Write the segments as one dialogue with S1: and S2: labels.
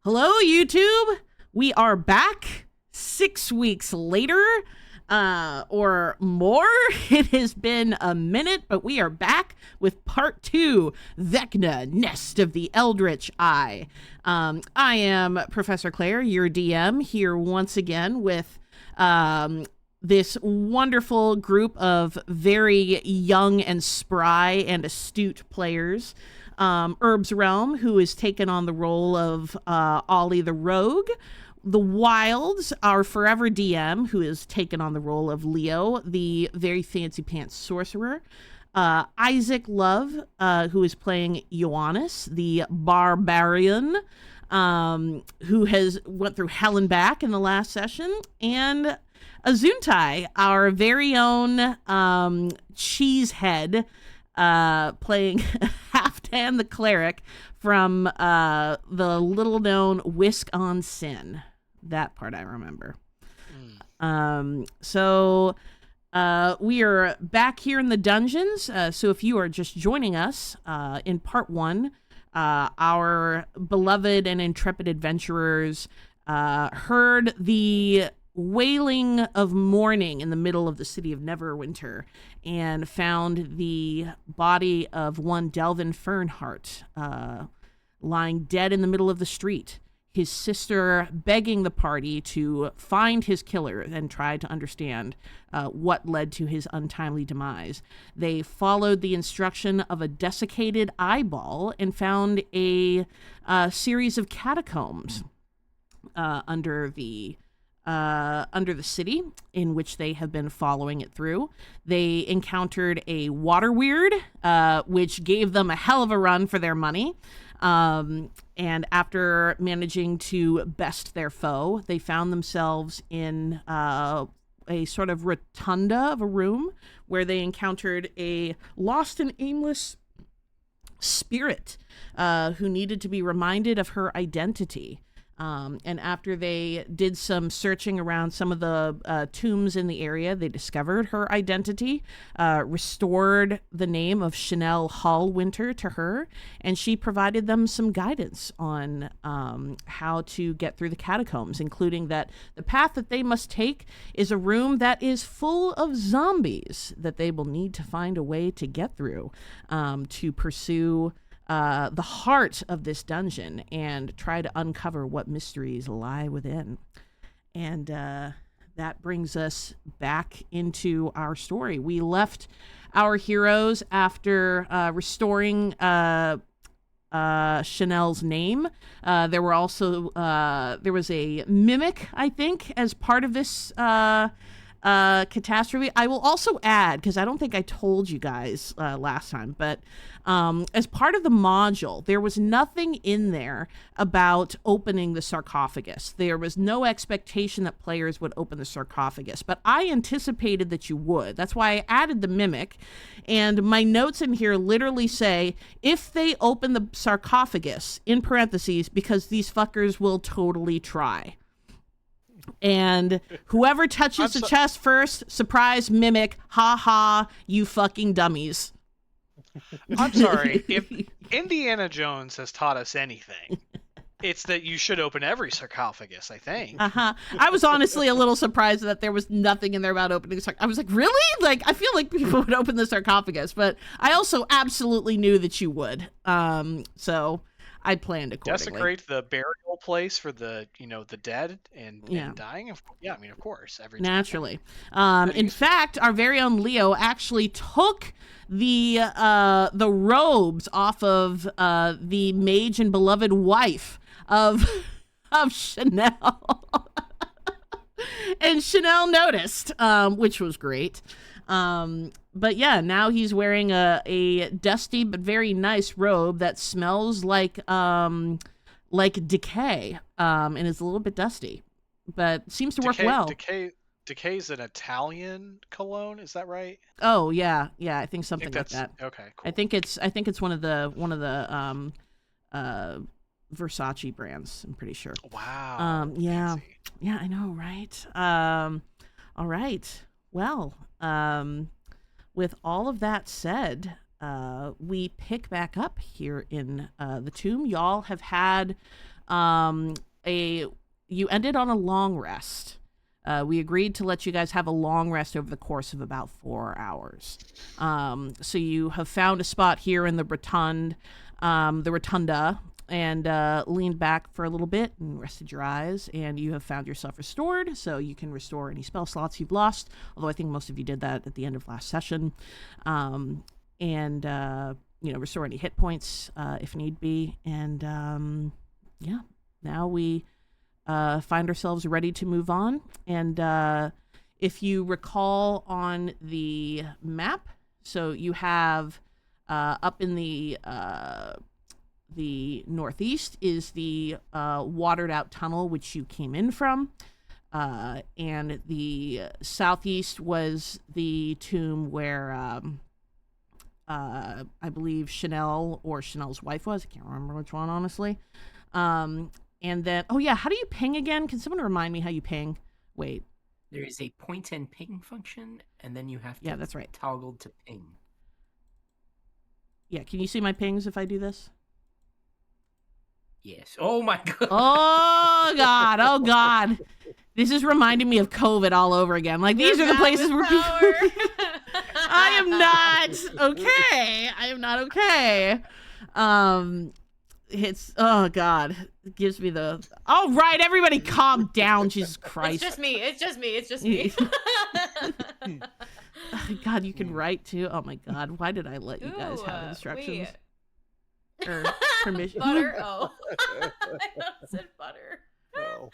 S1: Hello, YouTube. We are back 6 weeks later, or more. It has been a minute, but we are back with part 2, Vecna, Nest of the Eldritch Eye. I am Professor Claire, your DM, here once again with this wonderful group of very young and spry and astute players. HerbsRealm, who has taken on the role of Ollie the Rogue. TheWylds, our forever DM, who has taken on the role of Leo, the very fancy pants sorcerer. IsaacLove, who is playing Ioannes, the Barbarian, who has went through hell and back in the last session. And Azunti, our very own cheesehead, playing Halfdan the Cleric from the little-known Whisk on Sin. That part I remember. So we are back here in the dungeons. So if you are just joining us in part 1, our beloved and intrepid adventurers heard the wailing of mourning in the middle of the city of Neverwinter and found the body of one Delvin Fernhart lying dead in the middle of the street. His sister begging the party to find his killer and try to understand what led to his untimely demise. They followed the instruction of a desiccated eyeball and found a series of catacombs under the city in which they have been following it through. They encountered a water weird, which gave them a hell of a run for their money. And after managing to best their foe, they found themselves in a sort of rotunda of a room where they encountered a lost and aimless spirit who needed to be reminded of her identity. And after they did some searching around some of the tombs in the area, they discovered her identity, restored the name of Chanel Hallwinter to her, and she provided them some guidance on how to get through the catacombs, including that the path that they must take is a room that is full of zombies that they will need to find a way to get through to pursue the heart of this dungeon and try to uncover what mysteries lie within. And that brings us back into our story. We left our heroes after restoring Chanel's name. There was a mimic, I think, as part of this catastrophe. I will also add, because I don't think I told you guys last time, but as part of the module, there was nothing in there about opening the sarcophagus. There was no expectation that players would open the sarcophagus, but I anticipated that you would. That's why I added the mimic, and my notes in here literally say, if they open the sarcophagus, in parentheses, because these fuckers will totally try. And whoever touches the chest first, surprise, mimic, ha ha, you fucking dummies.
S2: I'm sorry, if Indiana Jones has taught us anything, it's that you should open every sarcophagus, I think.
S1: I was honestly a little surprised that there was nothing in there about opening the sarcophagus. I was like, really? Like, I feel like people would open the sarcophagus, but I also absolutely knew that you would. So I planned accordingly.
S2: Desecrate the burial place for the dead and dying. Yeah, I mean, of course, every
S1: naturally. In fact, our very own Leo actually took the robes off of the mage and beloved wife of Chanel, and Chanel noticed, which was great. But yeah, now he's wearing a dusty but very nice robe that smells like decay, and is a little bit dusty, but seems to work well.
S2: Decay's an Italian cologne, is that right?
S1: Oh yeah, I think something like that.
S2: Okay, cool.
S1: I think it's one of the Versace brands, I'm pretty sure.
S2: Wow.
S1: Yeah, I know, right? All right. Well, with all of that said, we pick back up here in the tomb. Y'all have had You ended on a long rest. We agreed to let you guys have a long rest over the course of about 4 hours. So you have found a spot here in the rotunda, and leaned back for a little bit and rested your eyes, and you have found yourself restored, so you can restore any spell slots you've lost, although I think most of you did that at the end of last session. Restore any hit points if need be. And now we find ourselves ready to move on. And if you recall on the map, so you have up in the northeast is the watered out tunnel which you came in from, and the southeast was the tomb where I believe Chanel or Chanel's wife was. I can't remember which one, honestly. And then, oh yeah, how do you ping again? Can someone remind me how you ping? Wait.
S3: There is a point and ping function, and then you have to
S1: that's right.
S3: toggle to ping.
S1: Yeah, can you see my pings if I do this?
S3: Yes. Oh my god.
S1: Oh god. Oh god. This is reminding me of COVID all over again. Like, these are the places where people... I am not okay. I am not okay. It's, oh god. It gives me the... All right, everybody calm down. Jesus Christ.
S4: It's just me.
S1: God, you can write too. Oh my god. Why did I let you guys have instructions? Or permission?
S4: Butter? Oh. I said butter.
S5: Oh.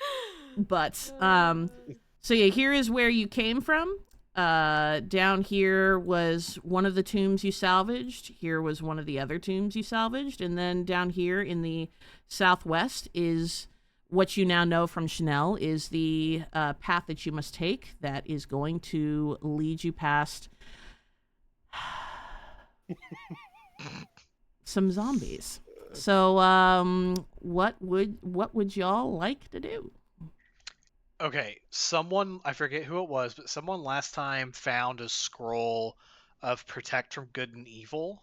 S1: But so yeah, here is where you came from. Down here was one of the tombs you salvaged. Here was one of the other tombs you salvaged, and then down here in the southwest is what you now know from Chanel is the path that you must take that is going to lead you past some zombies. So what would y'all like to do?
S2: Okay, someone, I forget who it was, but someone last time found a scroll of protect from good and evil.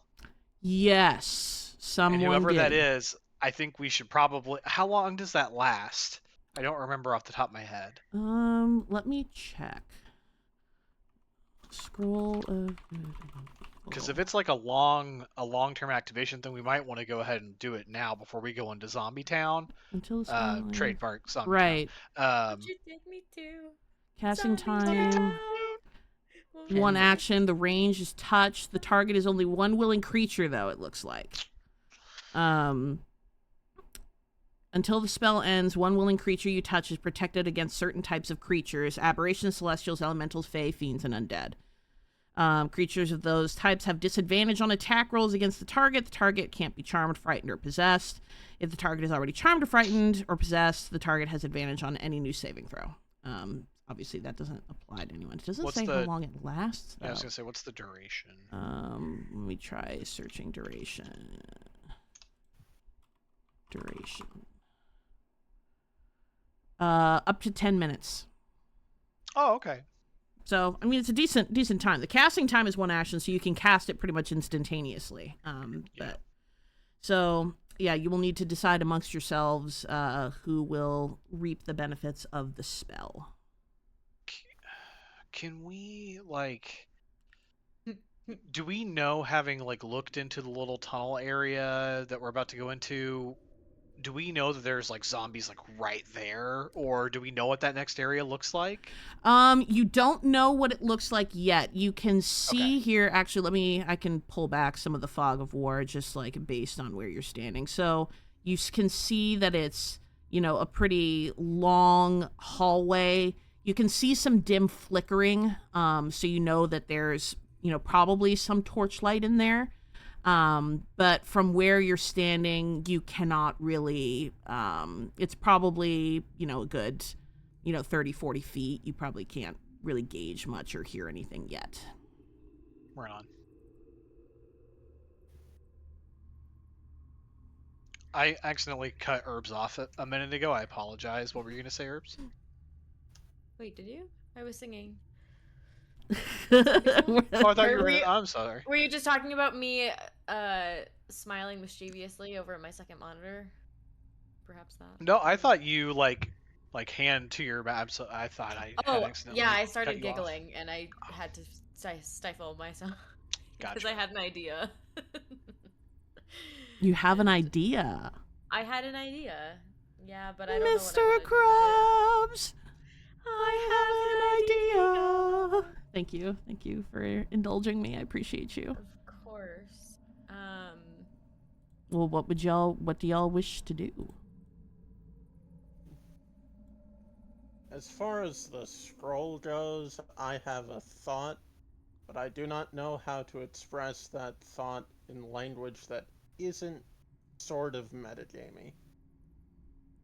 S1: Yes, someone
S2: And whoever
S1: did.
S2: that is, I think we should probably... How long does that last? I don't remember off the top of my head.
S1: Let me check. Scroll of...
S2: Because if it's like a long-term activation thing, we might want to go ahead and do it now before we go into Zombie Town.
S1: Until the
S2: Trademark Zombie
S1: right.
S2: Town.
S4: Would you take me to
S1: Casting
S4: Zombie
S1: time.
S4: Town?
S1: One action. The range is touch. The target is only one willing creature, though, it looks like. Until the spell ends, one willing creature you touch is protected against certain types of creatures: aberrations, celestials, elementals, fae, fiends, and undead. Creatures of those types have disadvantage on attack rolls against the target. The target can't be charmed, frightened, or possessed. If the target is already charmed or frightened or possessed, the target has advantage on any new saving throw. Obviously, that doesn't apply to anyone. It doesn't say how long it lasts.
S2: I was going to say, what's the duration?
S1: Let me try searching duration. Up to 10 minutes.
S2: Oh, okay.
S1: So, I mean, it's a decent time. The casting time is one action, so you can cast it pretty much instantaneously. So, yeah, you will need to decide amongst yourselves who will reap the benefits of the spell.
S2: Can we, do we know, having, looked into the little tunnel area that we're about to go into, do we know that there's, zombies, right there? Or do we know what that next area looks like?
S1: You don't know what it looks like yet. You can see here, actually, I can pull back some of the fog of war, just, based on where you're standing. So you can see that it's, a pretty long hallway. You can see some dim flickering, so you know that there's, probably some torchlight in there. But from where you're standing, you cannot really, it's probably, a good, 30, 40 feet. You probably can't really gauge much or hear anything yet.
S2: Right on. I accidentally cut Herbs off a minute ago. I apologize. What were you going to say, Herbs?
S4: Wait, did you? I was singing.
S2: Oh, I thought you were... I'm sorry.
S4: Were you just talking about me smiling mischievously over at my second monitor? perhaps that.
S2: No, I thought you like hand to your map. So I thought I had
S4: Oh,
S2: accidentally.
S4: yeah, I
S2: cut
S4: started
S2: you off.
S4: giggling and I had to stifle myself because I
S2: Gotcha.
S4: had an idea.
S1: You have an
S4: And
S1: idea.
S4: I had an idea. Yeah, but I don't know what
S1: Mr.
S4: I want to do with it.
S1: Krabs, I have an idea. Thank you. Thank you for indulging me. I appreciate you.
S4: Of course.
S1: Well, what do y'all wish to do?
S5: As far as the scroll goes, I have a thought, but I do not know how to express that thought in language that isn't sort of metagamey.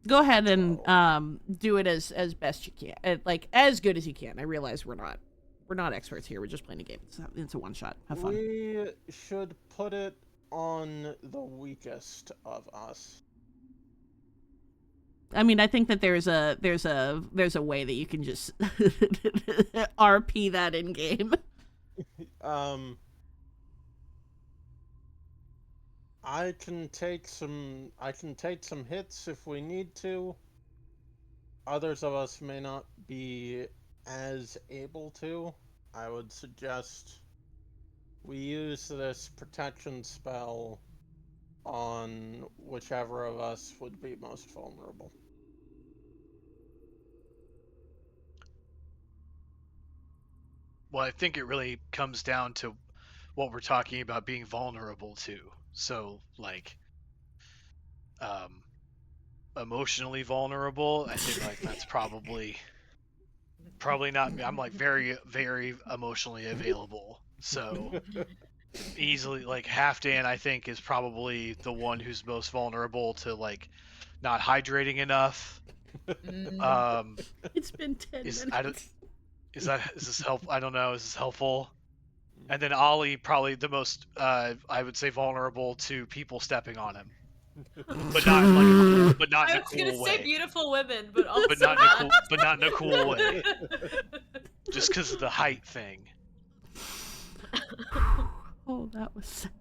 S1: Go ahead and
S5: So,
S1: do it as best you can, like as good as you can. I realize we're not experts here. We're just playing a game. It's a one shot. Have fun.
S5: we should put it on the weakest of us.
S1: I mean, I think that there's a way that you can just RP that in game.
S5: I can take some hits if we need to. Others of us may not be as able to. I would suggest we use this protection spell on whichever of us would be most vulnerable.
S2: Well, I think it really comes down to what we're talking about being vulnerable to. So, like, emotionally vulnerable. I think like that's probably not me. I'm like very, very emotionally available. So easily, like Halfdan, I think is probably the one who's most vulnerable to like not hydrating enough.
S1: It's been 10 minutes.
S2: Is this help? I don't know. Is this helpful? And then Ollie probably the most, I would say, vulnerable to people stepping on him, but not in
S4: I
S2: a
S4: was
S2: cool
S4: gonna
S2: way.
S4: say beautiful women, but also
S2: But not in a cool way. Just because of the height thing.
S1: Oh, that was sad.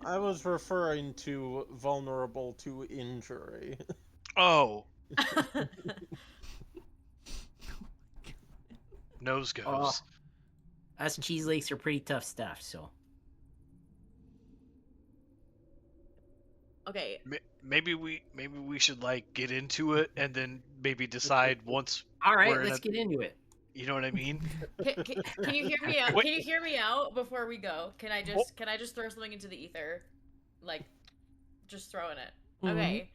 S5: I was referring to vulnerable to injury.
S2: Oh. Nose goes.
S3: Oh, us Cheeselakes are pretty tough stuff, so.
S4: Okay.
S2: Maybe we should like get into it and then maybe decide once.
S3: All right,
S2: we're
S3: let's get into it.
S2: You know what I mean?
S4: Can you hear me out?
S2: Wait.
S4: Can you hear me out before we go? Can I just throw something into the ether, like, just throwing it?
S1: Mhm.
S4: Okay.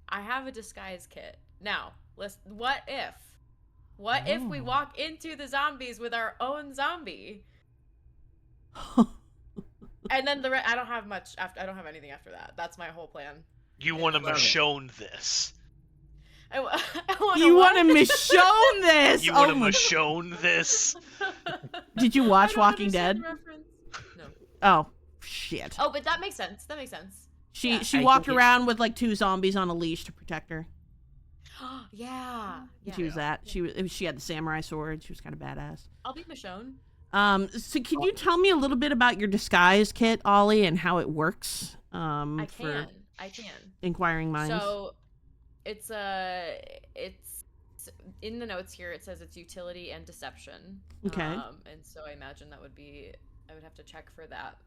S4: I have a disguise kit. Now, what if we walk into the zombies with our own zombie? And then I don't have much after. I don't have anything after that. That's my whole plan.
S2: You want to Michonne this?
S4: I want
S1: You want to Michonne this?
S2: You want to Michonne this?
S1: Did you watch Walking Dead?
S4: No.
S1: Oh, shit.
S4: Oh, but that makes sense. That makes sense.
S1: She
S3: I
S1: walked
S3: think
S1: around with like 2 zombies on a leash to protect her.
S4: Yeah.
S1: She was that. She had the samurai sword. She was kind of badass.
S4: I'll be Michonne.
S1: So can you tell me a little bit about your disguise kit, Ollie, and how it works?
S4: I
S1: for
S4: can.
S1: inquiring minds.
S4: So, it's in the notes here. It says it's utility and deception.
S1: Okay.
S4: And so I imagine I would have to check for that.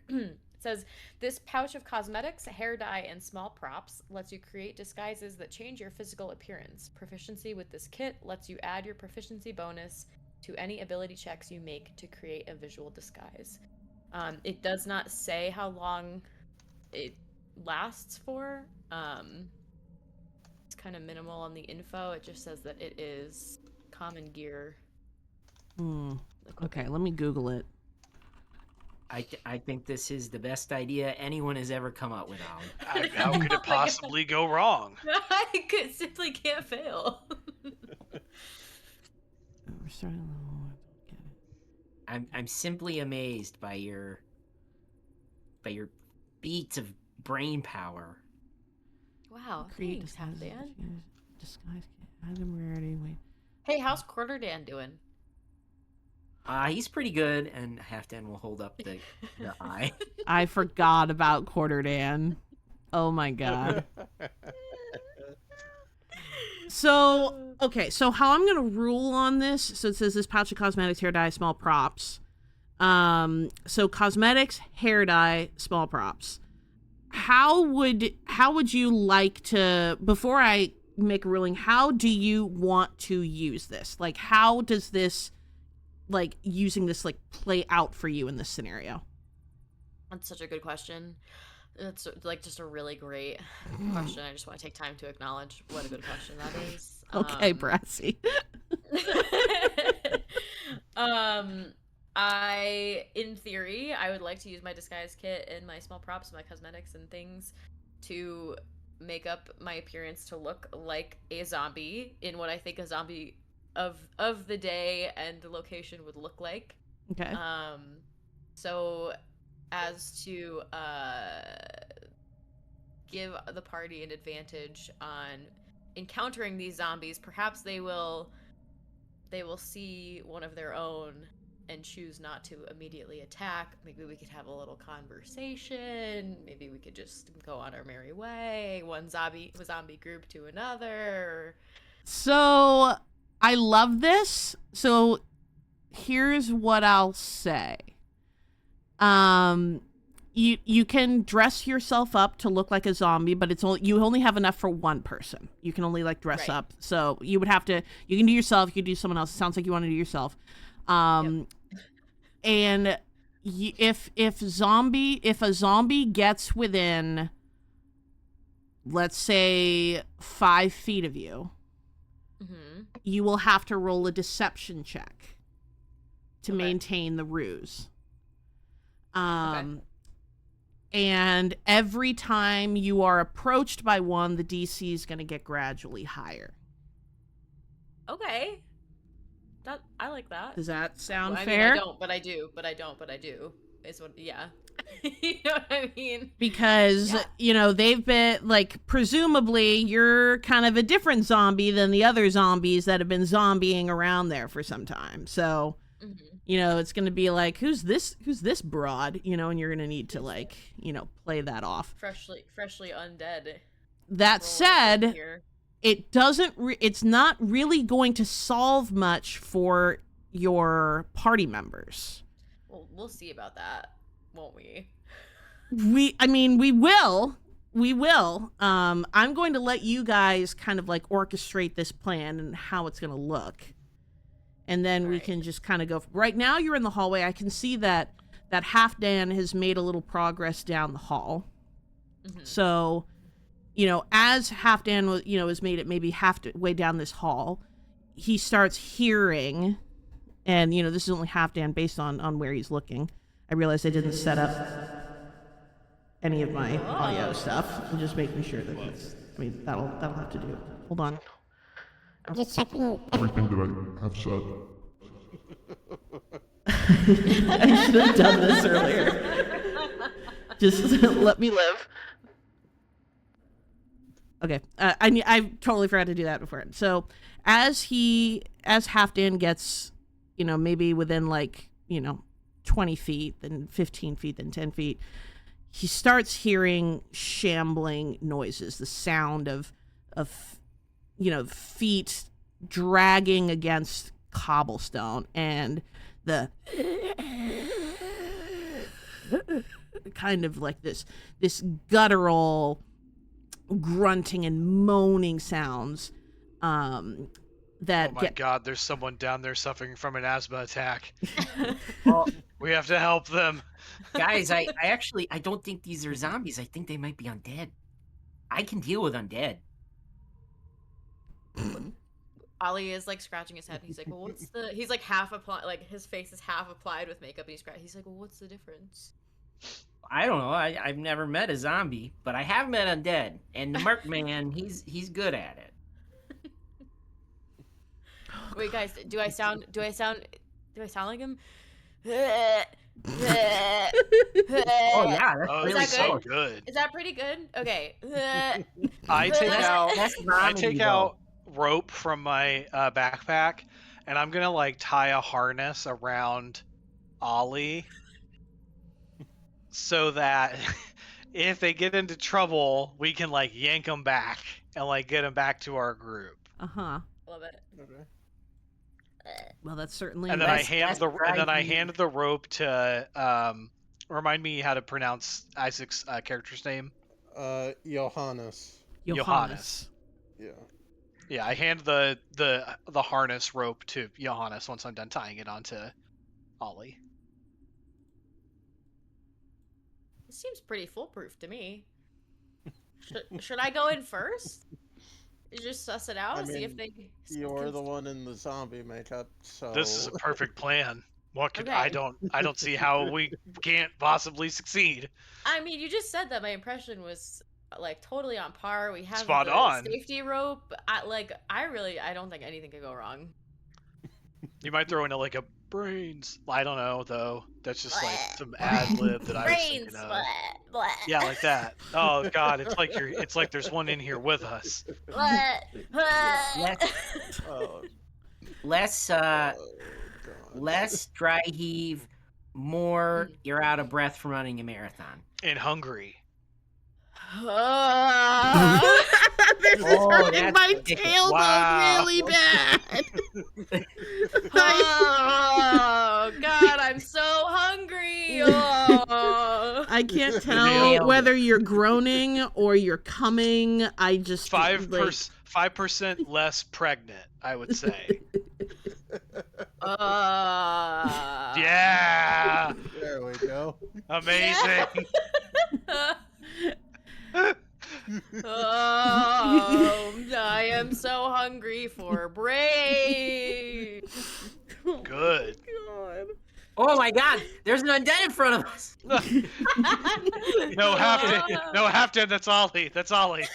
S4: It says this pouch of cosmetics, hair dye, and small props lets you create disguises that change your physical appearance. Proficiency with this kit lets you add your proficiency bonus to any ability checks you make to create a visual disguise. It does not say how long it lasts for. It's kind of minimal on the info. It just says that it is common gear.
S1: Okay, let me Google it.
S3: I think this is the best idea anyone has ever come up with, Ollie.
S2: How could it possibly go wrong?
S4: I simply can't fail.
S1: We're starting.
S3: I'm simply amazed by your feats of brain power.
S4: Wow,
S1: Create
S4: thanks, Halfdan.
S1: disguise kit. Item rarity. Wait.
S4: Hey, how's Quarterdan doing?
S3: He's pretty good, and Halfdan will hold up the eye.
S1: I forgot about Quarterdan. Oh my god. So, okay, so how I'm going to rule on this, so it says this pouch of cosmetics, hair dye, small props. So cosmetics, hair dye, small props. How would you like to, before I make a ruling, how do you want to use this? Like, how does this, like, using this, like, play out for you in this scenario?
S4: That's such a good question. It's like just a really great question. I just want to take time to acknowledge what a good question that is.
S1: Okay, Brassy.
S4: In theory, I would like to use my disguise kit and my small props, my cosmetics and things to make up my appearance to look like a zombie in what I think a zombie of the day and the location would look like.
S1: Okay.
S4: So as to give the party an advantage on encountering these zombies, perhaps they will see one of their own and choose not to immediately attack. Maybe we could have a little conversation. Maybe we could just go on our merry way. One zombie group to another.
S1: So I love this. So here's what I'll say. You can dress yourself up to look like a zombie, but you only have enough for one person. You can only like dress up. So you would have to, you can do yourself, you can do someone else. It sounds like you want to do yourself. And if a zombie gets within, let's say 5 feet of you, you will have to roll a deception check to maintain the ruse. And every time you are approached by one, the DC is going to get gradually higher.
S4: Okay. I like that.
S1: Does that sound
S4: I
S1: fair?
S4: mean, I don't, but I do. Is what, yeah. You know what I mean?
S1: Because, you know, they've been, like, presumably you're kind of a different zombie than the other zombies that have been zombieing around there for some time. So, you know, it's going to be like, who's this broad? You know, and you're going to need to, like, you know, play that off.
S4: Freshly undead.
S1: That said, it's not really going to solve much for your party members.
S4: Well, we'll see about that, won't we?
S1: We will. I'm going to let you guys kind of like orchestrate this plan and how it's going to look. And then we can just kind of go. Right now you're in the hallway. I can see that Halfdan has made a little progress down the hall. So, you know, as Halfdan has made it maybe halfway down this hall, he starts hearing, and, you know, this is only Halfdan based on where he's looking. I realized I didn't set up any of my audio stuff. I'm just making sure that that'll have to do. Hold on.
S6: I'm just checking
S7: everything that I have said.
S1: I should have done this earlier. Just let me live. Okay, I totally forgot to do that before. So as Halfdan gets, you know, maybe within like, you know, 20 feet, then 15 feet, then 10 feet, he starts hearing shambling noises, the sound of you know, feet dragging against cobblestone, and the kind of like this guttural grunting and moaning sounds that
S2: oh my god, there's someone down there suffering from an asthma attack.
S3: Well,
S2: We have to help them.
S3: guys, I don't think these are zombies. I think they might be undead. I can deal with undead.
S4: Ollie is like scratching his head. He's like, well, he's like half applied, like his face is half applied with makeup, and he's like, well, what's the difference?
S3: I don't know. I've never met a zombie, but I have met undead, and the Merc Man, he's good at it.
S4: Wait, guys, do I sound like him?
S3: Oh yeah, that's
S2: Oh,
S3: really
S4: that
S2: so
S4: good?
S2: good.
S4: Is that pretty good? Okay.
S2: I take
S3: zombie,
S2: out rope from my backpack, and I'm gonna like tie a harness around Ollie so that if they get into trouble, we can like yank them back and like get them back to our group.
S1: Uh-huh.
S4: Love it.
S5: Okay.
S1: Well, that's certainly
S2: And then I
S3: Let's-
S2: hand
S3: let's try
S2: hand the rope to remind me how to pronounce Isaac's character's name.
S5: Ioannes.
S1: Ioannes.
S5: Yeah.
S2: Yeah, I hand the harness rope to Ioannes once I'm done tying it onto Ollie.
S4: This seems pretty foolproof to me. Should I go in first? You just suss it out,
S5: I
S4: see if
S5: mean,
S4: they.
S5: You're the one in the zombie makeup, so
S2: This is a perfect plan. What could
S4: Okay.
S2: I don't see how we can't possibly succeed.
S4: I mean, you just said that my impression was like totally on par. We have
S2: Spot
S4: the
S2: on.
S4: safety rope. I don't think anything could go wrong.
S2: You might throw in like a brains. I don't know though. That's just like some ad lib that I was
S4: Brains,
S2: thinking of.
S4: blah, blah,
S2: Yeah, like that. Oh god, it's like there's one in here with us.
S4: blah, blah.
S5: oh,
S3: Less
S5: God.
S3: less dry heave, more you're out of breath from running a marathon.
S2: And hungry.
S1: This is
S3: Oh,
S1: hurting
S3: that's
S1: my
S3: ridiculous.
S1: tailbone
S2: Wow.
S1: really bad.
S4: Oh God, I'm so hungry. Oh.
S1: I can't
S3: Nailed
S1: tell
S3: it.
S1: whether you're groaning or you're coming. I just
S2: 5% less pregnant, I would say. Yeah,
S5: There we go.
S2: amazing.
S4: Oh, I am so hungry for brains.
S2: Good.
S1: God.
S3: Oh my god, there's an undead in front of us.
S2: No Halfdan. That's Ollie. That's Ollie.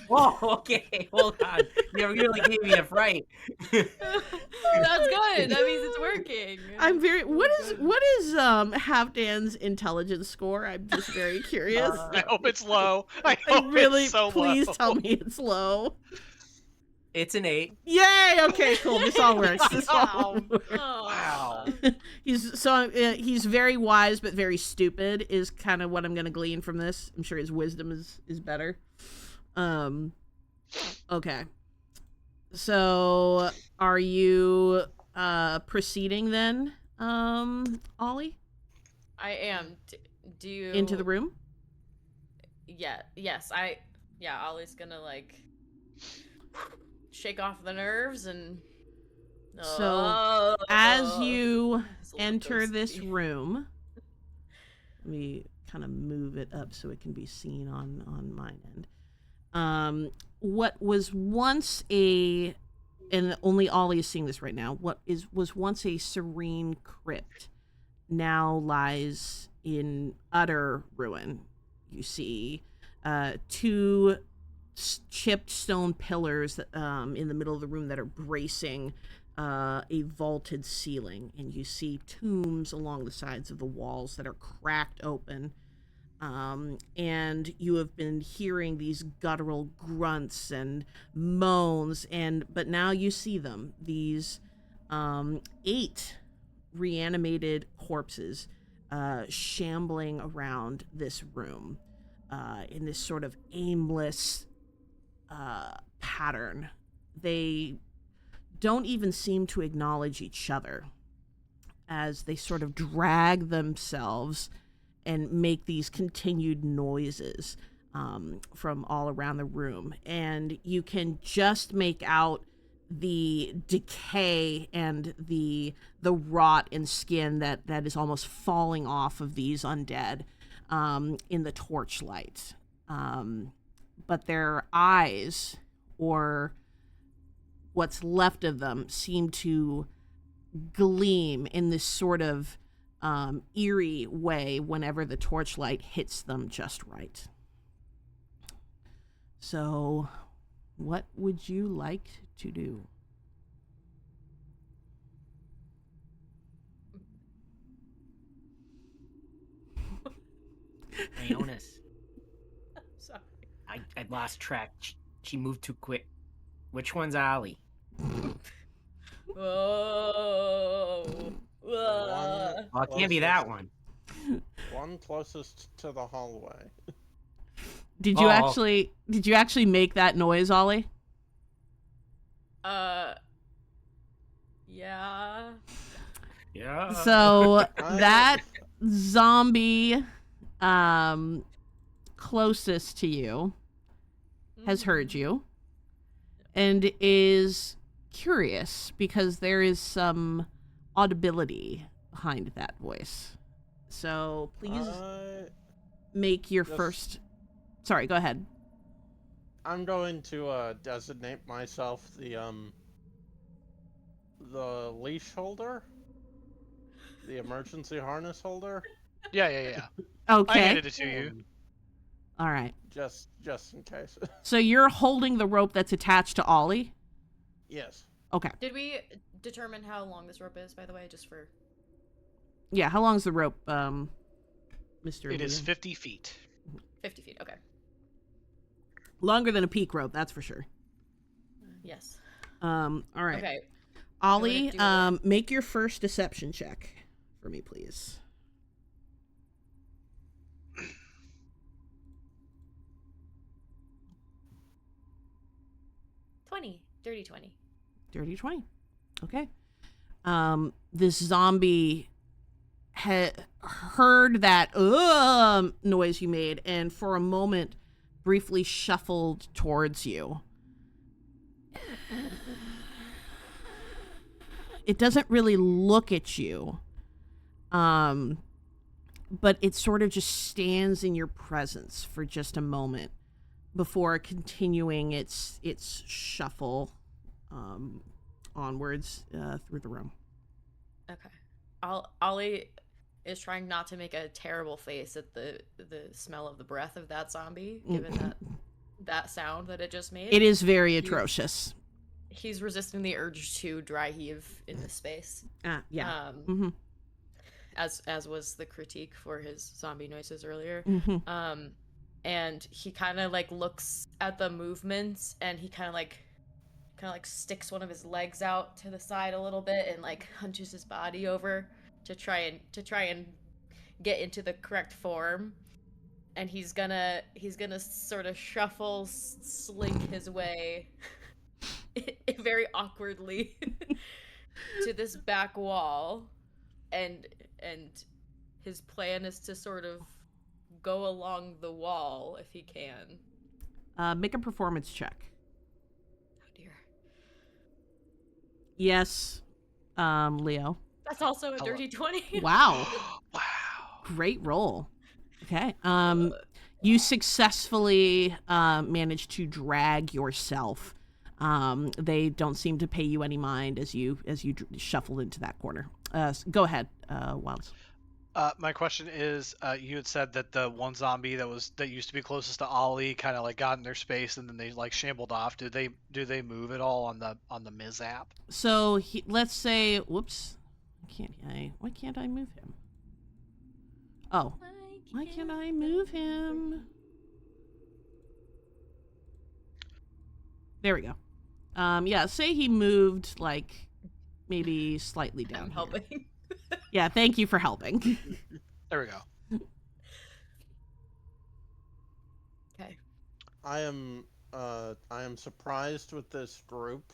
S3: Oh, okay, hold on. You really gave me a fright.
S4: That's good. That means it's working.
S1: I'm very. What is Halfdan's intelligence score? I'm just very curious.
S2: I hope it's low. I
S1: I
S2: hope
S1: really,
S2: it's so
S1: please
S2: low.
S1: tell me it's low.
S3: It's an 8.
S1: Yay! Okay, cool. This all works. This all works.
S2: Wow.
S1: He's very wise but very stupid is kind of what I'm gonna glean from this. I'm sure his wisdom is better. Okay. So are you proceeding then, Ollie?
S4: I am. Do you
S1: Into the room?
S4: Yeah. Yes. Ollie's gonna like shake off the nerves and.
S1: So, as you
S4: It's a little
S1: enter this
S4: ghosty.
S1: room, let me kind of move it up so it can be seen on my end. What was once and only Ollie is seeing this right now, was once a serene crypt now lies in utter ruin. You see two chipped stone pillars in the middle of the room that are bracing a vaulted ceiling, and you see tombs along the sides of the walls that are cracked open, and you have been hearing these guttural grunts and moans, but now you see them, these 8 reanimated corpses shambling around this room in this sort of aimless pattern. They don't even seem to acknowledge each other as they sort of drag themselves and make these continued noises from all around the room. And you can just make out the decay and the rot in skin that is almost falling off of these undead in the torchlight. But their eyes, or what's left of them, seem to gleam in this sort of eerie way whenever the torchlight hits them just right. So, what would you like to do?
S3: Ioannes,
S4: Sorry.
S3: I lost track. She moved too quick. Which one's Ollie?
S4: Whoa. Whoa.
S3: Oh, it can't be that one.
S5: One closest to the hallway.
S1: Did you actually make that noise, Ollie?
S4: Yeah.
S3: Yeah.
S1: So that zombie closest to you has heard you and is curious because there is some audibility behind that voice. So please make your first... Sorry, go ahead.
S5: I'm going to designate myself the leash holder, the emergency harness holder.
S2: Yeah.
S1: Okay.
S2: I handed it to you.
S1: All right.
S5: Just in case.
S1: So you're holding the rope that's attached to Ollie?
S5: Yes.
S1: Okay.
S4: Did we determine how long this rope is, by the way, just for...
S1: Yeah, how long's the rope, Mr.
S2: It is
S1: Liam?
S2: 50 feet.
S4: 50 feet, okay.
S1: Longer than a peak rope, that's for sure.
S4: Yes.
S1: All right.
S4: Okay.
S1: Ollie, make your first deception check for me, please.
S4: Dirty 20.
S1: Dirty 20. Okay. This zombie had heard that noise you made and for a moment briefly shuffled towards you. It doesn't really look at you. But it sort of just stands in your presence for just a moment before continuing its shuffle onwards through the room.
S4: Okay. Ollie is trying not to make a terrible face at the smell of the breath of that zombie, given that sound that it just made.
S1: It is very atrocious.
S4: He's resisting the urge to dry heave in this space.
S1: Yeah.
S4: As was the critique for his zombie noises earlier.
S1: Mm-hmm.
S4: And he kind of like looks at the movements and he kind of like sticks one of his legs out to the side a little bit and like hunches his body over to try and get into the correct form. And he's gonna sort of shuffle, slink his way very awkwardly to this back wall, and his plan is to sort of go along the wall if he can.
S1: Make a performance check.
S4: Oh dear.
S1: Yes, Leo.
S4: That's also a dirty 20.
S1: Wow.
S2: Wow.
S1: Great roll. Okay. You successfully managed to drag yourself. They don't seem to pay you any mind as you shuffle into that corner. Go ahead, Wilds.
S2: My question is, you had said that the one zombie that used to be closest to Ollie kind of like got in their space and then they like shambled off. Do they move at all on the mishap?
S1: So let's say, whoops, why can't I move him? Oh, why can't I move him? There we go. Yeah, say he moved like maybe slightly down.
S4: I'm helping.
S1: Yeah, thank you for helping.
S2: There we go.
S4: Okay.
S5: I am surprised with this group,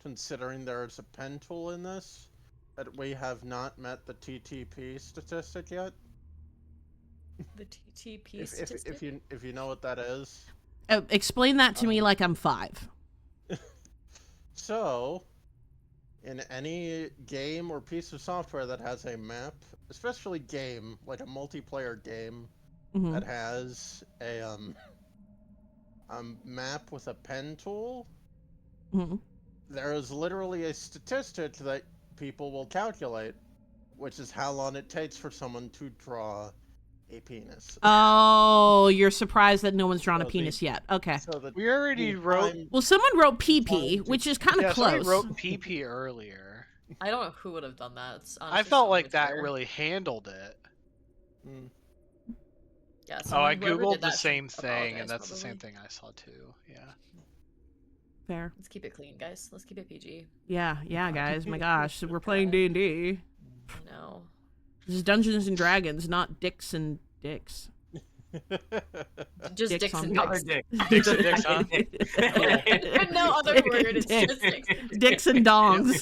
S5: considering there is a pen tool in this, that we have not met the TTP statistic yet.
S4: The TTP statistic?
S5: If you know what that is.
S1: Explain that to me like I'm 5.
S5: So, in any game or piece of software that has a map, especially game, like a multiplayer game,
S1: Mm-hmm.
S5: that has a map with a pen tool,
S1: Mm-hmm.
S5: there is literally a statistic that people will calculate, which is how long it takes for someone to draw a penis.
S1: Oh, you're surprised that no one's drawn a
S5: So
S1: penis yet. Okay.
S5: So that
S2: We already wrote.
S1: Well, someone wrote PP, which is kind of
S2: Yeah, somebody
S1: close.
S2: wrote PP earlier.
S4: I don't know who would have done that. It's
S2: I
S4: honestly
S2: felt
S4: so
S2: like that
S4: unfair.
S2: really handled it.
S4: Yeah,
S2: Oh, I
S4: whoever did
S2: googled the
S4: that should
S2: same thing, and
S4: apologize,
S2: that's the same
S4: probably.
S2: thing I saw too. Yeah.
S1: Fair.
S4: Let's keep it clean, guys. Let's keep it PG.
S1: Yeah, guys. My gosh, we're playing D&D.
S4: I know.
S1: This is Dungeons and Dragons, not dicks and dicks.
S4: Just
S1: Dicks
S4: dicks
S1: on
S4: and
S3: Another
S4: dicks.
S3: dick.
S2: Dicks and dicks, huh?
S4: There's no other word. It's
S1: Dicks.
S4: just dicks.
S1: Dicks and dongs.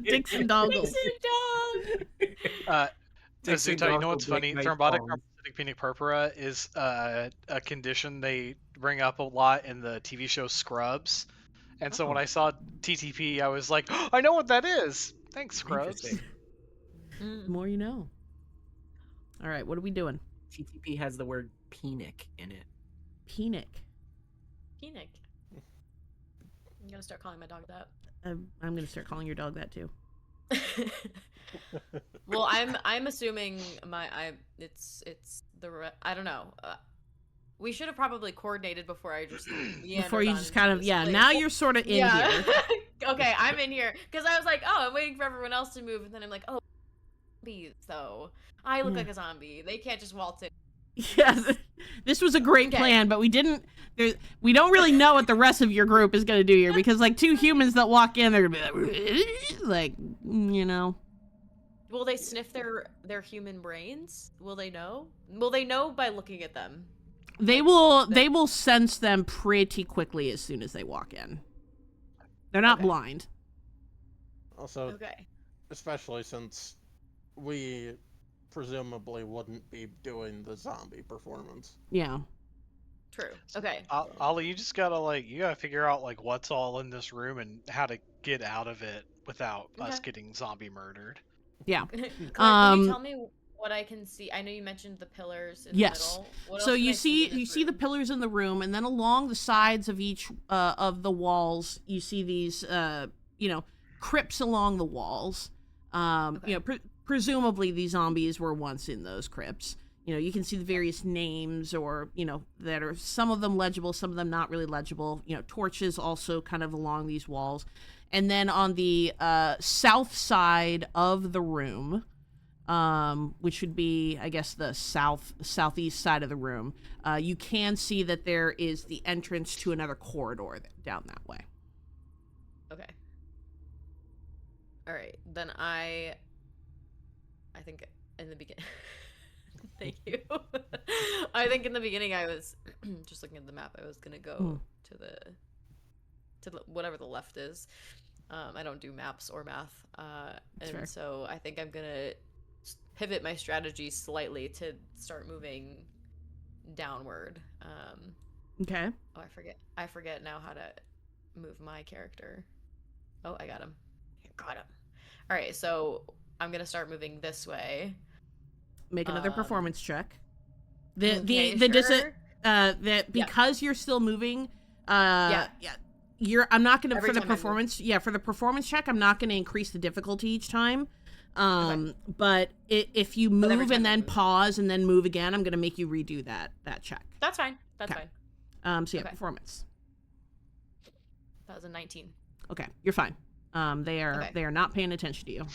S1: Dicks and doggles.
S4: Dicks and dog.
S2: Azunti, you know what's
S3: Dicks and
S2: funny?
S3: dogs,
S2: Thrombotic
S3: balls.
S2: thrombocytic penia purpura is a condition they bring up a lot in the TV show Scrubs. And so when
S3: Oh.
S2: I saw TTP, I was like, oh, I know what that is. Thanks, Scrubs.
S3: Interesting.
S1: The
S4: Mm.
S1: more you know. All right, what are we doing?
S3: TTP has the word penic in it.
S1: Penic.
S4: Penic. I'm gonna start calling my dog that.
S1: I'm gonna start calling your dog that too.
S4: Well, I'm assuming it's I don't know. We should have probably coordinated before I just
S1: Before you
S4: meandered
S1: just
S4: on
S1: kind of
S4: this, like,
S1: now you're sort of in here.
S4: Okay, I'm in here because I was like, oh, I'm waiting for everyone else to move, and then I'm like, oh, zombies though. I look
S1: Yeah.
S4: like a zombie. They can't just waltz in.
S1: Yes, this was a great
S4: Okay.
S1: plan, but we didn't. We don't really know what the rest of your group is gonna do here because like two humans that walk in, they're gonna be like, you know.
S4: Will they sniff their human brains? Will they know? Will they know by looking at them?
S1: They will sense them pretty quickly as soon as they walk in. They're not
S4: Okay.
S1: blind.
S5: Also,
S4: Okay.
S5: especially since we presumably wouldn't be doing the zombie performance.
S1: Yeah.
S4: True. Okay.
S2: Ollie, you just gotta figure out like what's all in this room and how to get out of it without us
S4: Okay.
S2: getting zombie murdered.
S1: Yeah.
S4: Claire, can
S1: Um,
S4: you tell me what I can see? I know you mentioned the pillars in
S1: Yes.
S4: the middle. What
S1: So
S4: else can
S1: you
S4: I
S1: see
S4: in
S1: you
S4: this
S1: see the
S4: room?
S1: pillars in the room, and then along the sides of each of the walls, you see these crypts along the walls.
S4: Okay.
S1: Presumably these zombies were once in those crypts. You can see the various names, or that are some of them legible, some of them not really legible. Torches also kind of along these walls, and then on the south side of the room, which would be, I guess, the southeast side of the room, you can see that there is the entrance to another corridor down that way.
S4: Okay. All right. Then I think in the beginning. Thank you. I think in the beginning I was just looking at the map. I was gonna go to the whatever the left is. I don't do maps or math, and
S1: fair.
S4: so I think I'm gonna pivot my strategy slightly to start moving downward.
S1: Okay.
S4: Oh, I forget now how to move my character. Oh, I got him. Got him. All right, so I'm gonna start moving this way.
S1: Make another performance check. The
S4: Okay,
S1: the
S4: sure.
S1: that because you're still moving. I'm not gonna
S4: Every
S1: for the
S4: time I move.
S1: performance. Yeah, for the performance check, I'm not gonna increase the difficulty each time. But if you
S4: But every
S1: move
S4: time
S1: and
S4: I
S1: then
S4: move.
S1: pause and then move again, I'm gonna make you redo that check.
S4: That's fine. That's
S1: Okay.
S4: fine.
S1: So yeah,
S4: Okay.
S1: performance.
S4: That was a 19.
S1: Okay, you're fine. They
S4: Okay.
S1: are not paying attention to you.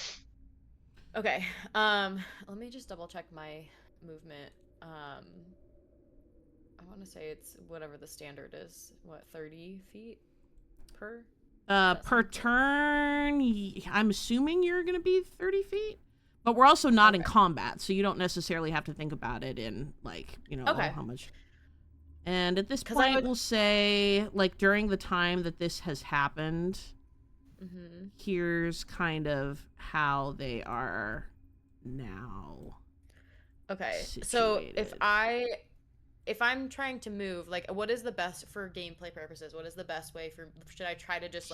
S4: Okay. Let me just double check my movement. I want to say it's whatever the standard is. What, 30 feet per? That
S1: Per
S4: sounds right.
S1: turn, I'm assuming you're gonna be 30 feet, but we're also not in
S4: Okay.
S1: combat, so you don't necessarily have to think about it in
S4: Okay.
S1: how much. And at this
S4: 'Cause I
S1: point,
S4: would-
S1: we'll say during the time that this has happened,
S4: Mm-hmm.
S1: here's kind of how they are now.
S4: Okay. So
S1: Situated.
S4: if I'm trying to move, what is the best for gameplay purposes? What is the best way should I try to just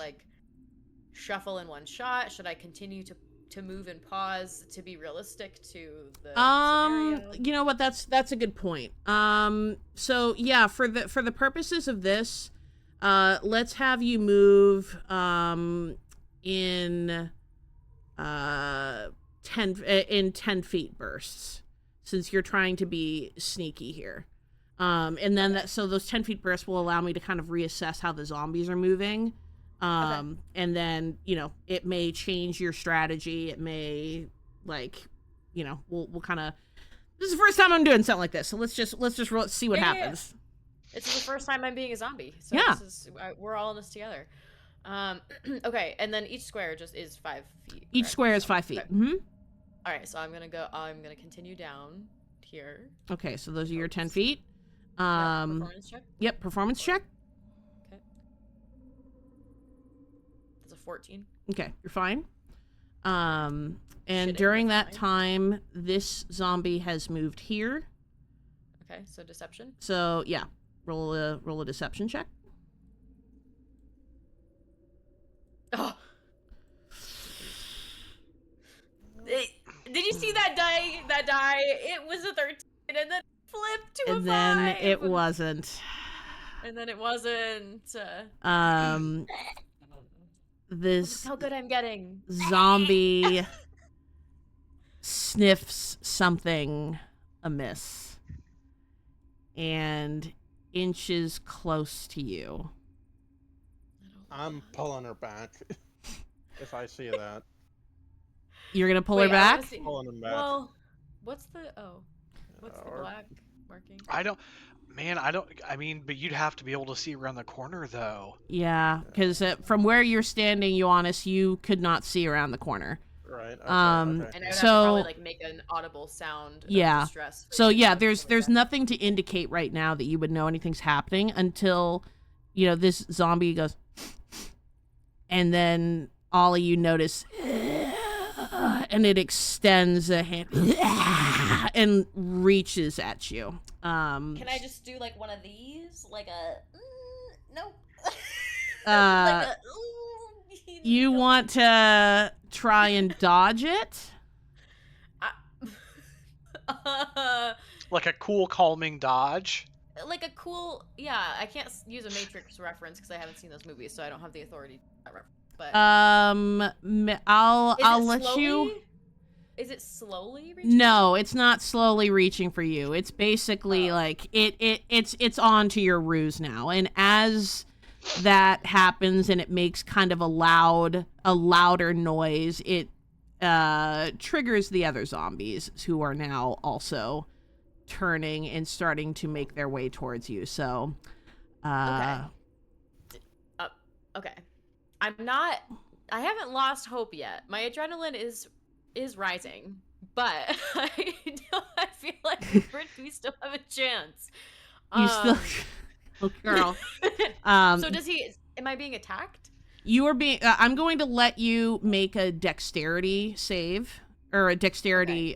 S4: shuffle in one shot? Should I continue to move and pause to be realistic to the scenario?
S1: You know what, that's a good point. So yeah, for the purposes of this, let's have you move in 10 feet bursts, since you're trying to be sneaky here. And then so those 10 feet bursts will allow me to kind of reassess how the zombies are moving. And then, it may change your strategy. It may we'll kind of, this is the first time I'm doing something like this. So let's just see what
S4: Yeah.
S1: happens.
S4: It's the first time I'm being a zombie. So
S1: Yeah.
S4: we're all in this together. Okay, and then each square just is 5 feet.
S1: Each
S4: correct?
S1: square is 5 feet.
S4: Okay.
S1: Mm-hmm.
S4: All right, so I'm gonna continue down here.
S1: Okay, so those are your 10
S4: Oops.
S1: feet.
S4: Performance check.
S1: Yep, performance check.
S4: Okay. That's a 14.
S1: Okay, you're fine. And
S4: Shitting,
S1: during
S4: but
S1: that
S4: fine.
S1: time, this zombie has moved here.
S4: Okay, so deception.
S1: So yeah, roll a deception check.
S4: Oh. Did you see that die? That die? It was a 13, and then flipped to a 5.
S1: And then it wasn't.
S4: And then it wasn't.
S1: This
S4: How good I'm getting.
S1: zombie sniffs something amiss and inches close to you.
S5: I'm pulling her back if I see that.
S1: You're gonna pull
S4: Wait,
S1: her
S4: I wanna
S1: back?
S4: see-
S5: Pulling him back.
S4: Well, what's the What's the
S5: Or-
S4: black marking?
S2: I mean, but you'd have to be able to see around the corner, though.
S1: Yeah, because from where you're standing, Ioannes, you could not see around the corner.
S5: Right. Okay,
S1: Um,
S4: And I would have to
S1: So-
S4: probably like make an audible sound of
S1: Yeah.
S4: distress. for
S1: So
S4: you
S1: yeah,
S4: to
S1: there's
S4: pull it back.
S1: nothing to indicate right now that you would know anything's happening until, this zombie goes, and then Ollie, you notice, and it extends a hand and reaches at you.
S7: Can I just do like one of these? Like a no.
S1: Uh, you
S7: no.
S1: want to try and dodge it?
S2: Like a cool, calming dodge.
S4: Like a cool, yeah. I can't use a Matrix reference because I haven't seen those movies, so I don't have the authority to that reference. But
S1: I'll let you.
S4: Is it slowly reaching?
S1: No, it's not slowly reaching for you. It's basically like it's on to your ruse now. And as that happens and it makes kind of a louder noise, it triggers the other zombies who are now also turning and starting to make their way towards you. So
S4: Okay. I haven't lost hope yet. My adrenaline is rising, but I feel like we still have a chance.
S1: you still oh girl.
S4: So does he? Am I being attacked?
S1: You are being. I'm going to let you make a dexterity save or a dexterity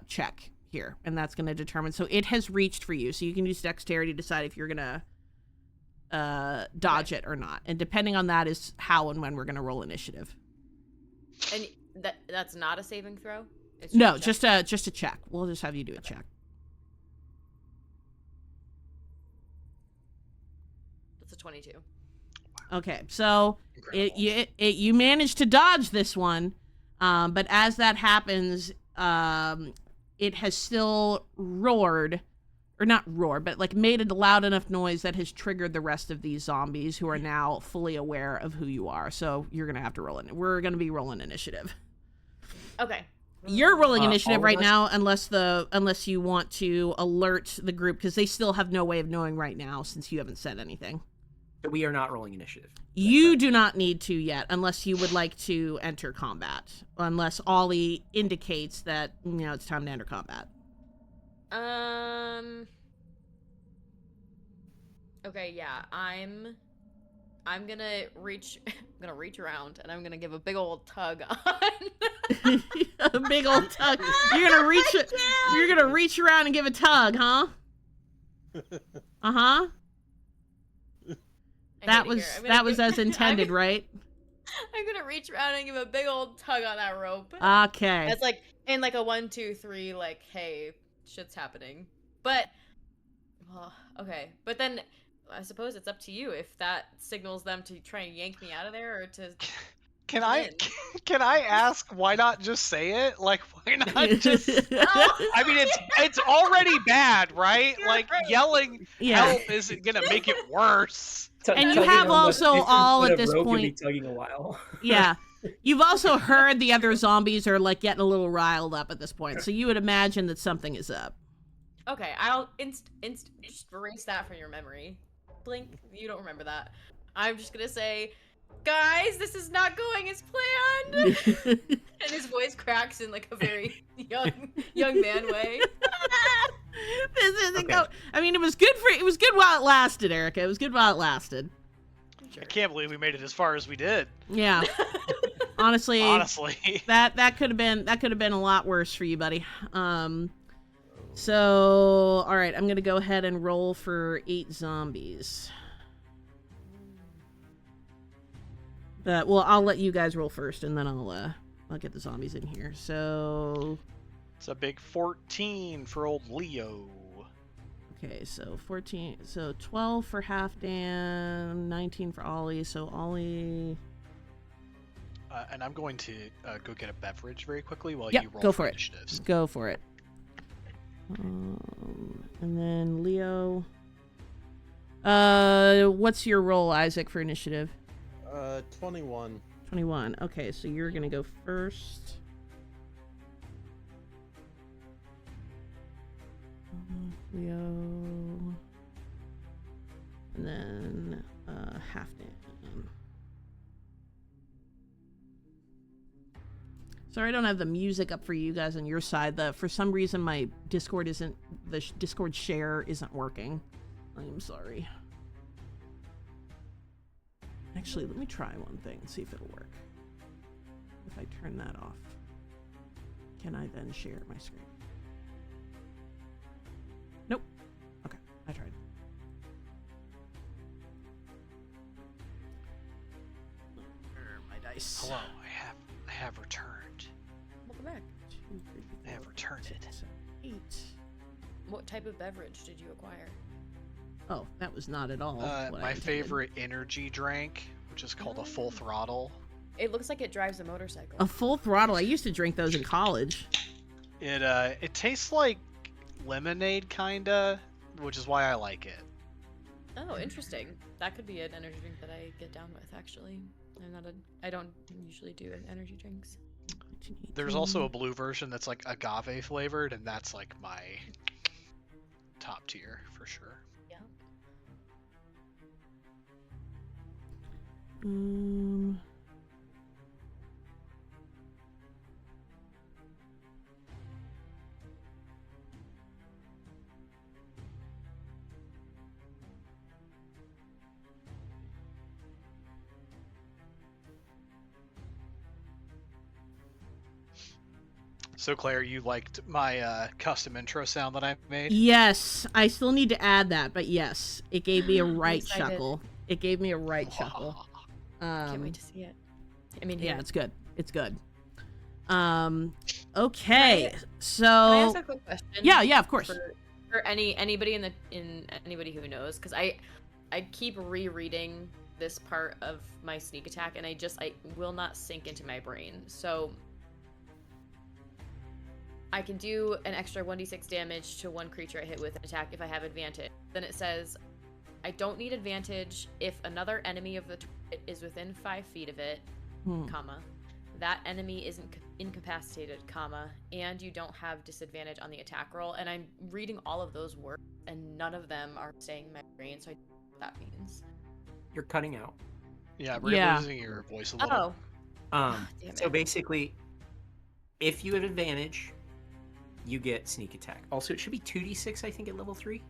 S1: check here, and that's going to determine. So it has reached for you, so you can use dexterity to decide if you're gonna dodge it or not, and depending on that is how and when we're gonna roll initiative.
S4: And that's not a saving throw. It's
S1: No,
S4: a check.
S1: just a check. We'll just have you do a check.
S4: That's a 22.
S1: Okay, so
S2: Incredible.
S1: you managed to dodge this one, but as that happens, it has still roared, or not roared, but like made a loud enough noise that has triggered the rest of these zombies who are now fully aware of who you are. So you're gonna have to roll it. We're gonna be rolling initiative.
S4: Okay.
S1: You're rolling
S3: all
S1: initiative
S3: of
S1: right
S3: us?
S1: now, unless you want to alert the group, because they still have no way of knowing right now since you haven't said anything.
S3: But we are not rolling initiative.
S1: You do not need to yet, unless you would like to enter combat. Unless Ollie indicates that it's time to enter combat.
S4: Okay, yeah. I'm gonna reach around and I'm gonna give a big old tug on
S1: A big old tug. You're gonna reach around and give a tug, huh? Uh-huh. That was as intended, right?
S4: I'm gonna reach around and give a big old tug on that rope.
S1: Okay.
S4: It's like in like a 1, 2, 3, like, hey, shit's happening. But okay. But then I suppose it's up to you if that signals them to try and yank me out of there or to
S2: Can
S4: come
S2: I
S4: in.
S2: can I ask why not just say it? Like why not just I mean it's already bad, right?
S4: You're
S2: Like
S4: right.
S2: yelling
S1: Yeah.
S2: help isn't gonna make it worse.
S1: And you have also all at this
S8: Could
S1: point-
S8: be tugging a while.
S1: Yeah. You've also heard the other zombies are like getting a little riled up at this point, so you would imagine that something is up.
S4: Okay, I'll just erase that from your memory. Blink, you don't remember that. I'm just gonna say, guys, this is not going as planned. And his voice cracks in like a very young man way.
S1: This isn't
S3: Okay.
S1: go. I mean, it was good while it lasted, Erica. It was good while it lasted.
S2: I can't believe we made it as far as we did.
S1: Yeah. Honestly,
S2: Honestly.
S1: that could have been a lot worse for you, buddy. So, all right, I'm gonna go ahead and roll for 8 zombies. Well, I'll let you guys roll first, and then I'll get the zombies in here. So,
S2: It's a big 14 for old Leo.
S1: okay, so 14, so 12 for Halfdan, 19 for Ollie. So Ollie,
S2: And I'm going to go get a beverage very quickly while
S1: Yep,
S2: you roll
S1: go for it.
S2: initiatives.
S1: go for it. And then Leo. What's your roll, Isaac, for initiative?
S5: 21.
S1: 21. Okay, so you're gonna go first. Leo. And then Halfdan. Sorry, I don't have the music up for you guys on your side. For some reason, my Discord Discord share isn't working. I'm sorry. Actually, let me try one thing and see if it'll work. If I turn that off, can I then share my screen? Nope. Okay, I tried. Where are my dice?
S2: Hello, I have returned.
S4: Welcome back.
S1: 2, 3,
S2: I have
S1: 4,
S2: returned
S1: 5,
S2: it.
S1: 6, 7, 8.
S4: What type of beverage did you acquire?
S1: Oh, that was not at all what I
S2: My
S1: intended.
S2: favorite energy drink, which is called a full throttle.
S4: It looks like it drives a motorcycle.
S1: A full throttle. I used to drink those in college.
S2: It tastes like lemonade kinda, which is why I like it.
S4: Oh, interesting. That could be an energy drink that I get down with, actually. I don't usually do energy drinks.
S2: There's also a blue version that's like agave flavored, and that's like my top tier for sure.
S1: Um,
S2: So Claire, you liked my custom intro sound that I made?
S1: yes, I still need to add that, but yes, it gave me a right
S4: excited.
S1: chuckle. It gave me a right chuckle.
S4: Can't wait to see it. I mean,
S1: Yeah,
S4: here.
S1: it's good. It's good. Okay, so
S4: Can I ask a quick question?
S1: yeah, of course.
S4: For anybody in anybody who knows, because I keep rereading this part of my sneak attack, and I will not sink into my brain. So I can do an extra 1d6 damage to one creature I hit with an attack if I have advantage. Then it says I don't need advantage if another enemy of the target is within 5 feet of it, comma. That enemy isn't incapacitated, comma, and you don't have disadvantage on the attack roll. And I'm reading all of those words, and none of them are staying in my brain, so I don't know what that means.
S3: You're cutting out.
S2: Yeah, we're
S1: Yeah.
S2: losing your voice a little.
S4: Oh, damn
S3: So
S4: it.
S3: basically, if you have advantage, you get sneak attack. Also, it should be 2d6, I think, at level 3.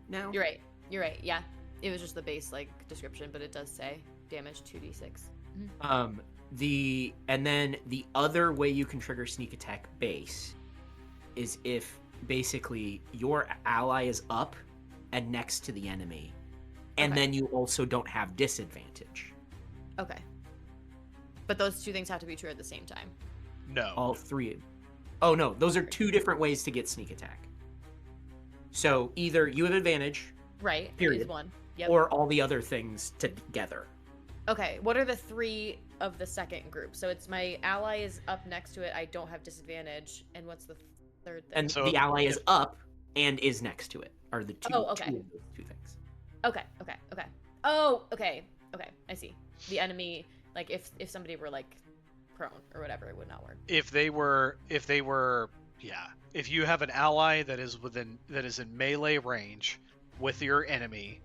S3: Now?
S4: You're right. Yeah, it was just the base description, but it does say damage 2d6.
S3: And then the other way you can trigger sneak attack base is if basically your ally is up and next to the enemy, and
S4: Okay.
S3: then you also don't have disadvantage.
S4: Okay. But those two things have to be true at the same time.
S2: No.
S3: All three. Oh no, those are two different ways to get sneak attack. So either you have advantage,
S4: Right.
S3: Period.
S4: Is one. Yep.
S3: or all the other things together.
S4: Okay. What are the 3 of the second group? So it's my ally is up next to it. I don't have disadvantage. And what's the third thing?
S3: And
S2: So
S3: the ally is
S2: if-
S3: up and is next to it. Are the two,
S4: Oh, okay.
S3: two of those two things.
S4: Okay. Oh, okay. I see. The enemy, if somebody were prone or whatever, it would not work.
S2: If they were, yeah. If you have an ally that is in melee range with your enemy,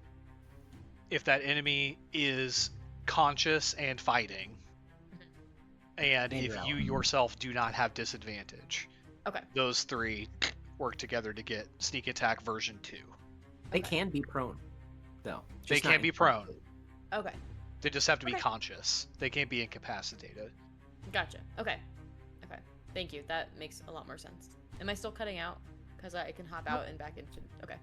S2: if that enemy is conscious and fighting, and
S3: And
S2: if
S3: your
S2: you
S3: ally.
S2: yourself do not have disadvantage,
S4: Okay.
S2: those 3 work together to get sneak attack version 2.
S3: They can be prone, though.
S2: They
S3: Just
S2: can
S3: not
S2: be
S3: incapacitated.
S4: Okay.
S2: They just have to be
S4: Okay.
S2: conscious. They can't be incapacitated.
S4: Gotcha. Okay. Okay. Thank you. That makes a lot more sense. Am I still cutting out? Because I can hop out and back into. Okay.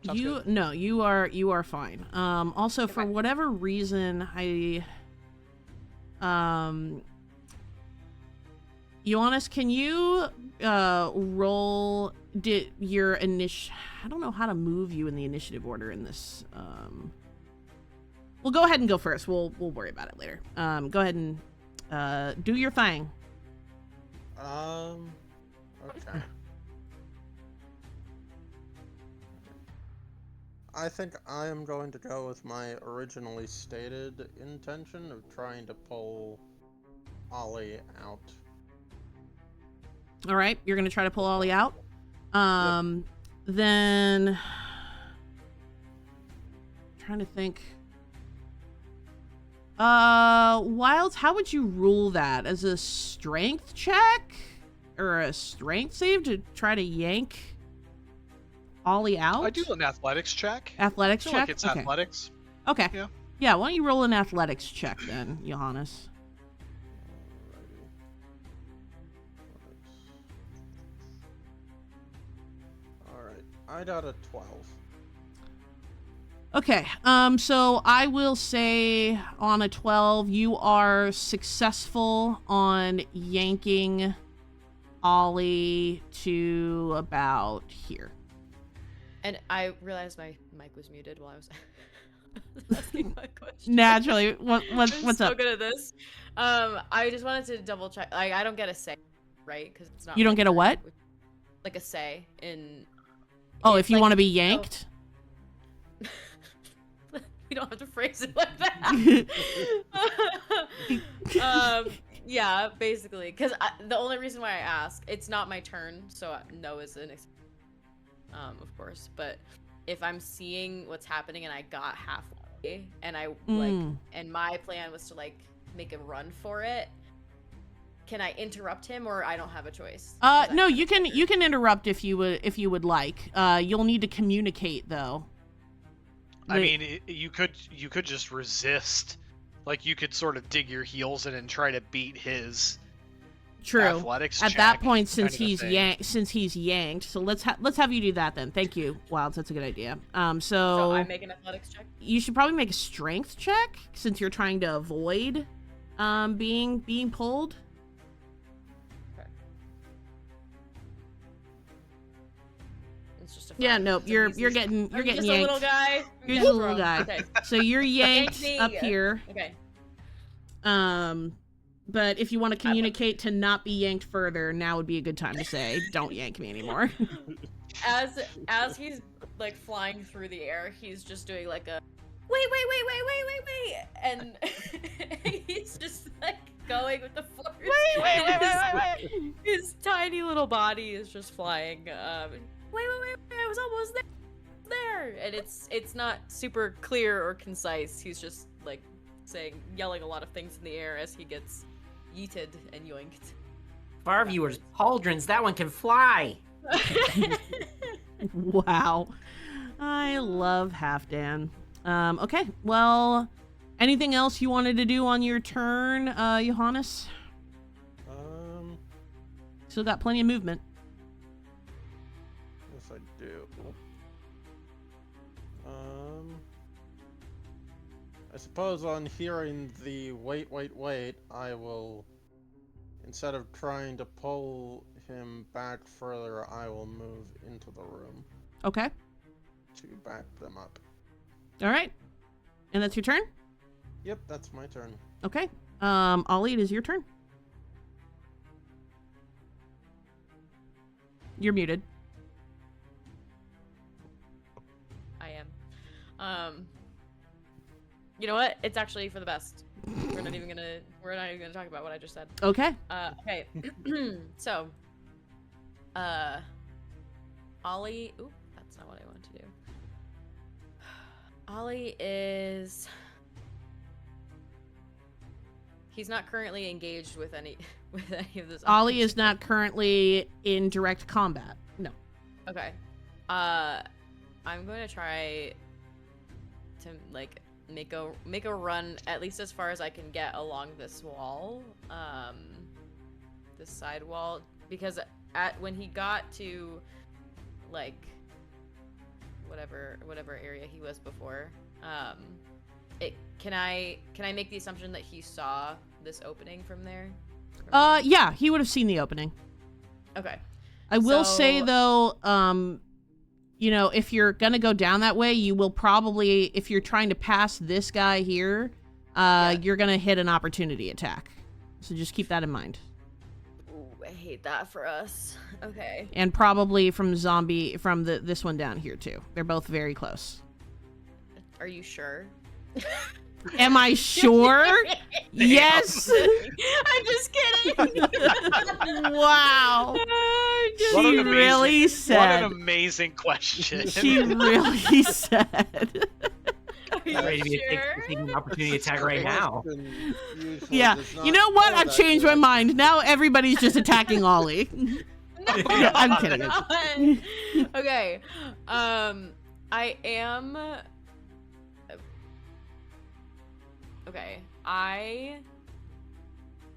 S2: Sounds good.
S1: No, you are fine. Also, for
S4: Okay.
S1: whatever reason, Ioannes, can you roll your I don't know how to move you in the initiative order in this. Well, go ahead and go first. We'll worry about it later. Go ahead and do your thing.
S5: Okay. I think I am going to go with my originally stated intention of trying to pull Ollie out.
S1: All right, you're gonna try to pull Ollie out. Then trying to think. Wilds, how would you rule that? As a strength check or a strength save to try to yank Ollie out?
S2: I do an athletics check.
S1: Athletics
S2: I feel
S1: check.
S2: like it's
S1: Okay.
S2: athletics.
S1: Okay.
S2: Yeah.
S1: Yeah. Why don't you roll an athletics check then, Ioannes?
S5: Alright, I got a 12.
S1: Okay, so I will say on a 12, you are successful on yanking Ollie to about here.
S4: And I realized my mic was muted while I was asking my question.
S1: Naturally,
S4: I'm
S1: what's
S4: so
S1: up?
S4: good at this. I just wanted to double check. Like, I don't get a say, right? Because it's not.
S1: You don't
S4: my
S1: get a
S4: turn.
S1: what?
S4: Like a say in.
S1: Oh, if you
S4: like-
S1: want to be yanked?
S4: We don't have to phrase it like that. Yeah, basically, because the only reason why I ask, it's not my turn, so no is an of course. But if I'm seeing what's happening and I got halfway, and I and my plan was to like make a run for it, can I interrupt him, or I don't have a choice?
S1: No, you can interrupt if you would like. You'll need to communicate though.
S2: I mean, you could just resist. Like, you could sort of dig your heels in and try to beat his
S1: True.
S2: athletics
S1: At
S2: check,
S1: that point, since
S2: kind of a
S1: he's yanked, so let's have you do that then. Thank you, Wilds. That's a good idea.
S4: So I make an athletics check.
S1: You should probably make a strength check since you're trying to avoid being pulled.
S4: It's just a
S1: Yeah,
S4: five.
S1: nope.
S4: So
S1: You're
S4: he's
S1: getting
S4: I'm just
S1: yanked.
S4: a little guy.
S1: You're just a little
S4: Wrong.
S1: guy.
S4: Okay.
S1: So you're yanked
S4: me.
S1: up here.
S4: Okay.
S1: But if you want to communicate to not be yanked further, now would be a good time to say, "Don't yank me anymore."
S4: As he's like flying through the air, he's just doing like a wait, and he's just like going with the force. Wait. His tiny little body is just flying. Wait, I was almost there. And it's not super clear or concise. He's just like yelling a lot of things in the air as he gets yeeted and yoinked.
S3: For our viewers, pauldrons, that one can fly.
S1: Wow. I love Halfdan. Okay, well, anything else you wanted to do on your turn, Ioannes? Still got plenty of movement.
S5: Yes, I do. I suppose on hearing the wait, I will, instead of trying to pull him back further, I will move into the room
S1: Okay.
S5: to back them up.
S1: All right. And that's your turn?
S5: Yep, that's my turn.
S1: Okay. Ollie, it is your turn. You're muted.
S4: I am. You know what? It's actually for the best. We're not even gonna talk about what I just said.
S1: Okay.
S4: Okay. So, Ollie. Oop, that's not what I wanted to do. Ollie is. He's not currently engaged with any of this.
S1: Ollie is not currently in direct combat. No.
S4: Okay. I'm going to try to like make a run at least as far as I can get along this wall, this side wall, because when he got to like whatever area he was before, can I make the assumption that he saw this opening from there?
S1: Yeah, he would have seen the opening.
S4: Okay.
S1: I will say though, you know, if you're gonna go down that way, you will probably, if you're trying to pass this guy here, you're gonna hit an opportunity attack. So just keep that in mind.
S4: Ooh, I hate that for us. Okay.
S1: And probably from this one down here too. They're both very close.
S4: Are you sure?
S1: Am I sure? Yes.
S4: I'm just kidding.
S1: Wow.
S2: What
S1: She
S2: an
S1: really
S2: What
S1: said.
S2: an amazing question.
S1: She really said.
S4: Are you
S3: Ready to be
S4: sure?
S3: taking an opportunity attack right now.
S5: Question usually
S1: Yeah.
S5: does not
S1: You know what?
S5: go
S1: I've
S5: that
S1: changed my
S5: direction.
S1: mind. Now everybody's just attacking Ollie. Yeah, I'm kidding.
S4: Okay. I am. Okay. I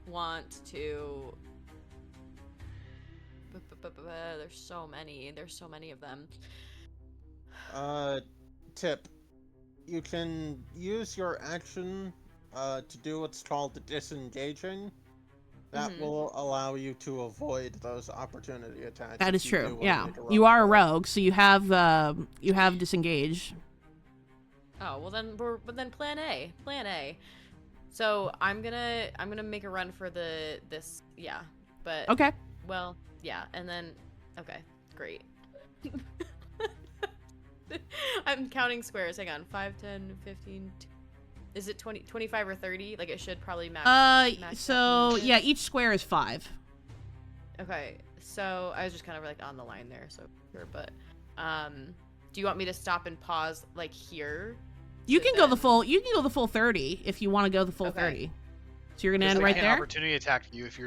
S4: want to. There's so many. There's so many of them.
S5: Tip. You can use your action to do what's called disengaging. That
S4: Mhm.
S5: will allow you to avoid those opportunity attacks.
S1: That is
S5: if you do
S1: true.
S5: wanna
S1: Yeah.
S5: make a run
S1: You are a
S5: for it.
S1: rogue, so you have disengage.
S4: Oh well, then plan A. Plan A. So I'm gonna make a run for this. Yeah. But
S1: Okay.
S4: well, yeah, and then okay, great. I'm counting squares. Hang on. 5, 10, 15. Is it 20, 25 or 30? Like it should probably match. match
S1: So
S4: up.
S1: yeah, each square is 5.
S4: Okay. So I was just kind of like on the line there, so sure, but do you want me to stop and pause like here?
S1: You
S4: to
S1: can go the
S4: then-
S1: full. You can go the full 30 if you want to go the full
S4: Okay.
S1: 30. So you're gonna
S2: It's
S1: end
S2: like
S1: right
S2: an
S1: there.
S2: opportunity attack you if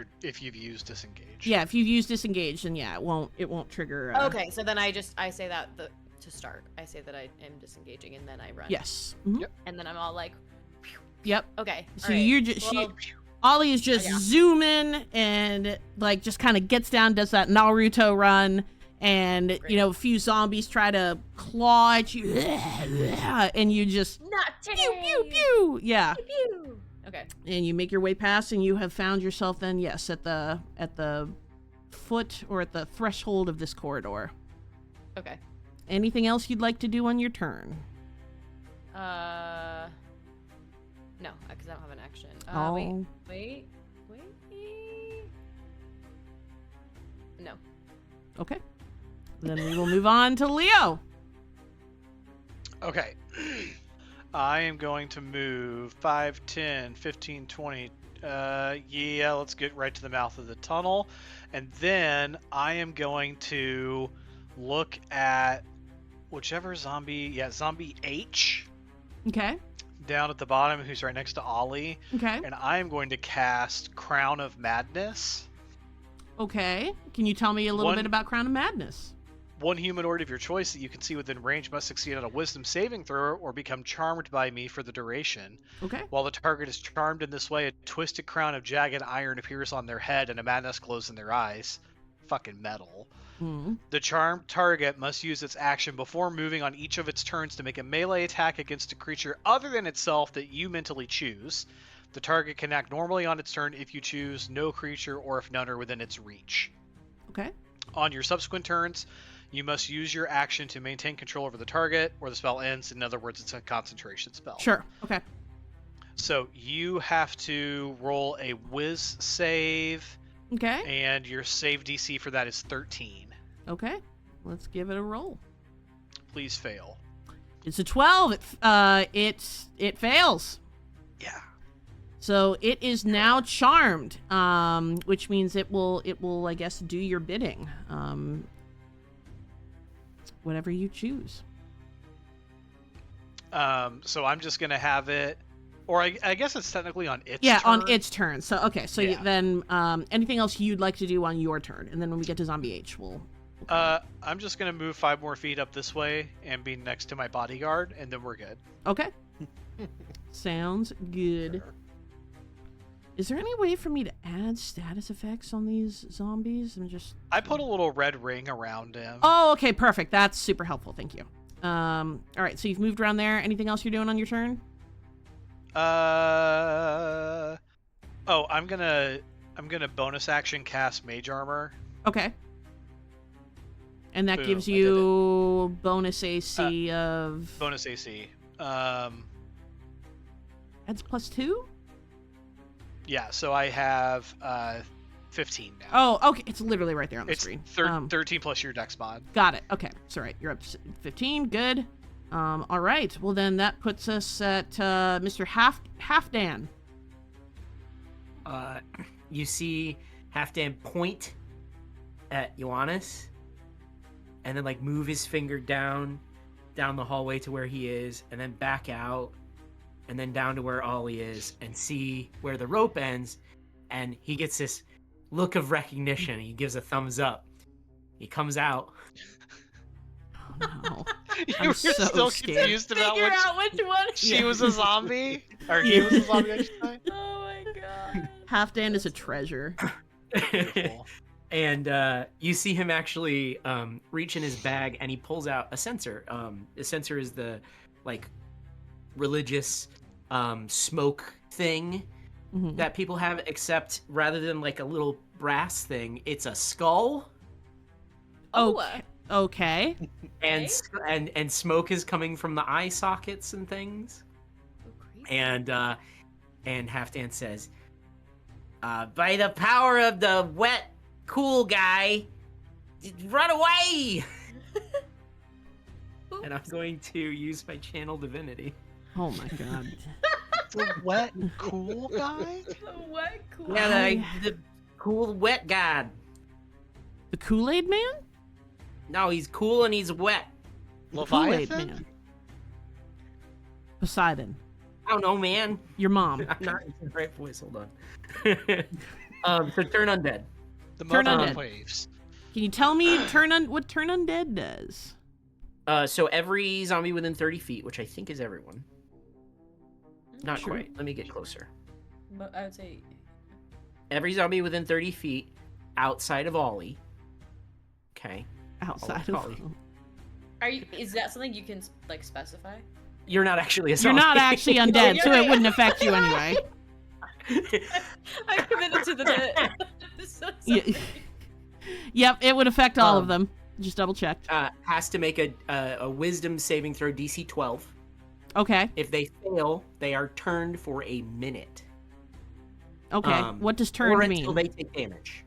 S2: you've used disengage.
S1: Yeah, if you've used disengage, then yeah, it won't trigger.
S4: Okay, so then I say that to start. I say that I am disengaging and then I run.
S1: Yes. Mhm.
S2: Yep.
S4: And then I'm all like,
S1: Yep.
S4: okay.
S1: So
S4: alright,
S1: you're just
S4: well,
S1: Ollie is just
S4: yeah.
S1: zooming and like just kind of gets down, does that Naruto run, and
S4: Great.
S1: you know a few zombies try to claw at you, and you just
S4: not today.
S1: pew pew pew. Yeah.
S4: Pew. Okay.
S1: And you make your way past, and you have found yourself then, yes, at the foot or at the threshold of this corridor.
S4: Okay.
S1: Anything else you'd like to do on your turn?
S4: No, because I don't have an action.
S1: Oh.
S4: Wait. No.
S1: Okay. Then we will move on to Leo.
S2: Okay. I am going to move 5, 10, 15, 20. Yeah, let's get right to the mouth of the tunnel. And then I am going to look at whichever zombie. Yeah, zombie H
S1: Okay.
S2: down at the bottom, who's right next to Ollie.
S1: Okay.
S2: And I am going to cast Crown of Madness.
S1: Okay. Can you tell me a little
S2: One-
S1: bit about Crown of Madness?
S2: One humanoid of your choice that you can see within range must succeed on a wisdom saving throw or become charmed by me for the duration.
S1: Okay.
S2: While the target is charmed in this way, a twisted crown of jagged iron appears on their head and a madness glows in their eyes. Fucking metal.
S1: Hmm.
S2: The charmed target must use its action before moving on each of its turns to make a melee attack against a creature other than itself that you mentally choose. The target can act normally on its turn if you choose no creature or if none are within its reach.
S1: Okay.
S2: On your subsequent turns, you must use your action to maintain control over the target, or the spell ends. In other words, it's a concentration spell.
S1: Sure. Okay.
S2: So you have to roll a whiz save,
S1: Okay.
S2: and your save DC for that is 13.
S1: Okay. Let's give it a roll.
S2: Please fail.
S1: It's a 12. It fails.
S2: Yeah.
S1: So it is now charmed, which means it will I guess do your bidding. Whatever you choose.
S2: So I'm just gonna have it, or I guess it's technically on its
S1: Yeah,
S2: turn.
S1: on its turn. So okay, so
S2: Yeah.
S1: then anything else you'd like to do on your turn, and then when we get to Zombie H, we'll
S2: I'm just gonna move 5 more feet up this way and be next to my bodyguard, and then we're good.
S1: Okay. Sounds good. Is there any way for me to add status effects on these zombies?
S2: I put a little red ring around him.
S1: Oh, okay, perfect. That's super helpful. Thank you. All right, so you've moved around there. Anything else you're doing on your turn?
S2: I'm gonna bonus action cast Mage Armor.
S1: Okay. And that
S2: Boom,
S1: gives
S2: I did
S1: you bonus AC of...
S2: Bonus AC.
S1: Adds +2?
S2: Yeah, so I have 15 now.
S1: Oh, okay. It's literally right there on the
S2: It's
S1: screen.
S2: 13 plus your dex mod.
S1: Got it. Okay. So, right. You're up to 15. Good. All right. Well, then that puts us at Mr. Halfdan.
S3: You see Halfdan point at Ioannes, and then like move his finger down the hallway to where he is, and then back out, and then down to where Ollie is, and see where the rope ends, and he gets this look of recognition. He gives a thumbs up. He comes out.
S1: Oh, no.
S2: You
S1: I'm
S2: were
S1: so
S2: still
S1: scared.
S2: confused about
S4: Figure out which one.
S2: she was a zombie? Or he was a zombie, I should say?
S4: Oh my god.
S1: Halfdan is a treasure.
S2: Beautiful.
S3: And you see him actually reach in his bag, and he pulls out a censer. A censer is the like religious smoke thing
S1: Mhm.
S3: that people have, except rather than like a little brass thing, it's a skull,
S1: Okay. Okay.
S3: and and smoke is coming from the eye sockets and things.
S4: Oh, creepy.
S3: And Halfdan says, "By the power of the wet, cool guy, run away!" And I'm going to use my channel divinity.
S1: Oh, my God.
S2: The wet, cool guy?
S4: What cool.
S3: Yeah, the cool wet guy.
S1: The Kool-Aid Man?
S3: No, he's cool and he's wet.
S1: The Kool-Aid
S2: Leviathan?
S1: Man. Poseidon.
S3: I don't know, man.
S1: Your mom.
S3: I'm not in the right voice. Hold on. So turn undead.
S2: The
S1: Turn
S2: mother
S1: undead.
S2: of waves.
S1: Can you tell me what Turn Undead does?
S3: So every zombie within 30 feet, which I think is everyone. Not
S1: Sure.
S3: quite. Let me get closer.
S4: But I would say.
S3: Every zombie within 30 feet outside of Ollie. Okay.
S1: Outside
S3: Oh,
S1: of...
S3: Ollie.
S4: Is that something you can like specify?
S3: You're not actually a
S1: You're
S3: zombie.
S1: not actually undead, so
S4: You're
S1: it
S4: right.
S1: wouldn't affect you anyway.
S4: I'm committed to the bit. So
S1: Yeah.
S4: sorry.
S1: Yep, it would affect all of them. Just double checked.
S3: Has to make a wisdom saving throw DC 12.
S1: Okay.
S3: If they fail, they are turned for a minute.
S1: Okay. What does turned
S3: or until
S1: mean?
S3: they take damage.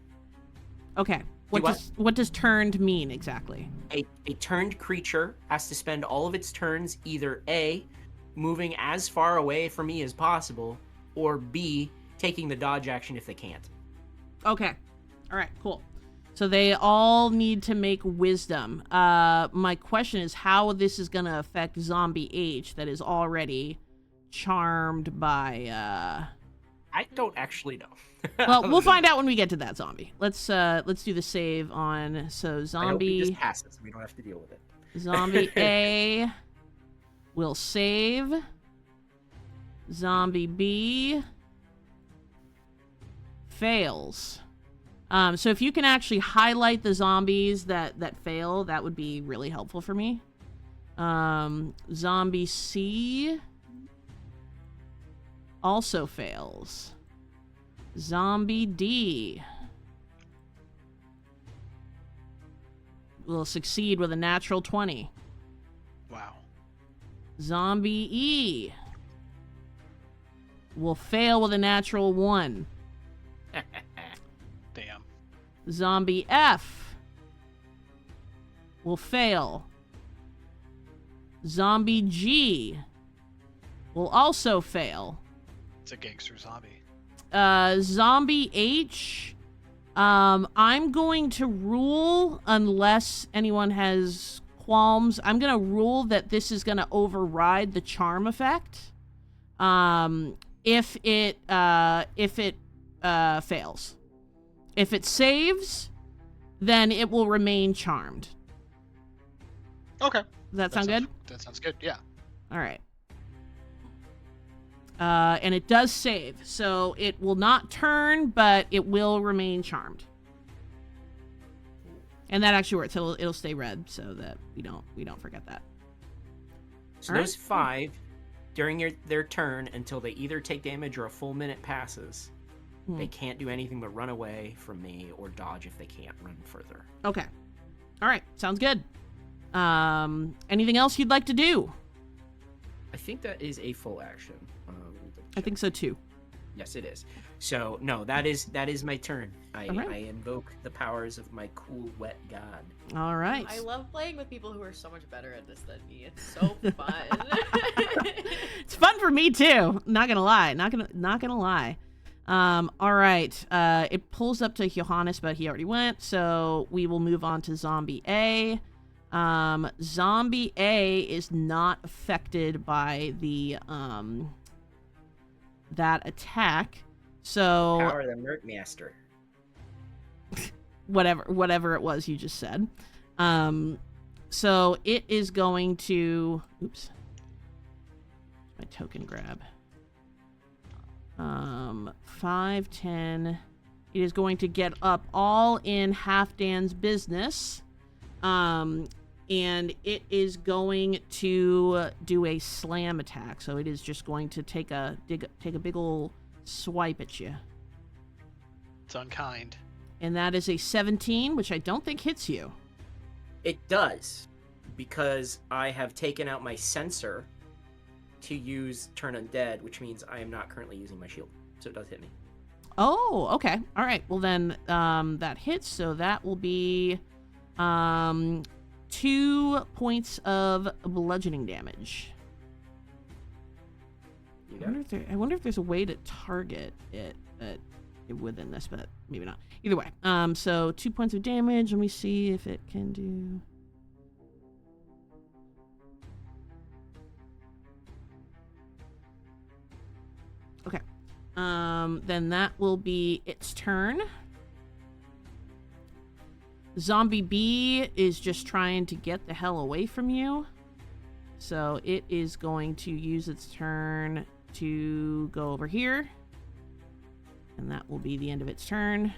S1: Okay.
S3: what?
S1: What does turned mean exactly?
S3: A turned creature has to spend all of its turns either A, moving as far away from me as possible, or B, taking the dodge action if they can't.
S1: Okay. All right, cool. So they all need to make wisdom. My question is how this is going to affect Zombie H that is already charmed by...
S3: I don't actually know.
S1: Well, we'll find out when we get to that zombie. Let's do the save on... So
S3: I hope he
S1: zombie...
S3: just passes so we don't have to deal with it.
S1: Zombie A will save. Zombie B fails. So if you can actually highlight the zombies that fail, that would be really helpful for me. Zombie C also fails. Zombie D will succeed with a natural 20.
S2: Wow.
S1: Zombie E will fail with a natural 1.
S2: Damn.
S1: Zombie F will fail. Zombie G will also fail.
S2: It's a gangster zombie.
S1: Zombie H, I'm going to rule, unless anyone has qualms, I'm going to rule that this is going to override the charm effect. If it fails. If it saves, then it will remain charmed.
S2: Okay.
S1: Does that sound good?
S2: That sounds good. Yeah.
S1: All right. And it does save, so it will not turn, but it will remain charmed. And that actually works. It'll stay red, so that we don't forget that.
S3: So
S1: All
S3: those 5, during their turn, until they either take damage or a full minute passes, they can't do anything but run away from me or dodge if they can't run further.
S1: Okay. All right. Sounds good. Anything else you'd like to do?
S3: I think that is a full action.
S1: I think so too.
S3: Yes, it is. So no, that is my turn.
S1: All right.
S3: I invoke the powers of my cool wet god.
S1: All right.
S4: I love playing with people who are so much better at this than me. It's so fun.
S1: It's fun for me too. Not gonna lie. Not gonna lie. All right. It pulls up to Ioannes, but he already went, so we will move on to Zombie A. Zombie A is not affected by the that attack. So
S3: Power of the Merc Master.
S1: whatever it was you just said. So it is going to oops. My token grab. 5, 10. It is going to get up all in Halfdan's business. And it is going to do a slam attack. So it is just going to take a big ol' swipe at you.
S2: It's unkind.
S1: And that is a 17, which I don't think hits you.
S3: It does, because I have taken out my sensor to use Turn Undead, which means I am not currently using my shield. So it does hit me.
S1: Oh, okay. All right. Well, then that hits. So that will be 2 points of bludgeoning damage.
S3: You got it.
S1: I wonder if there's a way to target it within this, but maybe not. Either way, so 2 points of damage. Let me see if it can do. Okay. Then that will be its turn. Zombie B is just trying to get the hell away from you. So it is going to use its turn to go over here. And that will be the end of its turn.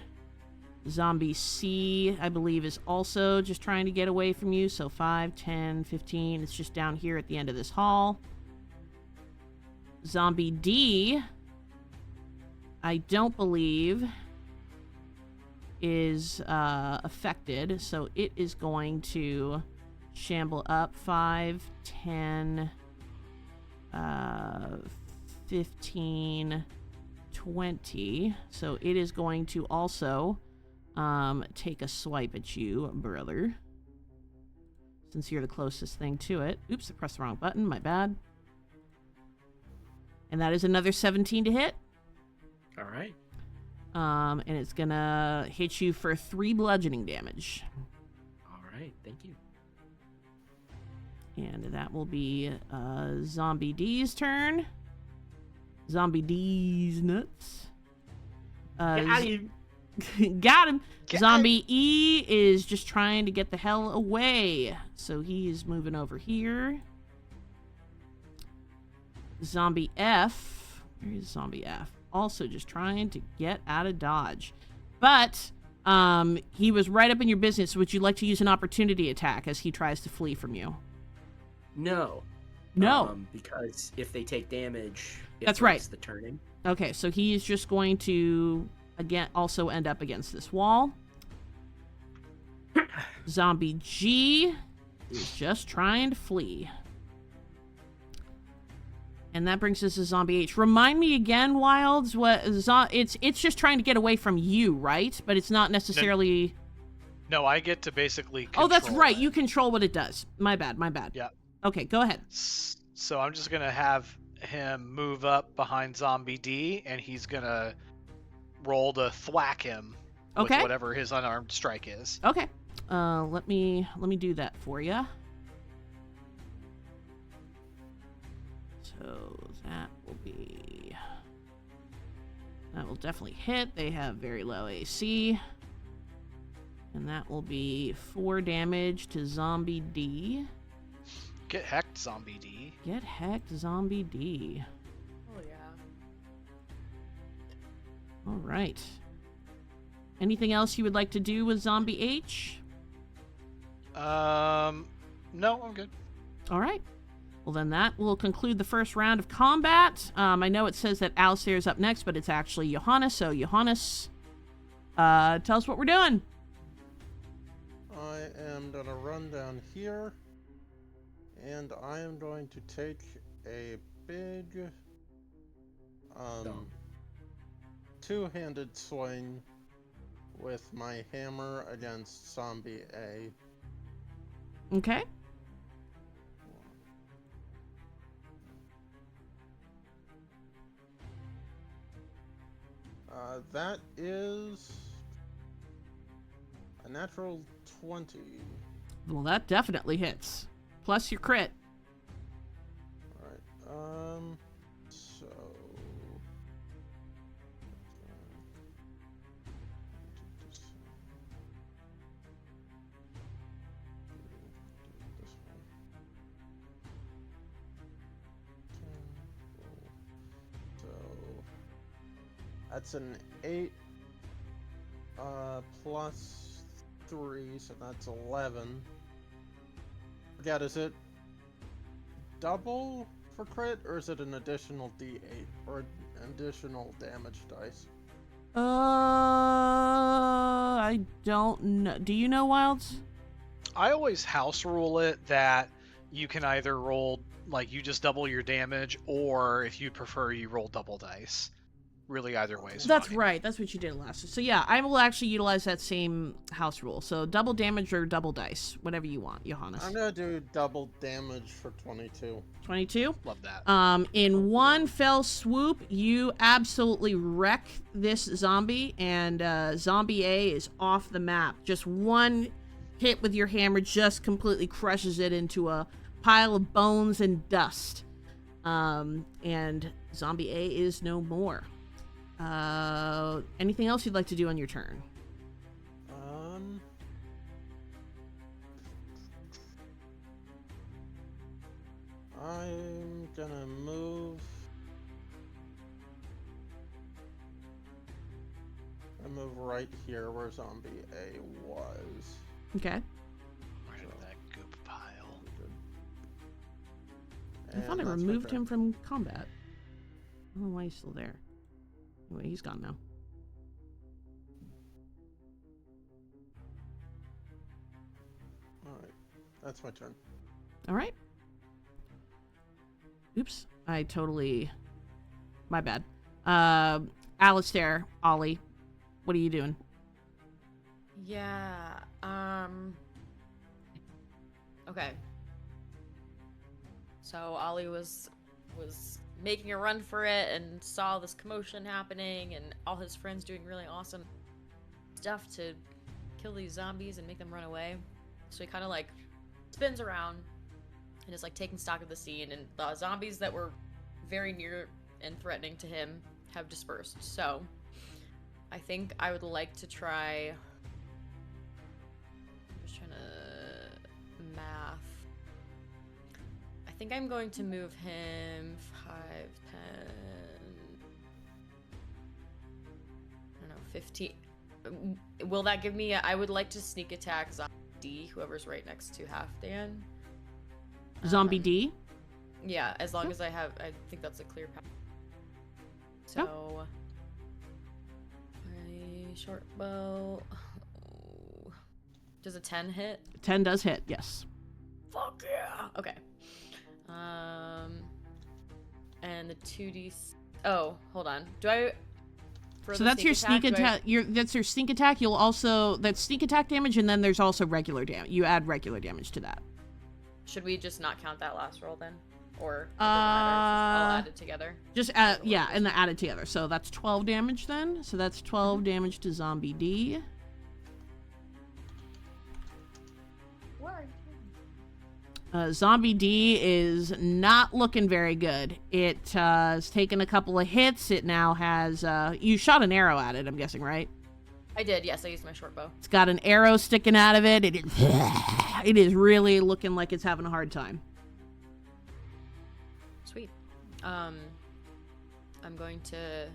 S1: Zombie C, I believe, is also just trying to get away from you. So 5, 10, 15. It's just down here at the end of this hall. Zombie D, I don't believe, is affected. So it is going to shamble up 5, 10, 15, 20. So it is going to also take a swipe at you, brother. Since you're the closest thing to it. Oops, I pressed the wrong button. My bad. And that is another 17 to hit.
S3: All right.
S1: And it's gonna hit you for 3 bludgeoning damage.
S3: All right. Thank you.
S1: And that will be Zombie D's turn. Zombie D's nuts.
S3: Got him.
S1: Got him. Zombie E is just trying to get the hell away. So he is moving over here. Zombie F. Where is Zombie F? Also just trying to get out of dodge. But he was right up in your business. Would you like to use an opportunity attack as he tries to flee from you?
S3: No.
S1: No.
S3: Because if they take damage, it
S1: That's right.
S3: breaks the turning.
S1: Okay, so he is just going to again also end up against this wall. Zombie G is just trying to flee. And that brings us to Zombie H. Remind me again, Wilds, what it's just trying to get away from you, right? But it's not necessarily.
S2: No, I get to basically control
S1: Oh, that's right.
S2: it.
S1: You control what it does. My bad.
S2: Yeah.
S1: Okay, go ahead.
S2: So I'm just gonna have him move up behind Zombie D, and he's gonna roll to thwack him with
S1: Okay.
S2: whatever his unarmed strike is.
S1: Okay. Let me do that for you. So that will definitely hit. They have very low AC. And that will be 4 damage to Zombie D.
S2: Get hecked, Zombie D.
S1: Get hecked, Zombie D.
S4: Oh yeah.
S1: All right. Anything else you would like to do with Zombie H?
S2: No, I'm good.
S1: All right. Well, then that will conclude the first round of combat. I know it says that Alistair is up next, but it's actually Ioannes. So, Ioannes, tell us what we're doing.
S5: I am gonna run down here, and I am going to take a big, two-handed swing with my hammer against Zombie A.
S1: Okay.
S5: That is a natural 20.
S1: Well, that definitely hits. Plus your crit.
S5: Alright, so... That's an 8, plus 3, so that's 11. Forget, is it double for crit, or is it an additional D8, or an additional damage dice?
S1: I don't know. Do you know, Wilds?
S2: I always house rule it that you can either roll, like, you just double your damage, or if you prefer, you roll double dice. Really, either way is
S1: That's
S2: fine.
S1: right. That's what you did last. So yeah, I will actually utilize that same house rule. So double damage or double dice, whatever you want, Ioannes.
S5: I'm gonna do double damage for 22.
S1: 22.
S2: Love that.
S1: In one fell swoop, you absolutely wreck this zombie, and Zombie A is off the map. Just one hit with your hammer just completely crushes it into a pile of bones and dust. And Zombie A is no more. Anything else you'd like to do on your turn?
S5: I'm gonna move. I move right here where Zombie A was.
S1: Okay.
S2: Right into that goop pile.
S1: I thought I removed him from combat. I don't know why he's still there. Anyway, he's gone now.
S5: Alright, that's my turn.
S1: Alright. Oops. I totally... My bad. Alistair, Ollie, what are you doing?
S4: Yeah. Okay. So Ollie was making a run for it and saw this commotion happening and all his friends doing really awesome stuff to kill these zombies and make them run away. So he kind of like spins around and is like taking stock of the scene, and the zombies that were very near and threatening to him have dispersed. So I think I would like to try... I'm just trying to math. I think I'm going to move him 5, 10, I don't know, 15. Will that give me I would like to sneak attack Zombie D, whoever's right next to Halfdan.
S1: Zombie D?
S4: Yeah, as long as I think that's a clear path. So, my short bow. Oh. Does a 10 hit?
S1: 10 does hit, yes.
S4: Fuck yeah! Okay. And the 2d. Oh, hold on. Do I?
S1: So that's your sneak attack. That's your sneak attack. You'll also that's sneak attack damage, and then there's also regular damage. You add regular damage to that.
S4: Should we just not count that last roll then, or it doesn't matter, it's just all added together?
S1: Just yeah, and then added together. So that's 12 damage then. So that's 12 damage to Zombie D. Zombie D is not looking very good. It has taken a couple of hits. It now has... you shot an arrow at it, I'm guessing, right?
S4: I did, yes. I used my short bow.
S1: It's got an arrow sticking out of it. It is really looking like it's having a hard time.
S4: Sweet. I'm going to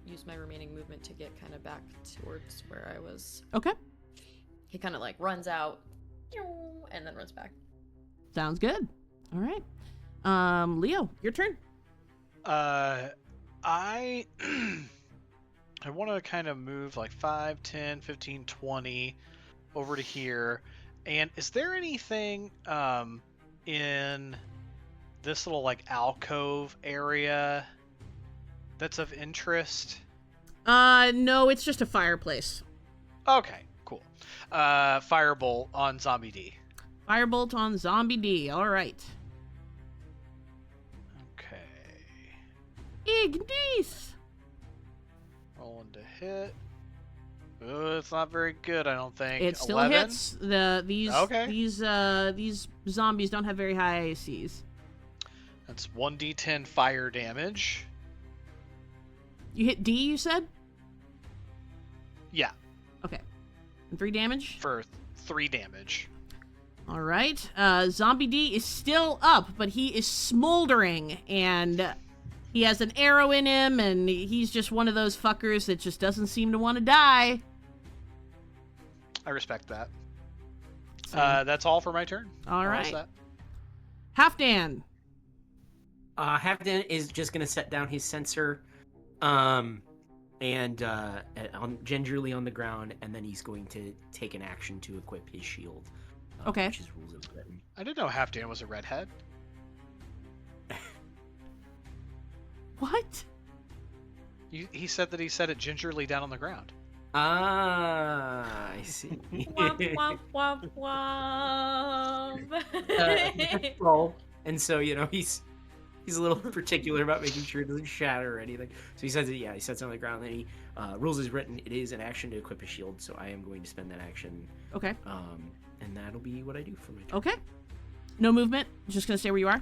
S4: use my remaining movement to get kind of back towards where I was.
S1: Okay.
S4: He kind of like runs out and then runs back.
S1: Sounds good. All right. Leo, your turn.
S2: I want to kind of move like 5, 10, 15, 20 over to here. And is there anything in this little like alcove area that's of interest?
S1: No, it's just a fireplace.
S2: Okay, cool. Firebolt on Zombie D.
S1: Firebolt on Zombie D. All right.
S2: Okay.
S1: Ignis.
S2: Rolling to hit. It's not very good, I don't think.
S1: It still
S2: 11?
S1: hits. These zombies don't have very high ACs.
S2: That's 1d10 fire damage.
S1: You hit D, you said?
S2: Yeah,
S1: Okay. And 3 damage?
S2: for 3 damage.
S1: All right. Zombie D is still up, but he is smoldering, and he has an arrow in him, and he's just one of those fuckers that just doesn't seem to want to die.
S2: I respect that.
S1: So,
S2: That's all for my turn.
S1: all
S2: We're
S1: right.
S2: set.
S1: Halfdan.
S3: Halfdan is just gonna set down his sensor, gingerly on the ground, and then he's going to take an action to equip his shield.
S1: Okay.
S3: Which is rules of written.
S2: I didn't know Halfdan was a redhead.
S1: What?
S2: He said that he set it gingerly down on the ground.
S3: Ah, I see.
S4: Womp, womp, womp, womp.
S3: Roll. And so, he's a little particular about making sure it doesn't shatter or anything. So he says it, he sets it on the ground, and then he rules is written. It is an action to equip a shield, so I am going to spend that action.
S1: Okay.
S3: And that'll be what I do for my turn.
S1: Okay. No movement? Just gonna stay where you are?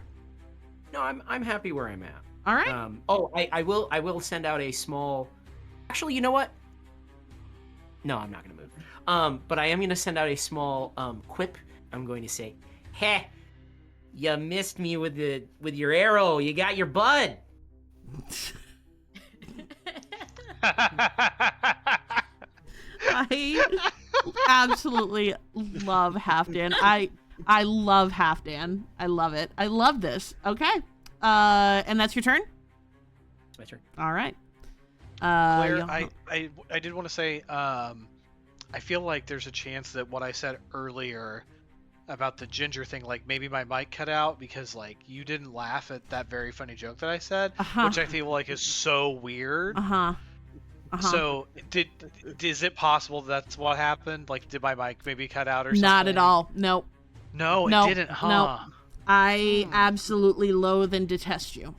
S3: No, I'm happy where I'm at.
S1: All right.
S3: I will send out a small. Actually, you know what? No, I'm not gonna move. But I am gonna send out a small quip. I'm going to say, "Heh, you missed me with your arrow. You got your bud."
S1: I absolutely love Halfdan. I love Halfdan. I love it. I love this. Okay. And that's your turn?
S3: It's my turn.
S1: All right.
S2: Claire, I did want to say, I feel like there's a chance that what I said earlier about the ginger thing, like maybe my mic cut out because like you didn't laugh at that very funny joke that I said, which I feel like is so weird. So is it possible that's what happened? Like, did my mic maybe cut out or something?
S1: Not at all. Nope.
S2: No, it didn't, huh?
S1: Nope. I absolutely loathe and detest you.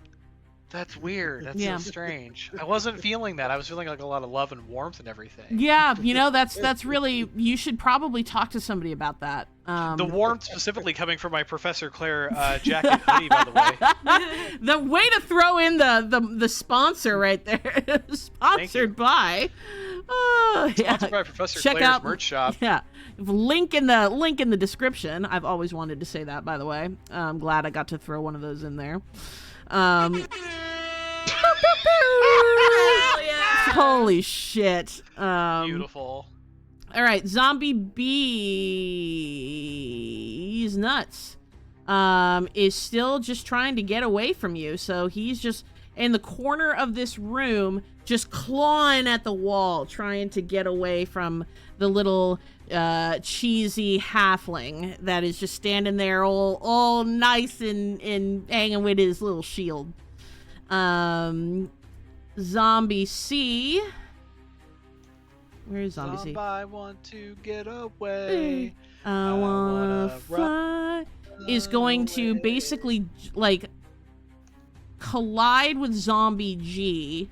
S2: That's weird. That's so strange. I wasn't feeling that. I was feeling like a lot of love and warmth and everything.
S1: Yeah, that's really, you should probably talk to somebody about that.
S2: The warmth specifically coming from my ProfessorClare jacket hoodie, by the way.
S1: The way to throw in the sponsor right there. Sponsored by.
S2: Sponsored by Professor
S1: Check
S2: Claire's
S1: out
S2: merch shop.
S1: Yeah, link in the description. I've always wanted to say that, by the way. I'm glad I got to throw one of those in there. Holy shit.
S2: Beautiful.
S1: All right, Zombie B's nuts. Is still just trying to get away from you, so he's just in the corner of this room, just clawing at the wall, trying to get away from the little cheesy halfling that is just standing there all nice and hanging with his little shield. Zombie C. Where is Zombie C?
S2: I want to get away.
S1: I wanna fly. Is going to basically like collide with Zombie G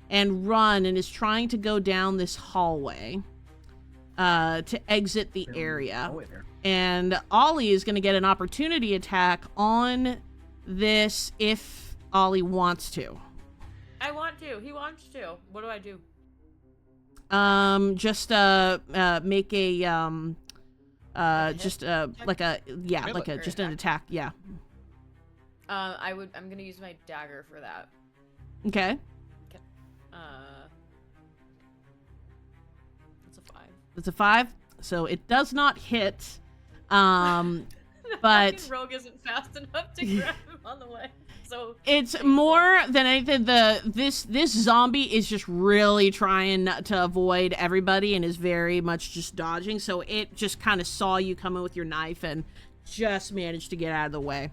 S1: and run, and is trying to go down this hallway to exit the area. And Ollie is going to get an opportunity attack on this if Ollie wants to.
S4: I want to. He wants to. What do I do?
S1: Just make a just like a like a just an attack. Yeah.
S4: I'm gonna use my dagger for that.
S1: Okay.
S4: It's a 5.
S1: It's a 5, so it does not hit.
S4: The
S1: But
S4: fucking rogue isn't fast enough to grab him on the way. So
S1: it's more than anything. This zombie is just really trying to avoid everybody and is very much just dodging. So it just kind of saw you coming with your knife and just managed to get out of the way.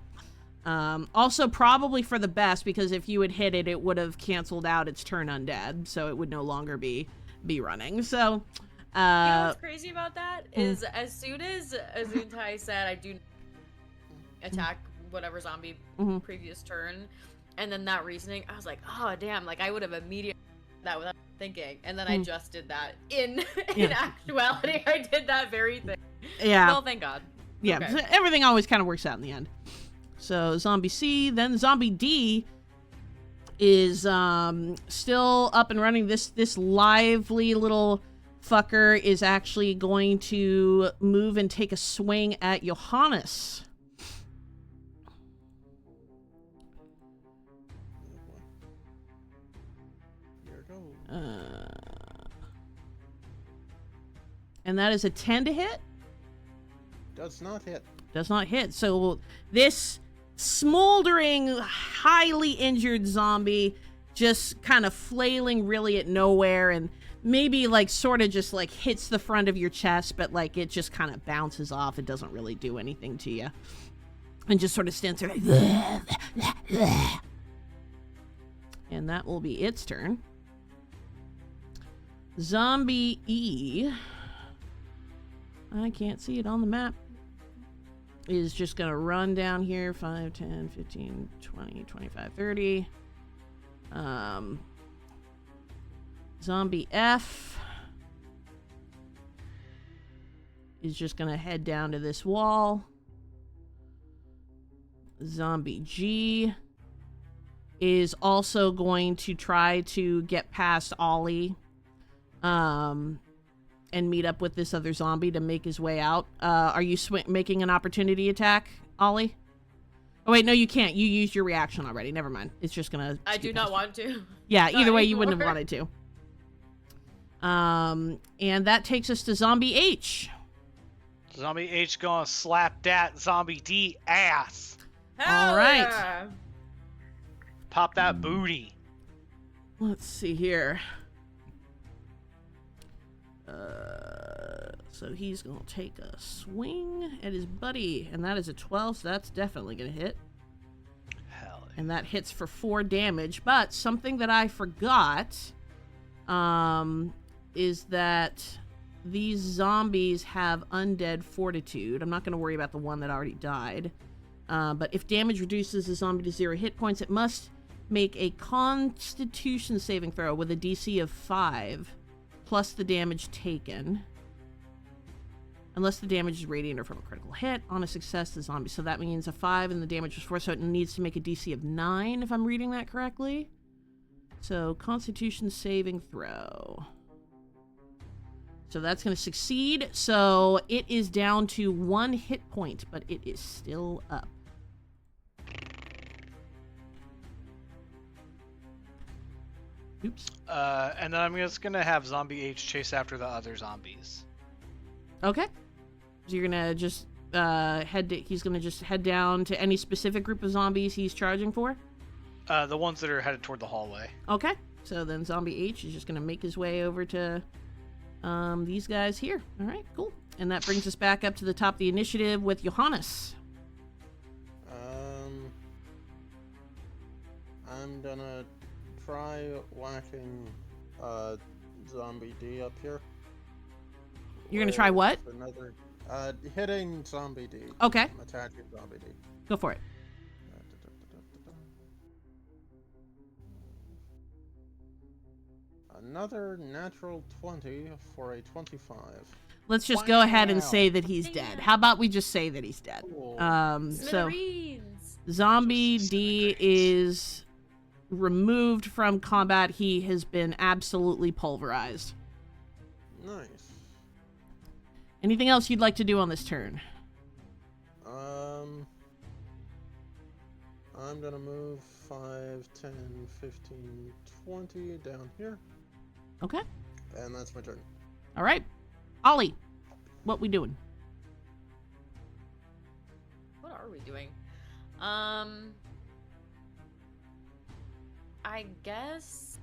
S1: Also probably for the best, because if you had hit it, it would have canceled out its turn undead, so it would no longer be running. So
S4: you know what's crazy about that is as soon as Azunti said I do attack whatever zombie previous turn, and then that reasoning, I was like, oh damn, like I would have immediately that without thinking, and then I just did that in actuality. I did that very thing.
S1: Yeah.
S4: Well, thank God.
S1: Yeah,
S4: Okay.
S1: so everything always kind of works out in the end. So zombie C, then zombie D is still up and running. This lively little fucker is actually going to move and take a swing at Ioannes. And that is a 10 to hit.
S5: Does not hit.
S1: Does not hit. So this smoldering, highly injured zombie just kind of flailing really at nowhere, and maybe like sort of just like hits the front of your chest, but like it just kind of bounces off. It doesn't really do anything to you. And just sort of stands there like, and that will be its turn. Zombie E, I can't see it on the map, is just gonna run down here 5, 10, 15, 20, 25, 30. Zombie F is just gonna head down to this wall. Zombie G is also going to try to get past Ollie and meet up with this other zombie to make his way out. Are you making an opportunity attack, Ollie? Oh wait, no, you can't. You used your reaction already. Never mind. It's just gonna.
S4: I do not want to.
S1: Yeah,
S4: Not
S1: either way, you wouldn't have
S4: anymore.
S1: wanted to. And that takes us to Zombie H.
S2: Zombie H gonna slap that Zombie D ass.
S1: All right.
S4: Yeah.
S2: Pop that booty.
S1: Let's see here. So he's gonna take a swing at his buddy, and that is a 12, so that's definitely gonna hit.
S2: Hell yeah.
S1: And that hits for 4 damage. But something that I forgot is that these zombies have undead fortitude. I'm not gonna worry about the one that already died. But if damage reduces a zombie to 0 hit points, it must make a Constitution saving throw with a DC of 5 plus the damage taken. Unless the damage is radiant or from a critical hit. On a success, the zombie. So that means a 5 and the damage was 4, so it needs to make a DC of 9, if I'm reading that correctly. So, Constitution saving throw. So that's going to succeed. So it is down to 1 hit point, but it is still up. Oops.
S2: And then I'm just gonna have Zombie H chase after the other zombies.
S1: Okay. So you're gonna just he's gonna just head down to any specific group of zombies he's charging for?
S2: The ones that are headed toward the hallway.
S1: Okay. So then Zombie H is just gonna make his way over to these guys here. Alright, cool. And that brings us back up to the top of the initiative with Ioannes.
S5: I'm gonna try whacking Zombie D up here.
S1: You're gonna try what?
S5: Another hitting Zombie D.
S1: Okay.
S5: I'm attacking Zombie D.
S1: Go for it.
S5: Another natural 20 for a 25.
S1: Let's just go ahead and
S5: Wow.
S1: say that he's dead. How about we just say that he's dead?
S5: Cool.
S1: So
S4: Smithereens.
S1: Zombie D is removed from combat. He has been absolutely pulverized.
S5: Nice.
S1: Anything else you'd like to do on this turn?
S5: I'm gonna move 5, 10, 15, 20 down here,
S1: Okay.
S5: and that's my turn.
S1: All right. Ollie, what we doing?
S4: What are we doing? I guess.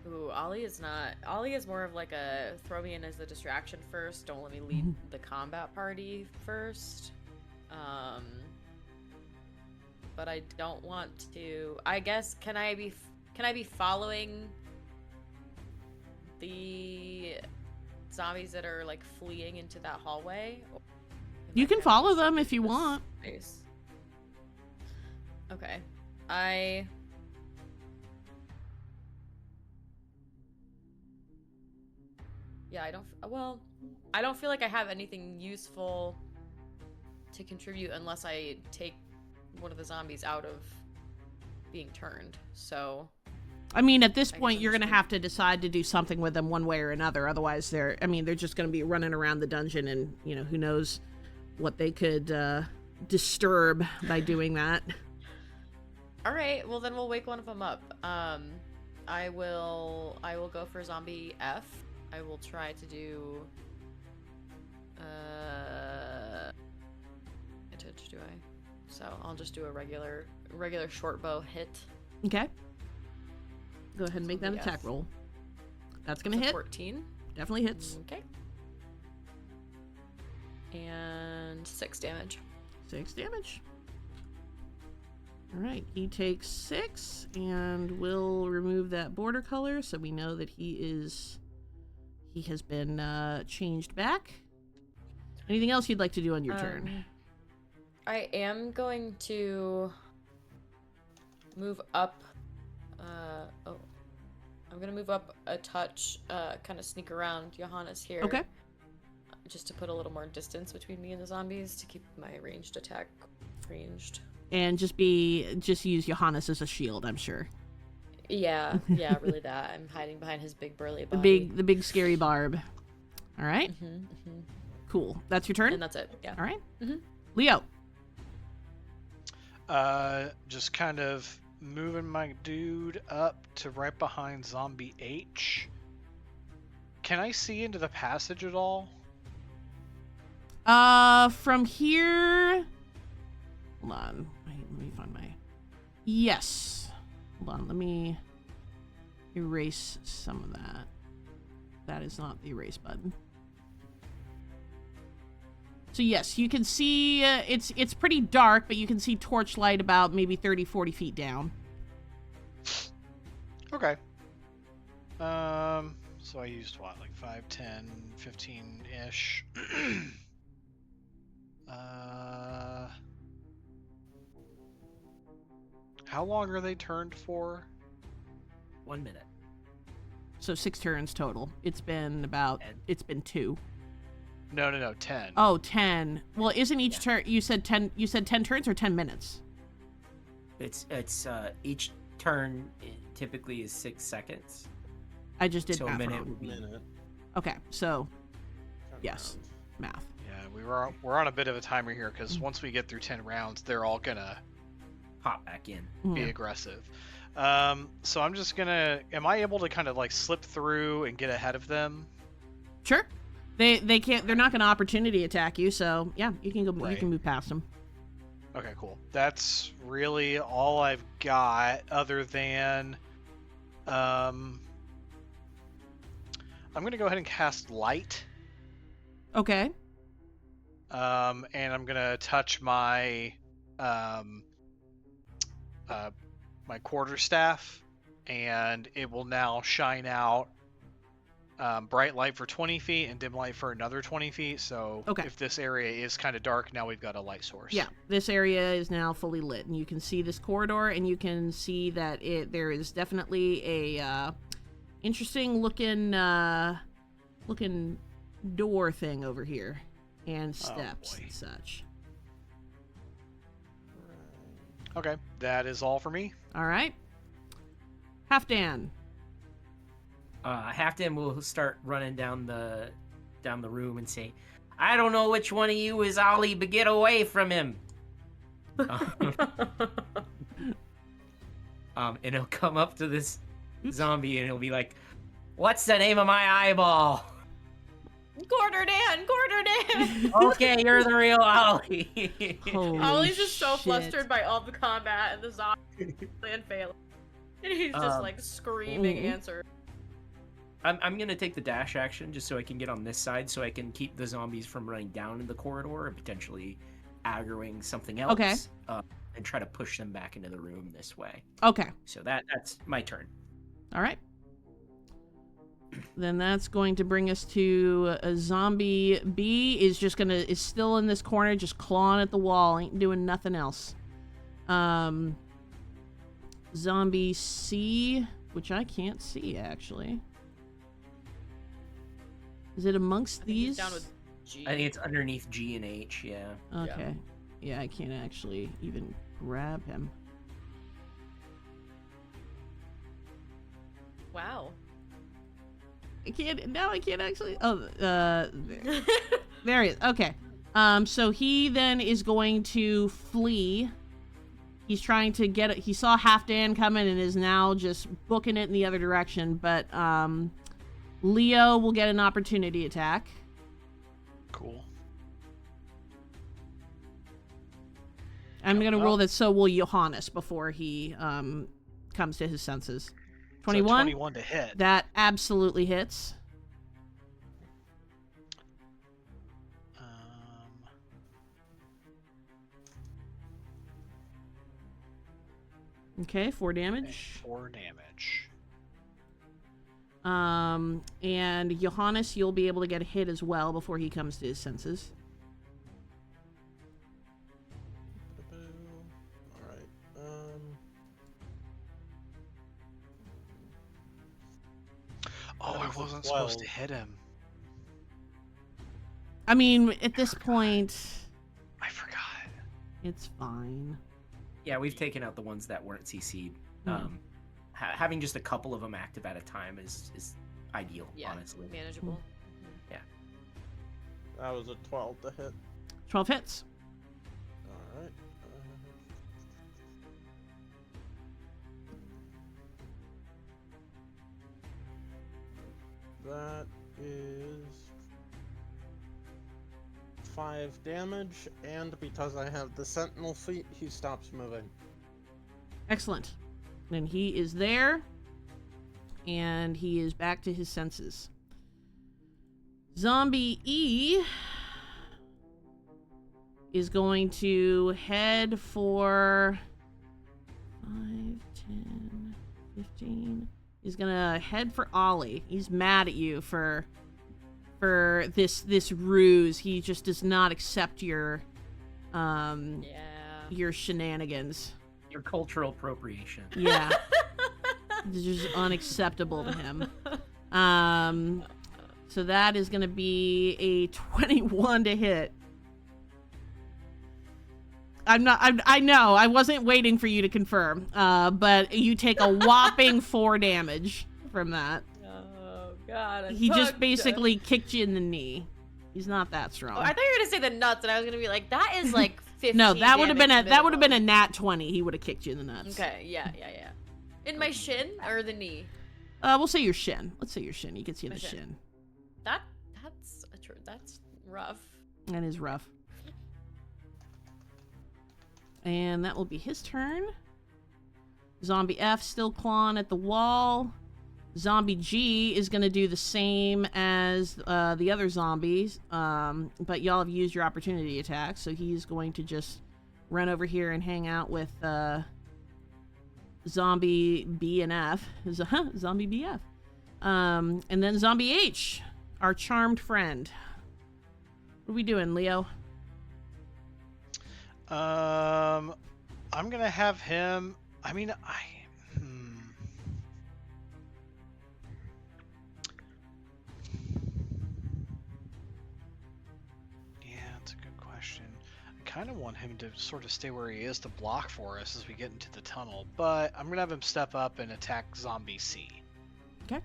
S4: Ooh, Ollie is not. Ollie is more of like a throw me in as the distraction first. Don't let me lead the combat party first. But I don't want to. I guess can I be following the zombies that are like fleeing into that hallway? Or am
S1: You
S4: I
S1: can
S4: kind of
S1: follow them
S4: restricted
S1: if you
S4: to this
S1: want.
S4: space? Okay. Yeah, I don't feel like I have anything useful to contribute unless I take one of the zombies out of being turned. So
S1: I mean, at this
S4: I guess
S1: point,
S4: I'm
S1: you're
S4: just
S1: going to
S4: gonna-
S1: have to decide to do something with them one way or another. Otherwise, they're just going to be running around the dungeon, and, who knows what they could disturb by doing that.
S4: All right, well then we'll wake one of them up. I will go for zombie F. I will try to do do I? So I'll just do a regular short bow hit.
S1: Okay. Go ahead and make that
S4: Zombie
S1: attack
S4: F.
S1: roll. That's going to
S4: So
S1: hit.
S4: 14.
S1: Definitely hits.
S4: Okay. And 6 damage.
S1: 6 damage. All right, he takes 6, and we'll remove that border color so we know that he has been changed back. Anything else you'd like to do on your turn?
S4: I am going to move up. I'm gonna move up a touch, kind of sneak around Ioannes here.
S1: Okay.
S4: Just to put a little more distance between me and the zombies to keep my ranged attack ranged.
S1: And just use Ioannes as a shield, I'm sure.
S4: Yeah, really that. I'm hiding behind his big burly body.
S1: The big scary barb. All right.
S4: Mm-hmm.
S1: Cool. That's your turn?
S4: And that's it. Yeah.
S1: All right.
S4: Mm-hmm.
S1: Leo.
S2: Just kind of moving my dude up to right behind zombie H. Can I see into the passage at all?
S1: From here. Hold on. Wait, let me find my. Yes. Hold on. Let me erase some of that. That is not the erase button. So yes, you can see it's pretty dark, but you can see torchlight about maybe 30-40 feet down.
S2: Okay. So I used what, like 5, 10, 15-ish. How long are they turned for?
S3: 1 minute.
S1: So 6 turns total. It's been 2.
S2: No, 10.
S1: Oh, 10. Well, isn't each turn? You said 10 turns or 10 minutes?
S3: It's each turn typically is 6 seconds.
S1: I just did
S3: So a
S1: math
S3: minute
S1: wrong.
S3: would be
S5: Minute.
S1: Okay, so
S5: Turn
S1: yes,
S5: around.
S1: math.
S2: Yeah, we're on a bit of a timer here because once we get through 10 rounds, they're all gonna
S3: pop back in.
S2: be
S1: Yeah.
S2: aggressive. So I'm just gonna. Am I able to kind of like slip through and get ahead of them?
S1: Sure. They can't. They're not going to opportunity attack you. So yeah, you can go. You
S2: Right.
S1: can move past them.
S2: Okay, cool. That's really all I've got, other than, I'm gonna go ahead and cast light.
S1: Okay.
S2: And I'm gonna touch my, my quarterstaff, and it will now shine out bright light for 20 feet and dim light for another 20 feet. So
S1: Okay.
S2: if this area is kind of dark, now we've got a light source.
S1: Yeah, this area is now fully lit, and you can see this corridor, and you can see that there is definitely a interesting looking door thing over here, and steps
S2: boy.
S1: and such.
S2: Okay, that is all for me.
S1: All right. Halfdan.
S3: Halfdan will start running down the room and say, "I don't know which one of you is Ollie, but get away from him." And he'll come up to this zombie and he'll be like, "What's the name of my eyeball?"
S4: Quarter Dan!
S3: Okay, you're the real Ollie.
S1: Holy
S4: Ollie's just so
S1: shit.
S4: flustered by all the combat and the zombie and failing. And he's just like screaming answer.
S3: I'm gonna take the dash action just so I can get on this side so I can keep the zombies from running down in the corridor and potentially aggroing something else.
S1: Okay.
S3: And try to push them back into the room this way.
S1: Okay.
S3: So that's my turn.
S1: All right. Then that's going to bring us to a zombie B is still in this corner, just clawing at the wall, ain't doing nothing else. Zombie C, which I can't see actually. Is it amongst these?
S4: Down with G.
S3: I think it's underneath G and H, yeah.
S1: Okay. Yeah, I can't actually even grab him.
S4: Wow.
S1: I can't actually. Oh, there he is. Okay. So he then is going to flee. He's trying to get it. He saw Halfdan coming and is now just booking it in the other direction. But Leo will get an opportunity attack.
S2: Cool.
S1: I'm going to roll that, so will Ioannes before he comes to his senses. 21?
S2: So 21 to hit.
S1: That absolutely hits. Okay, 4 damage.
S2: 4 damage.
S1: And Ioannes, you'll be able to get a hit as well before he comes to his senses.
S2: Oh, I wasn't supposed to hit him.
S1: I mean, at this point,
S2: I forgot.
S1: it's fine.
S3: Yeah, we've taken out the ones that weren't CC'd. Having just a couple of them active at a time is ideal, honestly.
S4: Manageable.
S3: Yeah.
S5: That was a 12 to hit.
S1: 12 hits.
S5: Alright. That is 5 damage, and because I have the sentinel feat, he stops moving.
S1: Excellent. Then he is there, and he is back to his senses. Zombie E is going to head for 5, 10, 15. He's gonna head for Ollie. He's mad at you for this ruse. He just does not accept your your shenanigans.
S3: Your cultural appropriation.
S1: Yeah. It's just unacceptable to him. So that is going to be a 21 to hit. I know, I wasn't waiting for you to confirm. But you take a whopping 4 damage from that.
S4: Oh, God.
S1: He just basically kicked you in the knee. He's not that strong.
S4: Oh, I thought you were going to say the nuts, and I was going to be like, that is like 15
S1: No, that would have been
S4: damage
S1: a nat 20. He would have kicked you in the nuts.
S4: Okay, yeah. In my shin or the knee?
S1: We'll say your shin. Let's say your shin. He gets you in
S4: My
S1: the
S4: shin.
S1: shin.
S4: That's rough.
S1: That is rough. And that will be his turn. Zombie F still clawing at the wall. Zombie G is going to do the same as the other zombies. But y'all have used your opportunity attack, so he's going to just run over here and hang out with Zombie B and F. Zombie BF. And then Zombie H, our charmed friend. What are we doing, Leo?
S2: I'm gonna have him. I mean, Yeah, that's a good question. I kind of want him to sort of stay where he is to block for us as we get into the tunnel, but I'm gonna have him step up and attack Zombie C.
S1: Okay.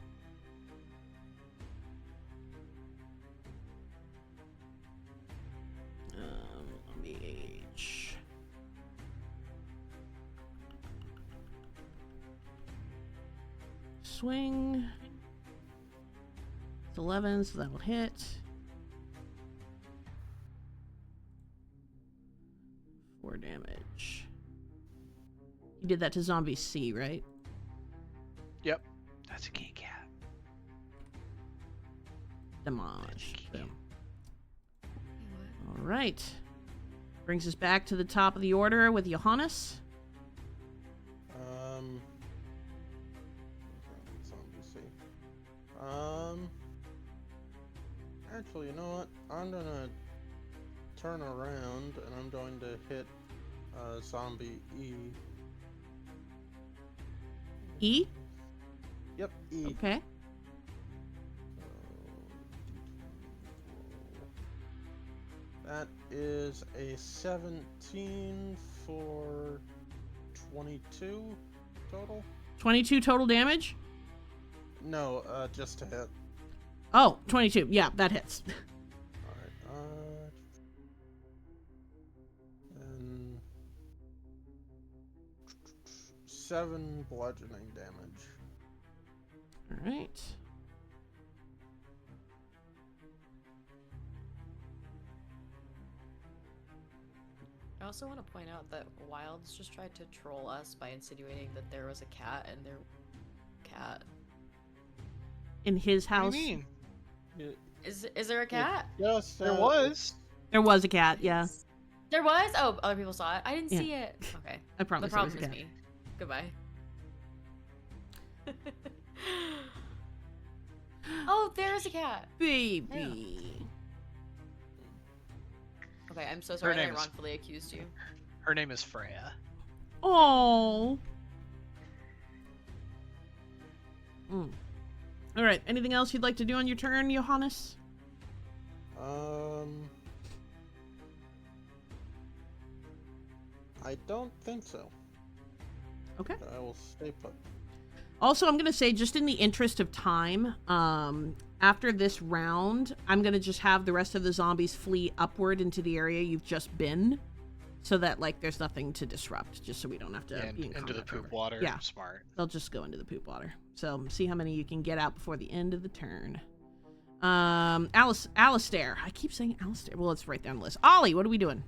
S1: swing. It's 11, so that'll hit. Four damage. You did that to zombie C, right?
S2: Yep. That's a kitty cat.
S1: Damage. Boom. All right. Brings us back to the top of the order with Ioannes.
S5: Actually, you know what? I'm gonna turn around and I'm going to hit zombie E.
S1: E?
S5: Yep, E.
S1: Okay.
S5: That is a 17 for 22 total?
S1: 22 total damage?
S5: No, just to hit.
S1: Oh, 22. Yeah, that hits.
S5: Alright, and 7 bludgeoning damage.
S1: All right.
S4: I also want to point out that Wilds just tried to troll us by insinuating that there was a cat and their cat.
S1: In his house.
S2: What do you mean?
S4: Is there a cat?
S5: Yes,
S2: There was.
S1: There was a cat, yeah.
S4: There was? Oh, other people saw it. I didn't
S1: Yeah.
S4: see it. Okay.
S1: I promise
S4: The
S1: there was
S4: problem
S1: a
S4: is
S1: cat.
S4: me. Goodbye. Oh, there's a cat.
S1: Baby.
S4: Okay, I'm so sorry that I
S2: name is-
S4: wrongfully accused you.
S2: Her name is Freya.
S1: Oh. All right. Anything else you'd like to do on your turn, Ioannes?
S5: I don't think so.
S1: Okay.
S5: I will stay put.
S1: Also, I'm going to say, just in the interest of time, after this round, I'm going to just have the rest of the zombies flee upward into the area you've just been, so that, like, there's nothing to disrupt, just so we don't have to
S2: And
S1: be in
S2: into the
S1: combat
S2: poop
S1: forever.
S2: water.
S1: Yeah.
S2: Smart.
S1: They'll just go into the poop water. So, see how many you can get out before the end of the turn. Alistair. I keep saying Alistair. Well, it's right there on the list. Ollie, what are we doing?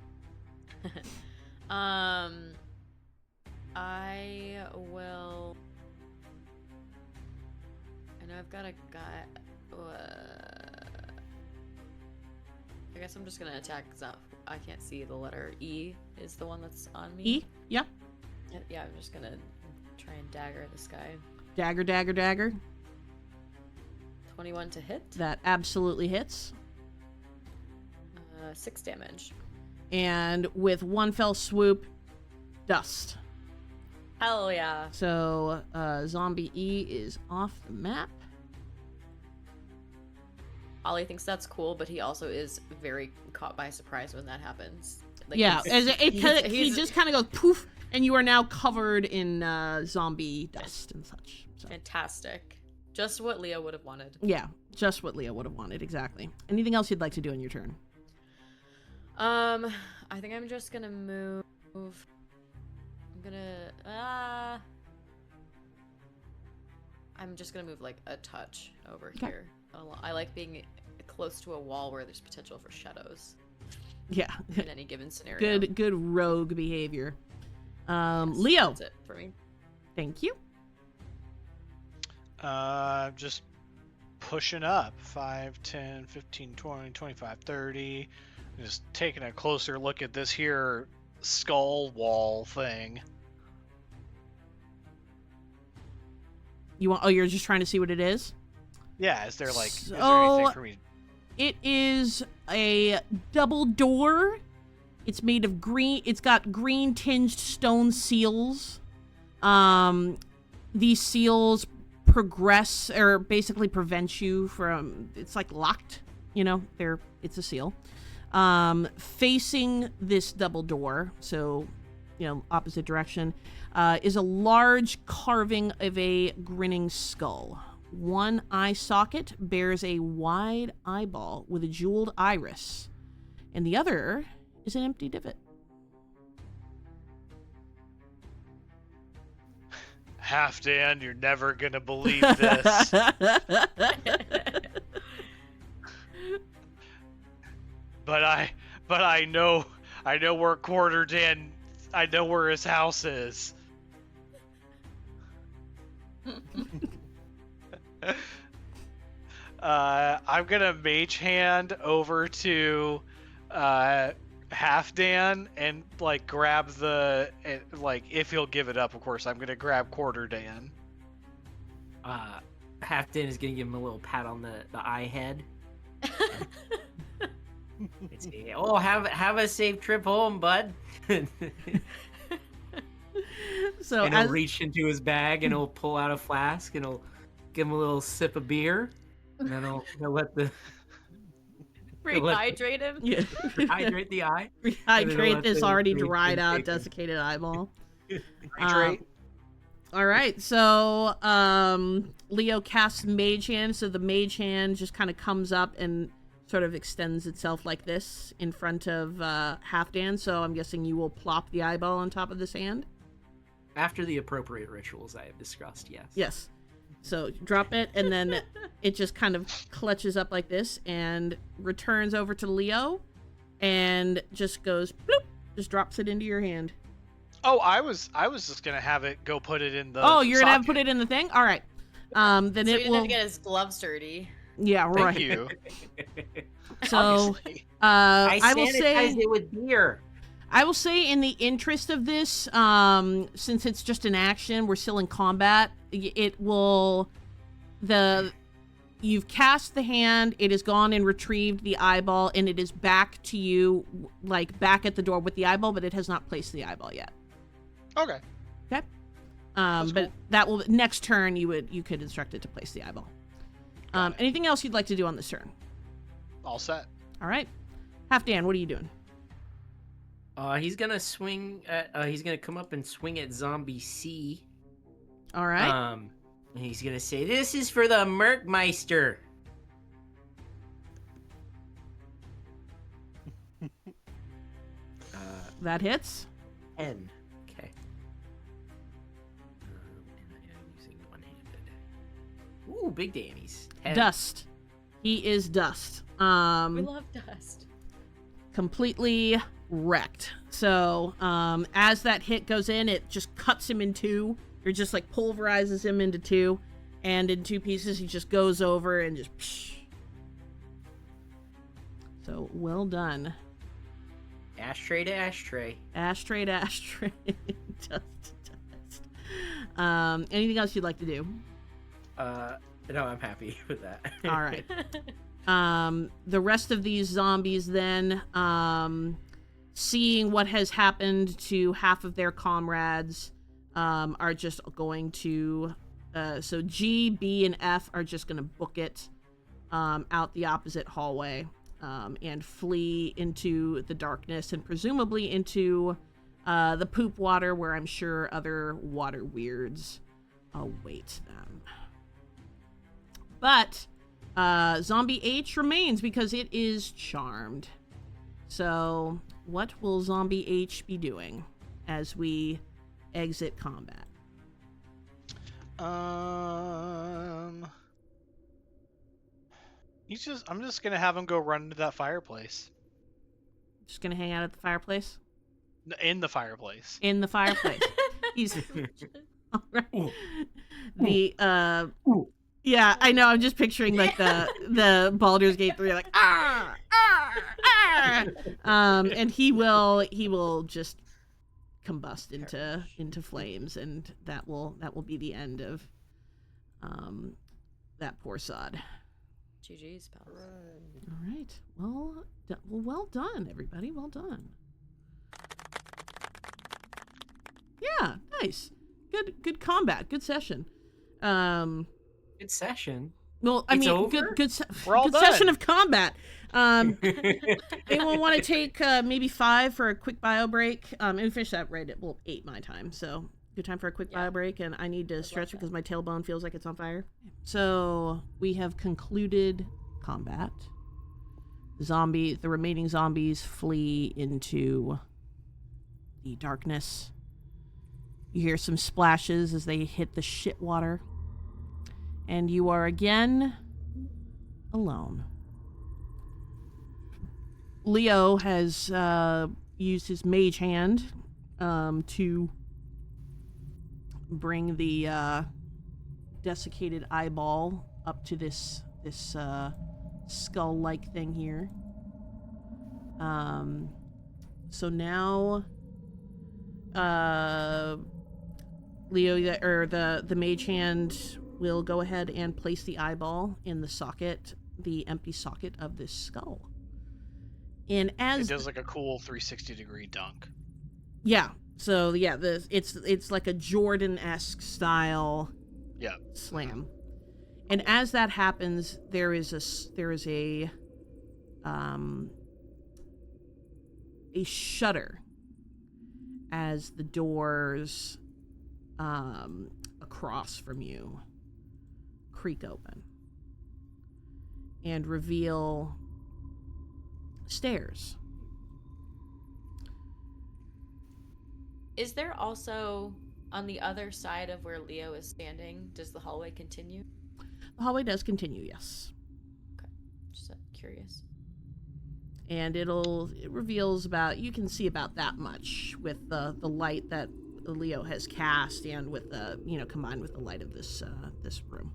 S4: I will. I know I've got a guy. I guess I'm just gonna attack. I can't see the letter E is the one that's on me.
S1: E? Yeah.
S4: Yeah, I'm just gonna try and dagger this guy.
S1: Dagger, dagger, dagger.
S4: 21 to hit.
S1: That absolutely hits.
S4: 6 damage.
S1: And with one fell swoop, dust.
S4: Hell yeah.
S1: So, Zombie E is off the map.
S4: Ollie thinks that's cool, but he also is very caught by surprise when that happens. Like,
S1: Yeah,
S4: he's-
S1: he just kind of goes poof, and you are now covered in zombie dust and such. So.
S4: Fantastic. Just what Leo would have wanted.
S1: Yeah, just what Leo would have wanted, exactly. Anything else you'd like to do in your turn?
S4: I think I'm just gonna move. I'm gonna. I'm just gonna move like a touch over
S1: Okay.
S4: here. I like being close to a wall where there's potential for shadows
S1: Yeah,
S4: in any given scenario.
S1: good rogue behavior.
S4: Yes,
S1: Leo,
S4: That's it for me.
S1: thank you.
S2: Just pushing up. 5, 10, 15, 20, 25, 30. Just taking a closer look at this here skull wall thing.
S1: You want? Oh, you're just trying to see what it is.
S2: Yeah, is there like is there
S1: So-
S2: anything for me?
S1: It is a double door. It's made of green. It's got green tinged stone seals. These seals progress or basically prevent you from. It's like locked. You know, it's a seal. Facing this double door, so opposite direction, is a large carving of a grinning skull. One eye socket bears a wide eyeball with a jeweled iris, and the other is an empty divot.
S2: Halfdan, you're never gonna believe this. But I know where Dan. I know where his house is. I'm gonna mage hand over to Halfdan and like grab the like if he'll give it up, of course. I'm gonna grab Dan.
S3: Halfdan is gonna give him a little pat on the eye head. Oh, have a safe trip home, bud.
S1: So
S3: and he'll reach into his bag and he'll pull out a flask and he'll give him a little sip of beer, and then he'll let the
S4: Rehydrate him.
S1: Yeah.
S3: hydrate the eye.
S1: Rehydrate this already dried out, desiccated eyeball.
S2: Hydrate.
S1: All right, so Leo casts Mage Hand, so the Mage Hand just kind of comes up and sort of extends itself like this in front of Halfdan, so I'm guessing you will plop the eyeball on top of this hand?
S3: After the appropriate rituals I have discussed, yes.
S1: Yes. So drop it, and then it just kind of clutches up like this and returns over to Leo and just goes bloop, just drops it into your hand.
S2: Oh, I was just gonna have it go put it in the
S1: Oh, you're gonna have to
S2: socket.
S1: put it in the thing? All right. Then
S4: So
S1: it
S4: he didn't
S1: will
S4: have to get his gloves dirty.
S1: Yeah, right.
S2: Thank you.
S1: So
S2: Obviously.
S1: I will say
S3: sanitized it with beer.
S1: I will say, in the interest of this, since it's just an action, we're still in combat. It will you've cast the hand, it has gone and retrieved the eyeball, and it is back to you, like back at the door with the eyeball, but it has not placed the eyeball yet.
S2: Okay.
S1: Okay.
S2: That's
S1: But
S2: cool.
S1: that will next turn you could instruct it to place the eyeball. Anything else you'd like to do on this turn?
S2: All set.
S1: All right. Halfdan, what are you doing?
S3: He's gonna swing. He's gonna come up and swing at Zombie C.
S1: All right.
S3: And he's gonna say, "This is for the Merkmeister."
S1: That hits.
S3: 10. Okay. And I am using one-handed. Ooh, big dammies. 10.
S1: Dust. He is dust.
S4: We love dust.
S1: Completely wrecked. So as that hit goes in, it just cuts him in two. Or just like pulverizes him into two. And in two pieces, he just goes over and just psh. So well done.
S3: Ashtray to ashtray.
S1: Ashtray to ashtray. Dust to dust. Anything else you'd like to do?
S3: No, I'm happy with that.
S1: All right. The rest of these zombies then, seeing what has happened to half of their comrades, are just going to, so G, B, and F are just going to book it out the opposite hallway and flee into the darkness and presumably into the poop water, where I'm sure other water weirds await them. But Zombie H remains because it is charmed. So what will Zombie H be doing as we exit combat?
S2: I'm just gonna have him go run into that fireplace.
S1: Just gonna hang out at the fireplace?
S2: In the fireplace.
S1: In the fireplace. He's all right.
S3: Ooh.
S1: The
S3: Ooh.
S1: yeah, I know. I'm just picturing like the Baldur's Gate 3, like and he will just combust into flames, and that will be the end of that poor sod.
S4: GG's, pals.
S1: All right. Well done, everybody. Well done. Yeah, nice. Good combat. Good session.
S3: Good session.
S1: Well, I
S3: It's
S1: mean,
S3: over?
S1: good
S2: We're all
S1: good session
S2: done.
S1: of combat. Anyone want to take maybe 5 for a quick bio break? And finish that right at 8 my time. So good time for a quick bio break, and I need to stretch because my tailbone feels like it's on fire. So we have concluded combat. The remaining zombies flee into the darkness. You hear some splashes as they hit the shit water. And you are again alone. Leo has used his mage hand to bring the desiccated eyeball up to this skull-like thing here. So now Leo, or the mage hand, will go ahead and place the eyeball in the socket, the empty socket of this skull. And as
S2: it does like a cool 360-degree dunk.
S1: Yeah. So yeah, it's like a Jordan-esque style slam. And as that happens, there is a shudder as the doors across from you creak open and reveal stairs.
S4: Is there also, on the other side of where Leo is standing, does the hallway continue?
S1: The hallway does continue, yes.
S4: Okay, just curious.
S1: And it reveals about, you can see about that much with the light that Leo has cast, and with the, combined with the light of this room.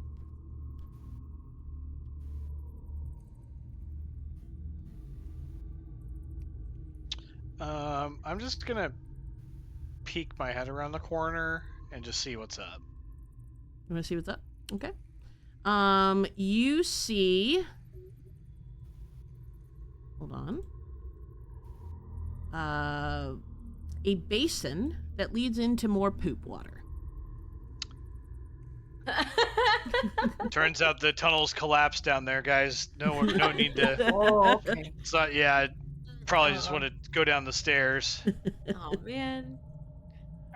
S2: I'm just gonna peek my head around the corner and just see what's up.
S1: You want to see what's up? Okay. You see. Hold on. A basin that leads into more poop water.
S2: Turns out the tunnels collapsed down there, guys. No need to.
S3: Oh, okay.
S2: So yeah, probably just want to go down the stairs.
S4: Oh man.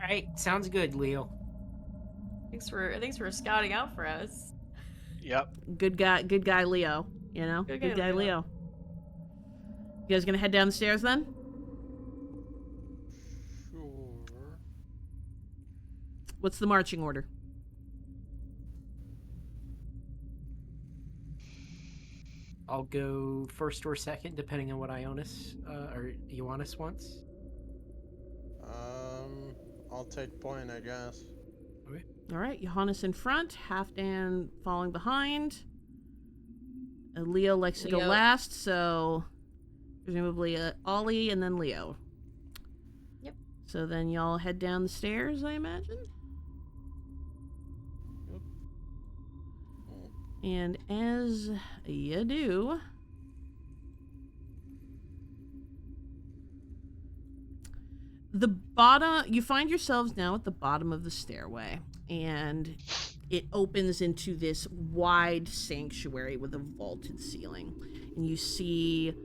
S3: All right, sounds good, Leo.
S4: Thanks for scouting out for us.
S2: Yep.
S1: Good guy Leo, Good guy Leo. You guys gonna head down the stairs then?
S5: Sure.
S1: What's the marching order?
S3: I'll go first or second, depending on what Ioannes wants.
S5: I'll take point, I guess.
S3: Okay.
S1: All right, Ioannes in front, Halfdan following behind. Leo likes to go last, so presumably Ollie and then Leo.
S4: Yep.
S1: So then y'all head down the stairs, I imagine?
S5: Yep.
S1: And as you do, you find yourselves now at the bottom of the stairway, and it opens into this wide sanctuary with a vaulted ceiling. And you see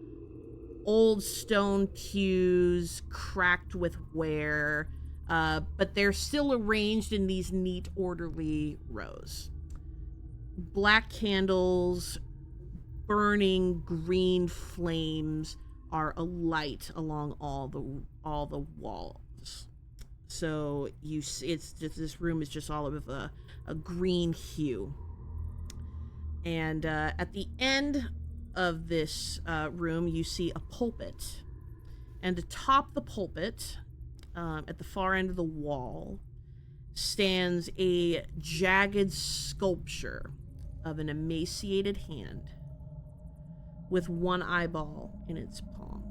S1: old stone pews cracked with wear, but they're still arranged in these neat, orderly rows. Black candles, burning green flames are alight along all the walls. So this room is just all of a green hue. And at the end of this room, you see a pulpit. And atop the pulpit, at the far end of the wall, stands a jagged sculpture of an emaciated hand with one eyeball in its palm.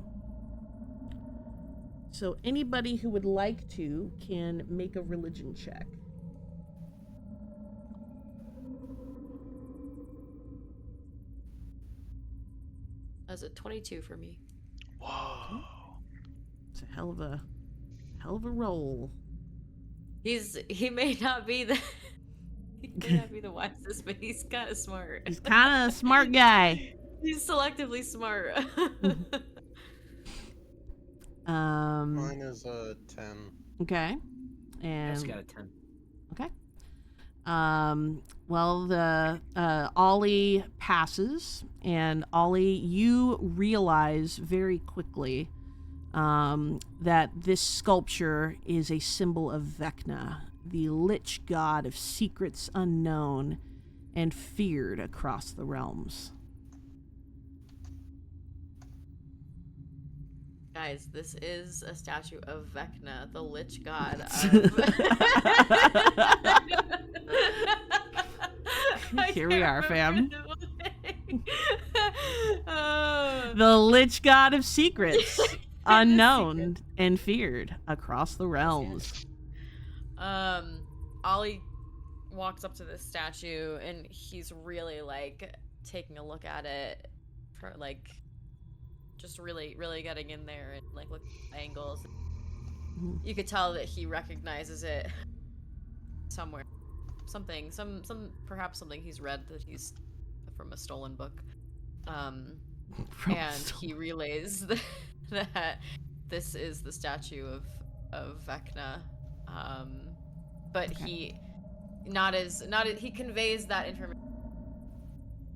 S1: So anybody who would like to can make a religion check.
S4: That's a 22 for me.
S2: Whoa.
S1: It's a hell of a roll.
S4: He may not be the wisest, but he's kind of smart.
S1: He's kind of a smart guy.
S4: He's selectively smart.
S5: Mine is a 10.
S1: Okay.
S3: I
S1: And
S3: just got a 10.
S1: okay. Well, the Ollie passes, and Ollie, you realize very quickly that this sculpture is a symbol of Vecna, the lich god of secrets unknown and feared across the realms.
S4: Guys, this is a statue of Vecna, the lich god of...
S1: Here we are, fam. The lich god of secrets, unknown and feared across the realms.
S4: Ollie walks up to this statue and he's really like taking a look at it, for like just really getting in there and like looking at angles. You could tell that he recognizes it somewhere. Perhaps something he's read that he's from a stolen book. He relays that this is the statue of Vecna. But okay. He conveys that information,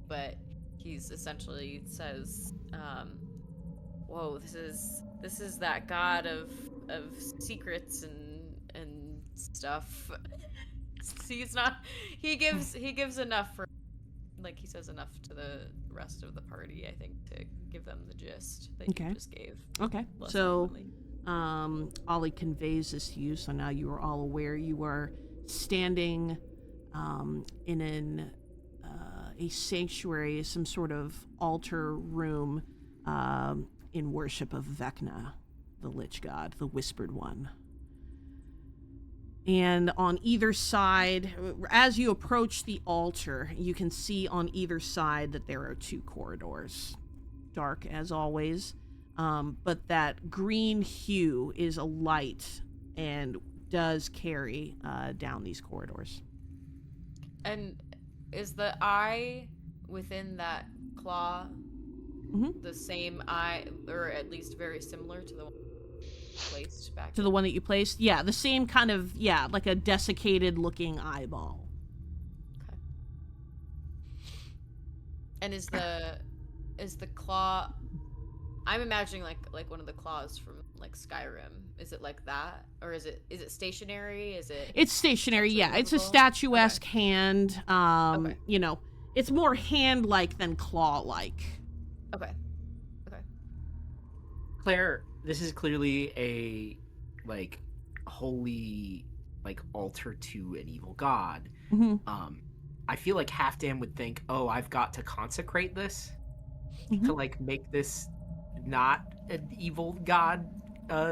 S4: but he's essentially says, whoa, this is that god of secrets and stuff. He gives enough for, like, he says enough to the rest of the party, I think, to give them the gist that you just gave.
S1: Okay. So Ollie conveys this to you, so now you are all aware. You are standing in a sanctuary, some sort of altar room in worship of Vecna, the lich god, the whispered one. And on either side, as you approach the altar, you can see on either side that there are two corridors. Dark as always, but that green hue is a light and does carry down these corridors.
S4: And is the eye within that claw the same eye, or at least very similar to the one placed back
S1: to the one that you placed? Yeah, the same kind of, like a desiccated looking eyeball.
S4: Okay. And is the claw, I'm imagining like one of the claws from like Skyrim. Is it like that, or is it stationary? It's stationary.
S1: Yeah, it's a statuesque hand. You know, it's more hand-like than claw-like.
S4: Okay.
S3: Claire, this is clearly a like holy like altar to an evil god. I feel like Halfdan would think, oh, I've got to consecrate this to like make this not an evil god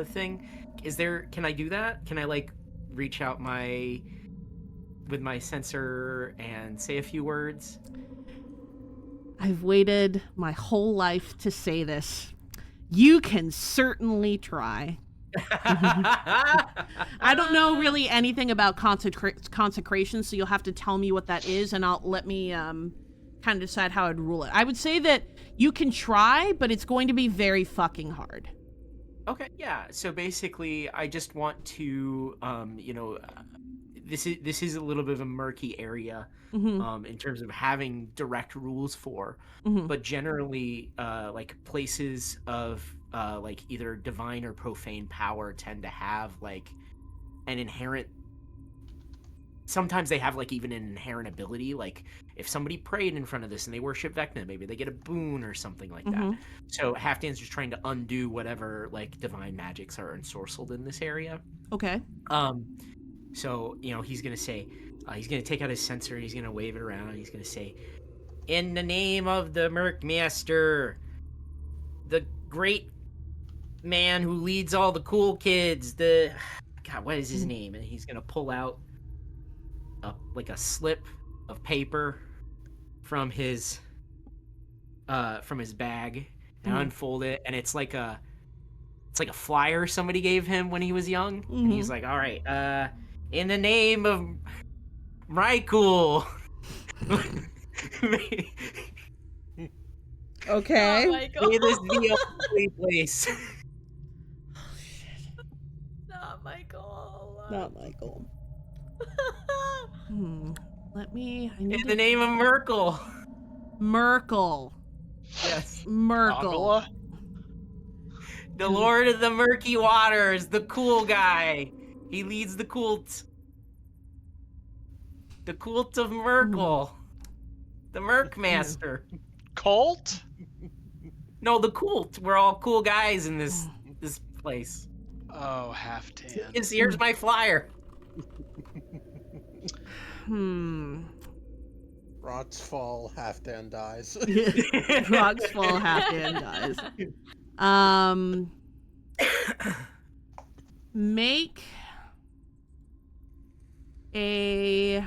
S3: thing. Can I do that? Can I like reach out with my sensor and say a few words?
S1: I've waited my whole life to say this. You can certainly try. I don't know really anything about consecration, so you'll have to tell me what that is, and let me kind of decide how I'd rule it. I would say that you can try, but it's going to be very fucking hard.
S3: Okay, yeah. So basically, I just want to, this is a little bit of a murky area in terms of having direct rules for, but generally, like places of like either divine or profane power tend to have like an inherent. Sometimes they have like even an inherent ability. Like if somebody prayed in front of this and they worship Vecna, maybe they get a boon or something like that. So Halfdan's just trying to undo whatever like divine magics are ensorcelled in this area.
S1: Okay.
S3: So, he's going to say, he's going to take out his censer, he's going to wave it around, and he's going to say, in the name of the Merkmaster, the great man who leads all the cool kids, God, what is his name? And he's going to pull out a slip of paper from his bag and unfold it, and it's like a flyer somebody gave him when he was young, and he's like, all right, in the name of Michael.
S1: Okay.
S4: Oh my God.
S3: May this be a holy place.
S1: Oh, shit.
S4: Not Michael.
S1: Not Michael. In
S3: the name of Merkel.
S1: Merkel.
S3: Yes.
S1: Merkel.
S3: The Lord of the Murky Waters, the cool guy. He leads the cult. The cult of Merkel. The Merc Master.
S2: Cult?
S3: No, the cult. We're all cool guys in this place.
S2: Oh, Halfdan.
S3: Here's my flyer.
S5: Rocks fall, Halfdan dies.
S1: Rocks fall, Halfdan dies. Make a...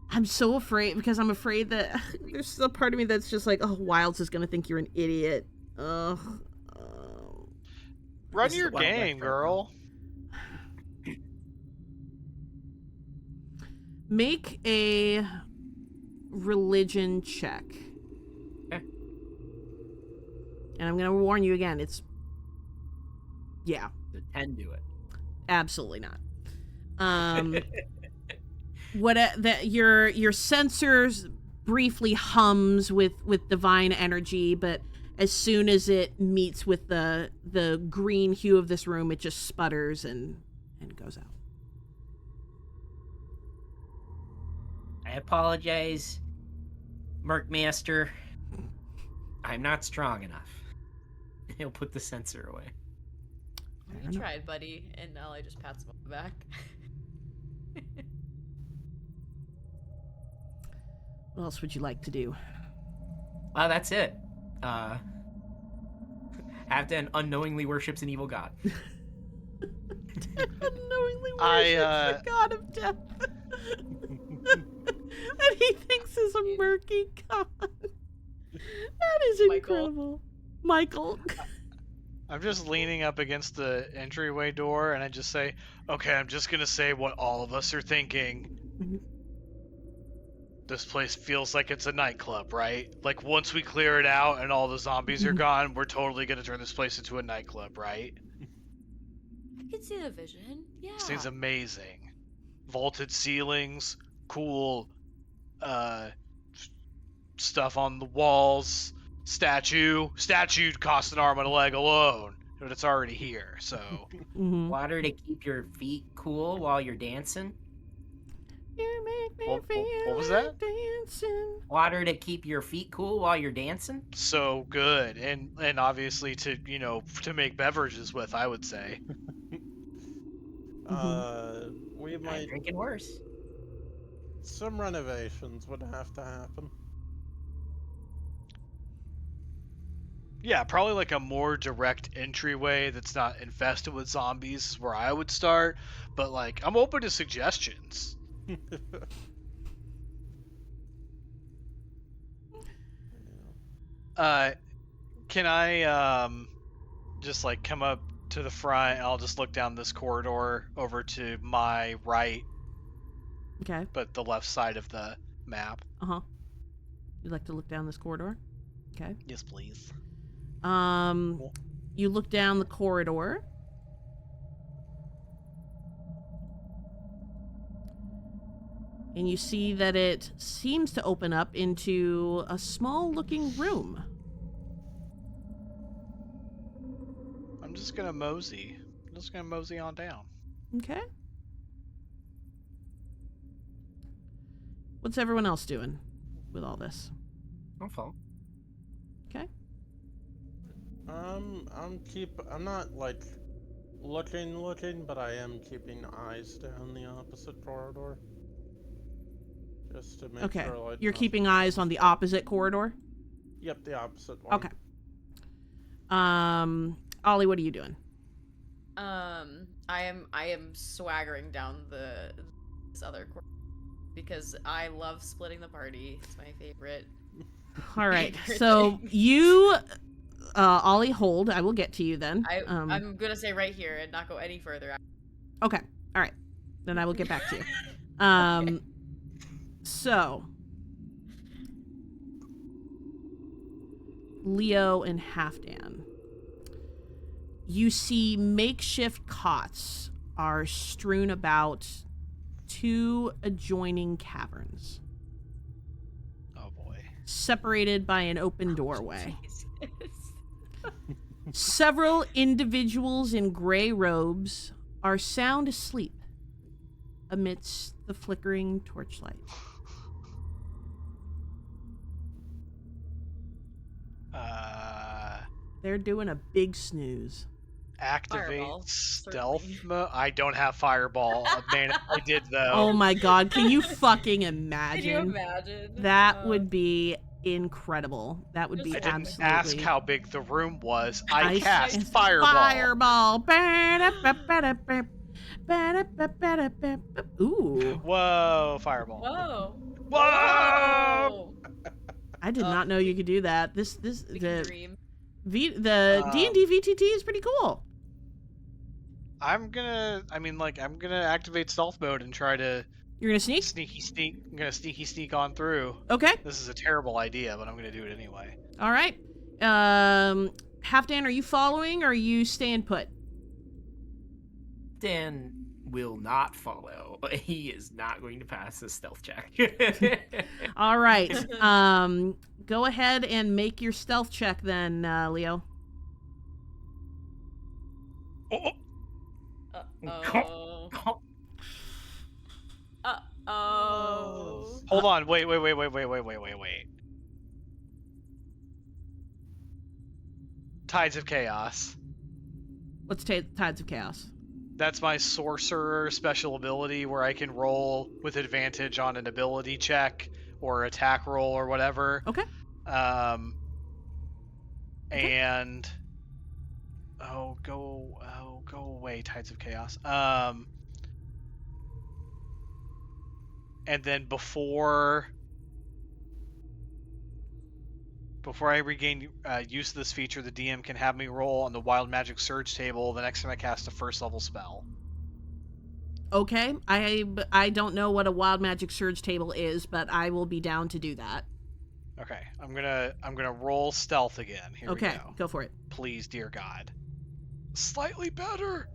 S1: I'm so afraid, because I'm afraid that there's a part of me that's just like, oh, Wilds is gonna think you're an idiot. Ugh.
S2: Run your game, girl.
S1: Make a religion check.
S3: Okay.
S1: And I'm gonna warn you again, it's... Yeah.
S3: The 10 do it.
S1: Absolutely not. Your sensors briefly hums with divine energy, but as soon as it meets with the green hue of this room, it just sputters and goes out.
S3: I apologize, Merkmaster. I'm not strong enough. He'll put the sensor away.
S4: You tried, buddy, and Ollie just pats him on the back.
S1: What else would you like to do?
S3: Well, that's it. Halfdan unknowingly worships an evil god.
S1: Unknowingly worships the god of death. That he thinks is a murky god. That is incredible. Michael.
S2: I'm just leaning up against the entryway door, and I just say, okay, I'm just gonna say what all of us are thinking. This place feels like it's a nightclub, right? Like, once we clear it out and all the zombies are gone, we're totally gonna turn this place into a nightclub, right?
S4: I can see the vision. Yeah.
S2: Seems amazing. Vaulted ceilings, cool stuff on the walls, statue costs an arm and a leg alone, but it's already here, so...
S3: Water to keep your feet cool while you're dancing.
S1: You make me
S2: What
S1: feel
S2: was
S1: like
S2: that?
S1: dancing.
S3: Water to keep your feet cool while you're dancing.
S2: So good, and obviously to make beverages with, I would say.
S5: We
S3: I'm
S5: might...
S3: drinking worse.
S5: Some renovations would have to happen.
S2: Yeah, probably like a more direct entryway that's not infested with zombies is where I would start, but like I'm open to suggestions. Can I just like come up to the front and I'll just look down this corridor over to my right,
S1: Okay.
S2: but the left side of the map?
S1: You'd like to look down this corridor? Okay.
S2: Yes, please.
S1: You look down the corridor. And you see that it seems to open up into a small-looking room.
S2: I'm just gonna mosey on down.
S1: Okay. What's everyone else doing with all this?
S3: Don't fall.
S1: Okay.
S5: I'm not like looking, but I am keeping eyes down the opposite corridor. Just to make sure, like,
S1: You're keeping eyes on the opposite corridor?
S5: Yep, the opposite one.
S1: Okay. Ollie, what are you doing?
S4: I am swaggering down this other corner because I love splitting the party. It's my favorite.
S1: All right. So you, Ollie, hold. I will get to you then.
S4: I'm gonna say right here and not go any further.
S1: Okay. All right. Then I will get back to you.
S4: Okay.
S1: So Leo and Halfdan, you see makeshift cots are strewn about two adjoining caverns.
S2: Oh boy.
S1: separated by an open doorway.
S4: Jesus.
S1: Several individuals in gray robes are sound asleep amidst the flickering torchlight. They're doing a big snooze.
S2: Activate
S4: Fireball,
S2: stealth
S4: certainly.
S2: mode. I don't have fireball. Man, if I did though.
S1: Oh my god, can you fucking
S4: Can you
S1: imagine?
S4: imagine?
S1: That would be incredible. That would be
S2: I didn't
S1: absolutely.
S2: ask how big the room was. I
S1: I
S2: cast
S1: said
S2: fireball.
S1: Fireball. Ooh,
S2: Whoa, fireball.
S4: Whoa.
S2: Whoa!
S1: I did not know you could do that.
S4: We can dream.
S1: The
S2: Um,
S1: D&D VTT is pretty cool.
S2: I'm gonna activate stealth mode and try to
S1: You're gonna sneak?
S2: I'm gonna sneak on through.
S1: Okay.
S2: This is a terrible idea, but I'm gonna do it anyway.
S1: All right. Halfdan, are you following or are you staying put?
S3: Dan will not follow. He is not going to pass the stealth check.
S1: All right. Go ahead and make your stealth check then, Leo.
S2: Oh,
S4: Uh-oh. Uh-oh.
S2: hold on. Wait. Tides of Chaos.
S1: What's Tides of Chaos?
S2: That's my sorcerer special ability where I can roll with advantage on an ability check or attack roll or whatever.
S1: Okay.
S2: And go away, Tides of Chaos. And then before I regain use of this feature, the DM can have me roll on the Wild Magic Surge table the next time I cast a first level spell.
S1: Okay. I don't know what a Wild Magic Surge table is, but I will be down to do that.
S2: Okay, I'm gonna roll stealth again. Here we
S1: Okay,
S2: go.
S1: go for it.
S2: Please, dear God. Slightly better.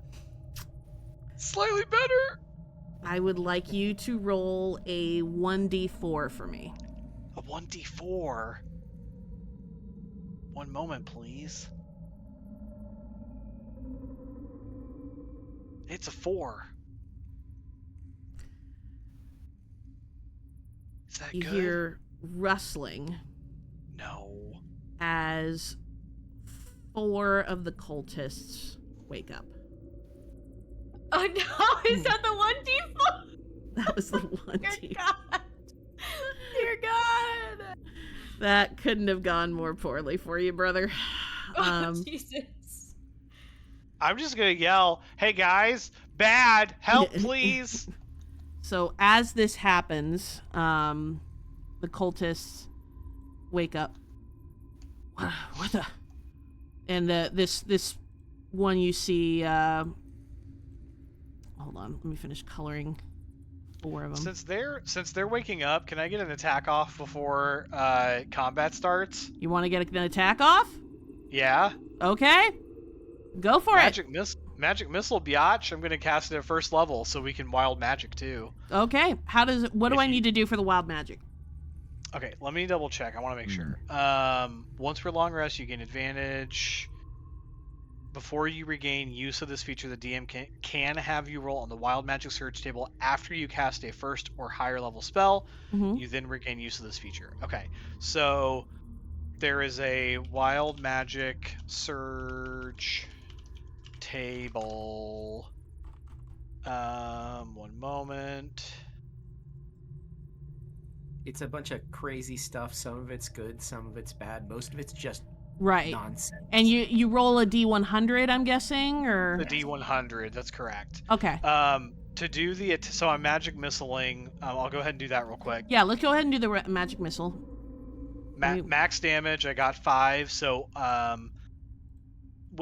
S2: Slightly better.
S1: I would like you to roll a 1d4 for me.
S2: A 1d4. One moment, please. It's a 4. Is that
S1: You
S2: good?
S1: hear rustling
S2: No.
S1: as 4 of the cultists wake up.
S4: Oh no, is that the 1d4?
S1: That was the
S4: Dear
S1: 1d4.
S4: God. Dear God.
S1: That couldn't have gone more poorly for you, brother.
S4: Oh, Jesus.
S2: I'm just gonna yell, "Hey guys, bad! Help, please!"
S1: So as this happens, the cultists wake up. What the? And this one you see. Hold on, let me finish coloring 4 of them.
S2: Since they're waking up, can I get an attack off before combat starts?
S1: You want to get an attack off?
S2: Yeah.
S1: Okay, go for
S2: Magic missile, biatch. I'm gonna cast it at first level so we can wild magic too.
S1: it. Okay, what do I need to do for the wild magic?
S2: Okay, let me double check. I want to make sure. Once per long rest, you gain advantage. Before you regain use of this feature, the DM can have you roll on the Wild Magic Surge table after you cast a first or higher level spell.
S1: Mm-hmm.
S2: You then regain use of this feature. Okay, so there is a Wild Magic Surge table. One moment.
S3: It's a bunch of crazy stuff. Some of it's good, some of it's bad. Most of it's just
S1: Right.
S3: nonsense.
S1: And you roll a D100, I'm guessing, or
S2: The D100, that's correct.
S1: okay.
S2: To do so I'm magic missiling. I'll go ahead and do that real quick.
S1: Yeah, let's go ahead and do the magic missile.
S2: Max damage, I got 5. So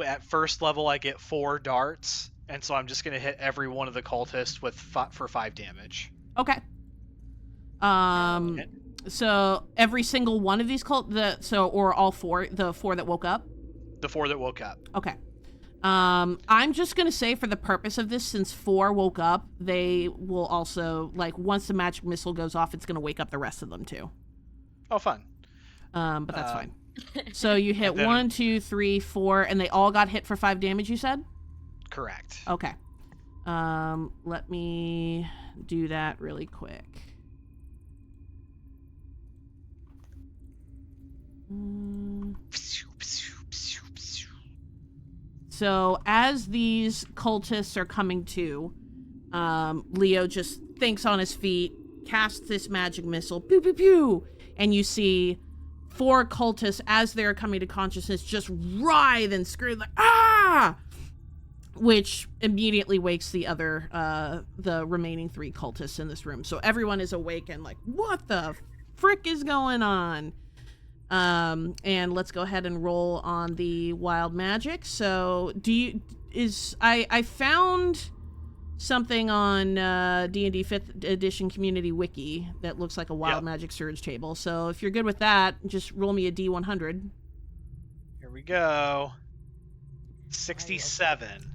S2: at first level, I get 4 darts, and so I'm just gonna hit every one of the cultists for 5 damage.
S1: Okay. So every single one of these or all 4, the 4 that woke up?
S2: The 4 that woke up.
S1: Okay. I'm just gonna say for the purpose of this, since 4 woke up, they will also, like, once the magic missile goes off, it's gonna wake up the rest of them too.
S2: Oh, fun.
S1: But that's fine. So you hit
S2: then-
S1: 1, 2, 3, 4, and they all got hit for 5 damage, you said?
S2: Correct.
S1: Okay. Let me do that really quick. So as these cultists are coming to, Leo just thinks on his feet, casts this magic missile, pew pew pew, and you see 4 cultists as they're coming to consciousness just writhe and scream like ah, which immediately wakes the remaining 3 cultists in this room. So everyone is awake and like, what the frick is going on? And let's go ahead and roll on the wild magic. So I found something on D&D 5th edition community wiki that looks like a wild magic surge table. So if you're good with that, just roll me a D100.
S2: Here we go. 67.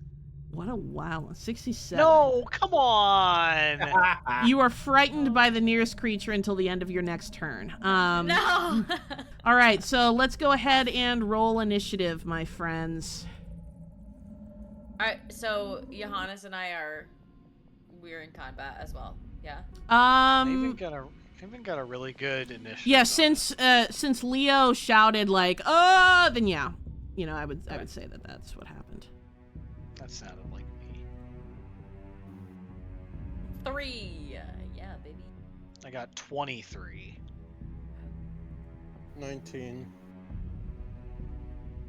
S1: What a wild 67.
S2: No, come on.
S1: You are frightened by the nearest creature until the end of your next turn.
S4: No.
S1: All right, so let's go ahead and roll initiative, my friends.
S4: All right. So Ioannes and I we're in combat as well. Yeah.
S2: I even got a really good initiative.
S1: Yeah, since Leo shouted like, "Oh," then yeah, I would say that that's what happened.
S2: That sounded like me.
S4: 3. Yeah, baby.
S2: I got 23.
S5: 19.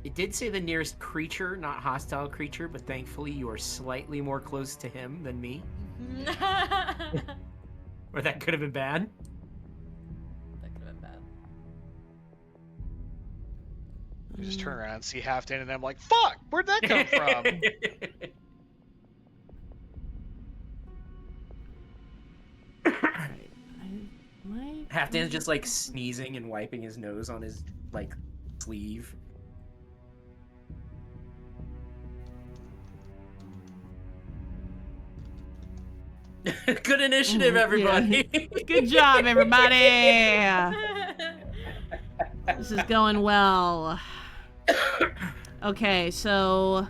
S3: It did say the nearest creature, not hostile creature, but thankfully you are slightly more close to him than me. Or that could have been bad.
S4: That could have been bad.
S2: I just turn around and see Halfdan, and I'm like, fuck! Where'd that come from?
S3: Halfdan's just like sneezing and wiping his nose on his like sleeve. Good initiative, everybody.
S1: Yeah. Good job, everybody. This is going well. Okay, so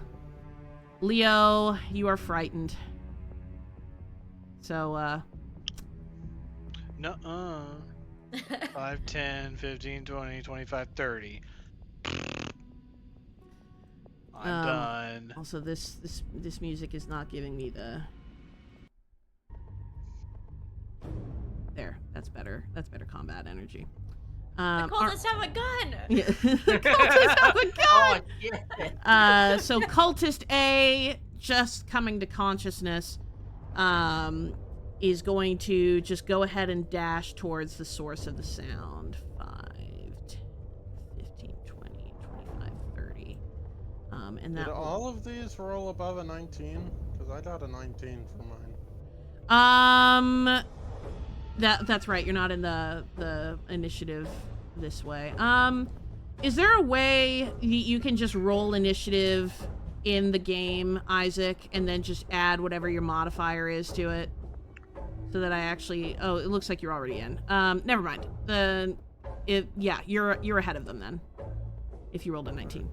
S1: Leo, you are frightened. So,
S2: Nuh-uh. 5, 10, 15, 20, 25, 30. I'm done.
S1: Also, this music is not giving me the. There, that's better. That's better combat energy.
S4: The cultists have a gun.
S1: Yeah. The cultists have a gun. So cultist A, just coming to consciousness, is going to just go ahead and dash towards the source of the sound. 5, 10, 15, 20, 25, 30. And that
S5: Did all of these roll above a 19? Because I got a 19 for mine.
S1: That's right. You're not in the initiative this way. Is there a way you can just roll initiative in the game, Isaac, and then just add whatever your modifier is to it, so that I actually? Oh, it looks like you're already in. Never mind. Yeah, you're ahead of them then. If you rolled a 19.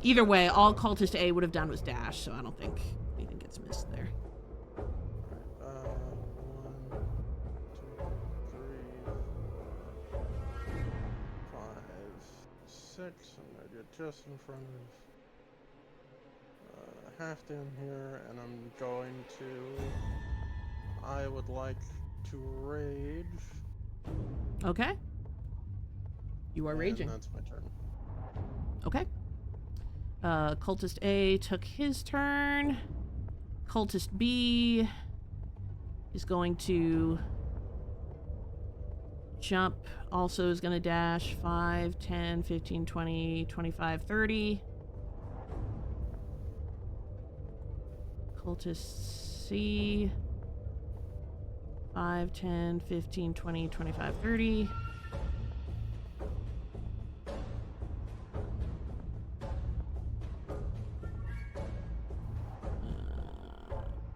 S1: Either way, all cultist A would have done was dash, so I don't think anything gets missed there.
S5: 1, 2, 3, 4, 5, 6, and I get just in front of Halfdan here, and I'm going to. I would like to rage.
S1: Okay. You are
S5: and
S1: raging.
S5: That's my turn.
S1: Okay. Cultist A took his turn. Cultist B is going to jump. Also is going to dash 5, 10, 15, 20, 25, 30. Cultist C. 5, 10, 15, 20, 25, 30.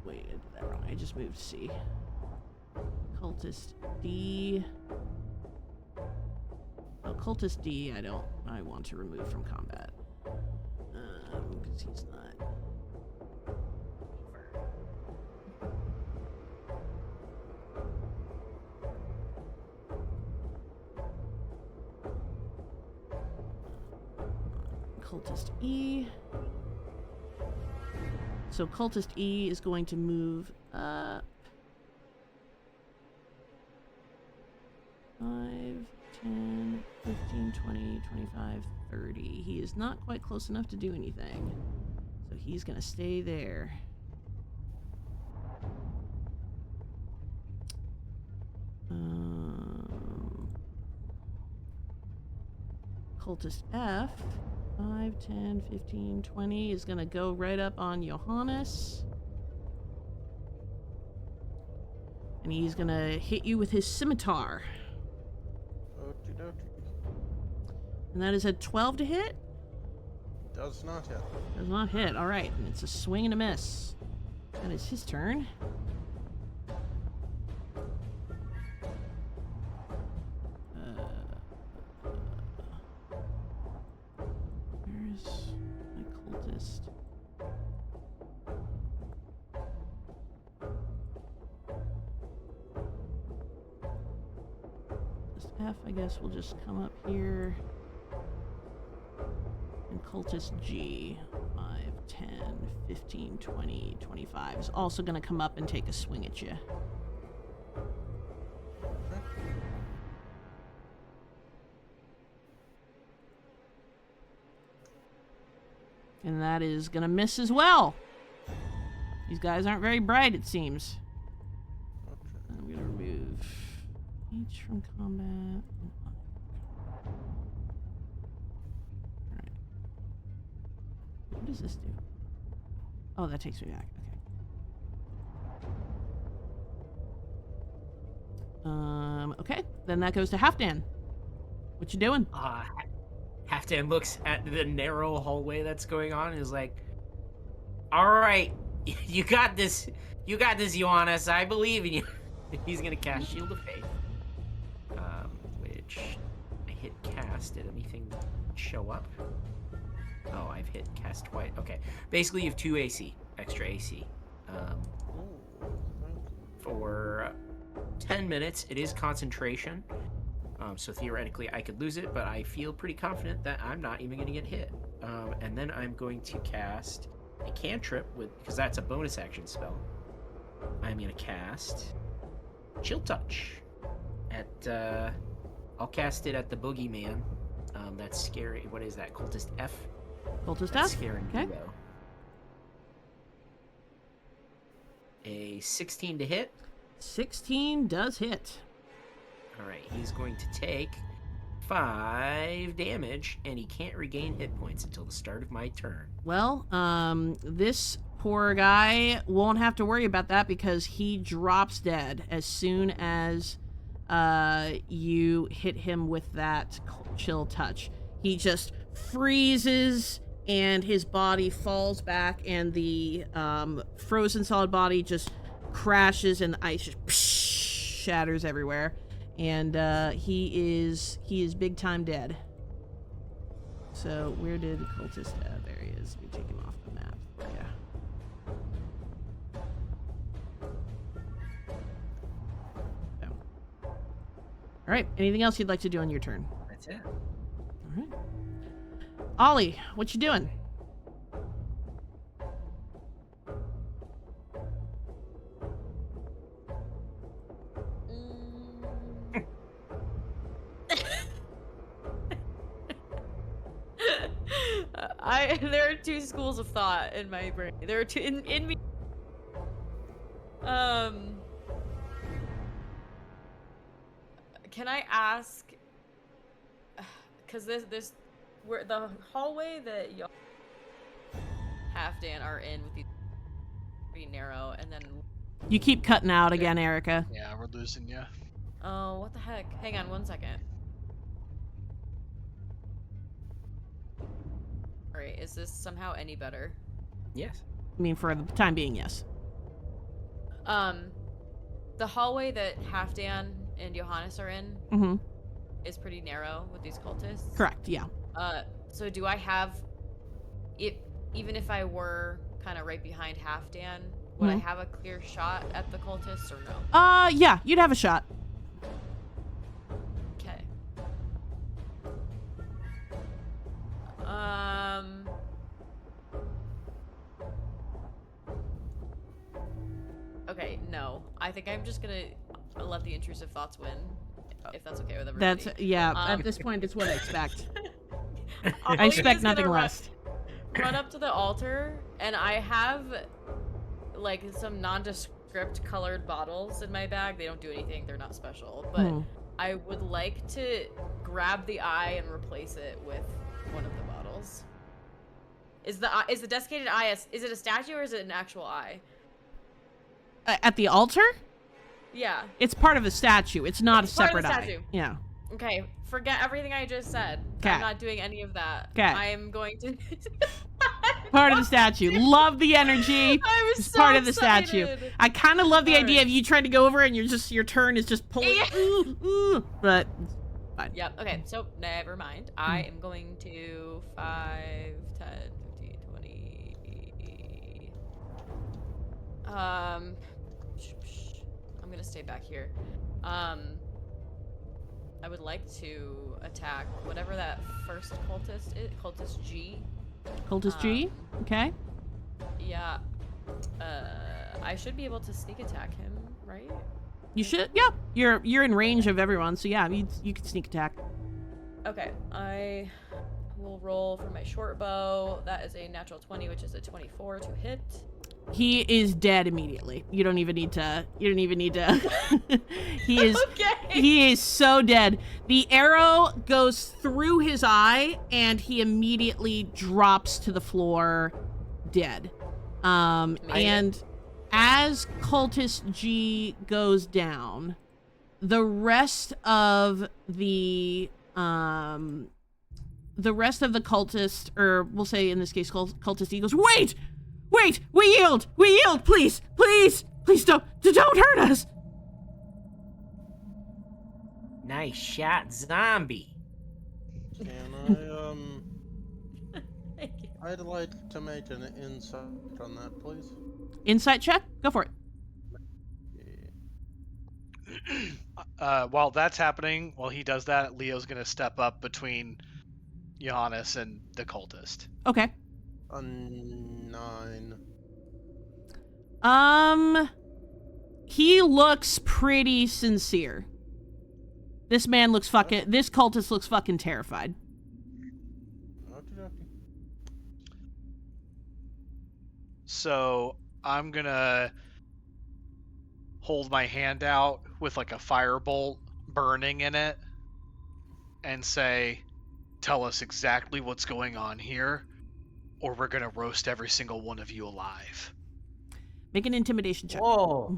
S1: Wait, I did that wrong. I just moved C. Cultist D. Oh, Cultist D, I want to remove from combat. Because he's not. Cultist E. So Cultist E is going to move up 5, 10, 15, 20, 25, 30. He is not quite close enough to do anything. So he's going to stay there. Cultist F. 5, 10, 15, 20 is going to go right up on Ioannes. And he's going to hit you with his scimitar.
S5: Okie dokie.
S1: And that is a 12 to hit?
S5: Does not hit.
S1: Does not hit. All right. And it's a swing and a miss. That is his turn. Where's my cultist? This F, I guess, will just come up here. And cultist G, 5, 10, 15, 20, 25 is also going to come up and take a swing at you. And that is going to miss as well. These guys aren't very bright, it seems.
S5: Okay.
S1: I'm going to remove each from combat. Alright. What does this do? Oh, that takes me back. Okay. Okay. Then that goes to Halfdan. What you doing?
S3: Halfdan looks at the narrow hallway that's going on and is like, all right, you got this, Ioannes. I believe in you. He's going to cast Shield of Faith, which I hit cast. Did anything show up? Oh, I've hit cast twice. Okay. Basically, you have 2 AC, extra AC. For 10 minutes, it is concentration. So theoretically, I could lose it, but I feel pretty confident that I'm not even going to get hit. And then I'm going to cast a cantrip, because that's a bonus action spell. I'm going to cast Chill Touch. I'll cast it at the boogeyman. That's scary. What is that? Cultist F?
S1: Cultist
S3: That's
S1: F?
S3: scaring
S1: Okay.
S3: me, though. A 16 to hit.
S1: 16 does hit.
S3: All right, he's going to take 5 damage, and he can't regain hit points until the start of my turn.
S1: Well, this poor guy won't have to worry about that because he drops dead as soon as you hit him with that chill touch. He just freezes and his body falls back, and the frozen solid body just crashes and the ice just shatters everywhere. And he is big time dead. So where did cultist? There he is. Let me take him off the map. Yeah. So. All right. Anything else you'd like to do on your turn?
S3: That's it.
S1: All right. Ollie, what you doing?
S4: There are 2 schools of thought in my brain. There are 2 in me. Can I ask? Because this where the hallway that y'all Halfdan are in with these pretty narrow, and then
S1: You keep cutting out again, Erica.
S2: Yeah, we're losing you.
S4: oh, what the heck? Hang on 1 second. Alright, is this somehow any better?
S3: Yes.
S1: I mean, for the time being, yes.
S4: the hallway that Halfdan and Ioannes are in
S1: Mm-hmm.
S4: is pretty narrow with these cultists.
S1: Correct, yeah.
S4: So do I have it? Even if I were kind of right behind Halfdan, would I have a clear shot at the cultists or no?
S1: Yeah, you'd have a shot.
S4: Okay. Okay, no. I think I'm just gonna let the intrusive thoughts win, if that's okay with everybody.
S1: That's, yeah, at this point, it's what I expect. I
S4: Ollie
S1: expect
S4: is gonna
S1: nothing less.
S4: Run up to the altar, and I have, like, some nondescript colored bottles in my bag. They don't do anything. They're not special. But I would like to grab the eye and replace it with one of the bottles. Is the desiccated eye, is it a statue or is it an actual eye?
S1: At the altar?
S4: Yeah.
S1: It's part of the statue. It's not a separate
S4: part of the
S1: eye.
S4: statue.
S1: Yeah.
S4: Okay, forget everything I just said.
S1: 'Kay.
S4: I'm not doing any of that.
S1: 'Kay.
S4: I'm going to...
S1: Part of the statue. Love the energy.
S4: I was
S1: It's
S4: so
S1: part of the statue.
S4: excited.
S1: I kind of love the
S4: All
S1: idea
S4: right.
S1: of you trying to go over and your turn is just pulling.
S4: Yeah.
S1: But fine.
S4: Yep, okay, so never mind. I am going to 5, 10, 15, 20... I'm gonna stay back here. I would like to attack whatever that first cultist is. Cultist G.
S1: Cultist G. Okay.
S4: Yeah. I should be able to sneak attack him, right?
S1: You should. Yeah. You're in range of everyone, so yeah, you can sneak attack.
S4: Okay, I will roll for my short bow. That is a natural 20, which is a 24 to hit.
S1: He is dead immediately. You don't even need to. He is.
S4: Okay.
S1: He is so dead. The arrow goes through his eye, and he immediately drops to the floor, dead. And as Cultist G goes down, the rest of the cultist, or we'll say in this case Cultist E, goes, Wait, we yield, please don't hurt us.
S3: Nice shot, zombie.
S5: Can I'd like to make an insight on that, please.
S1: Insight check, go for it.
S2: While that's happening, while he does that, Leo's gonna step up between Ioannes and the cultist.
S1: Okay.
S5: A 9.
S1: He looks pretty sincere. This cultist looks fucking terrified.
S5: Okey-dokey.
S2: So I'm gonna hold my hand out with like a firebolt burning in it and say, tell us exactly what's going on here, or we're gonna roast every single one of you alive.
S1: Make an intimidation check.
S3: Whoa.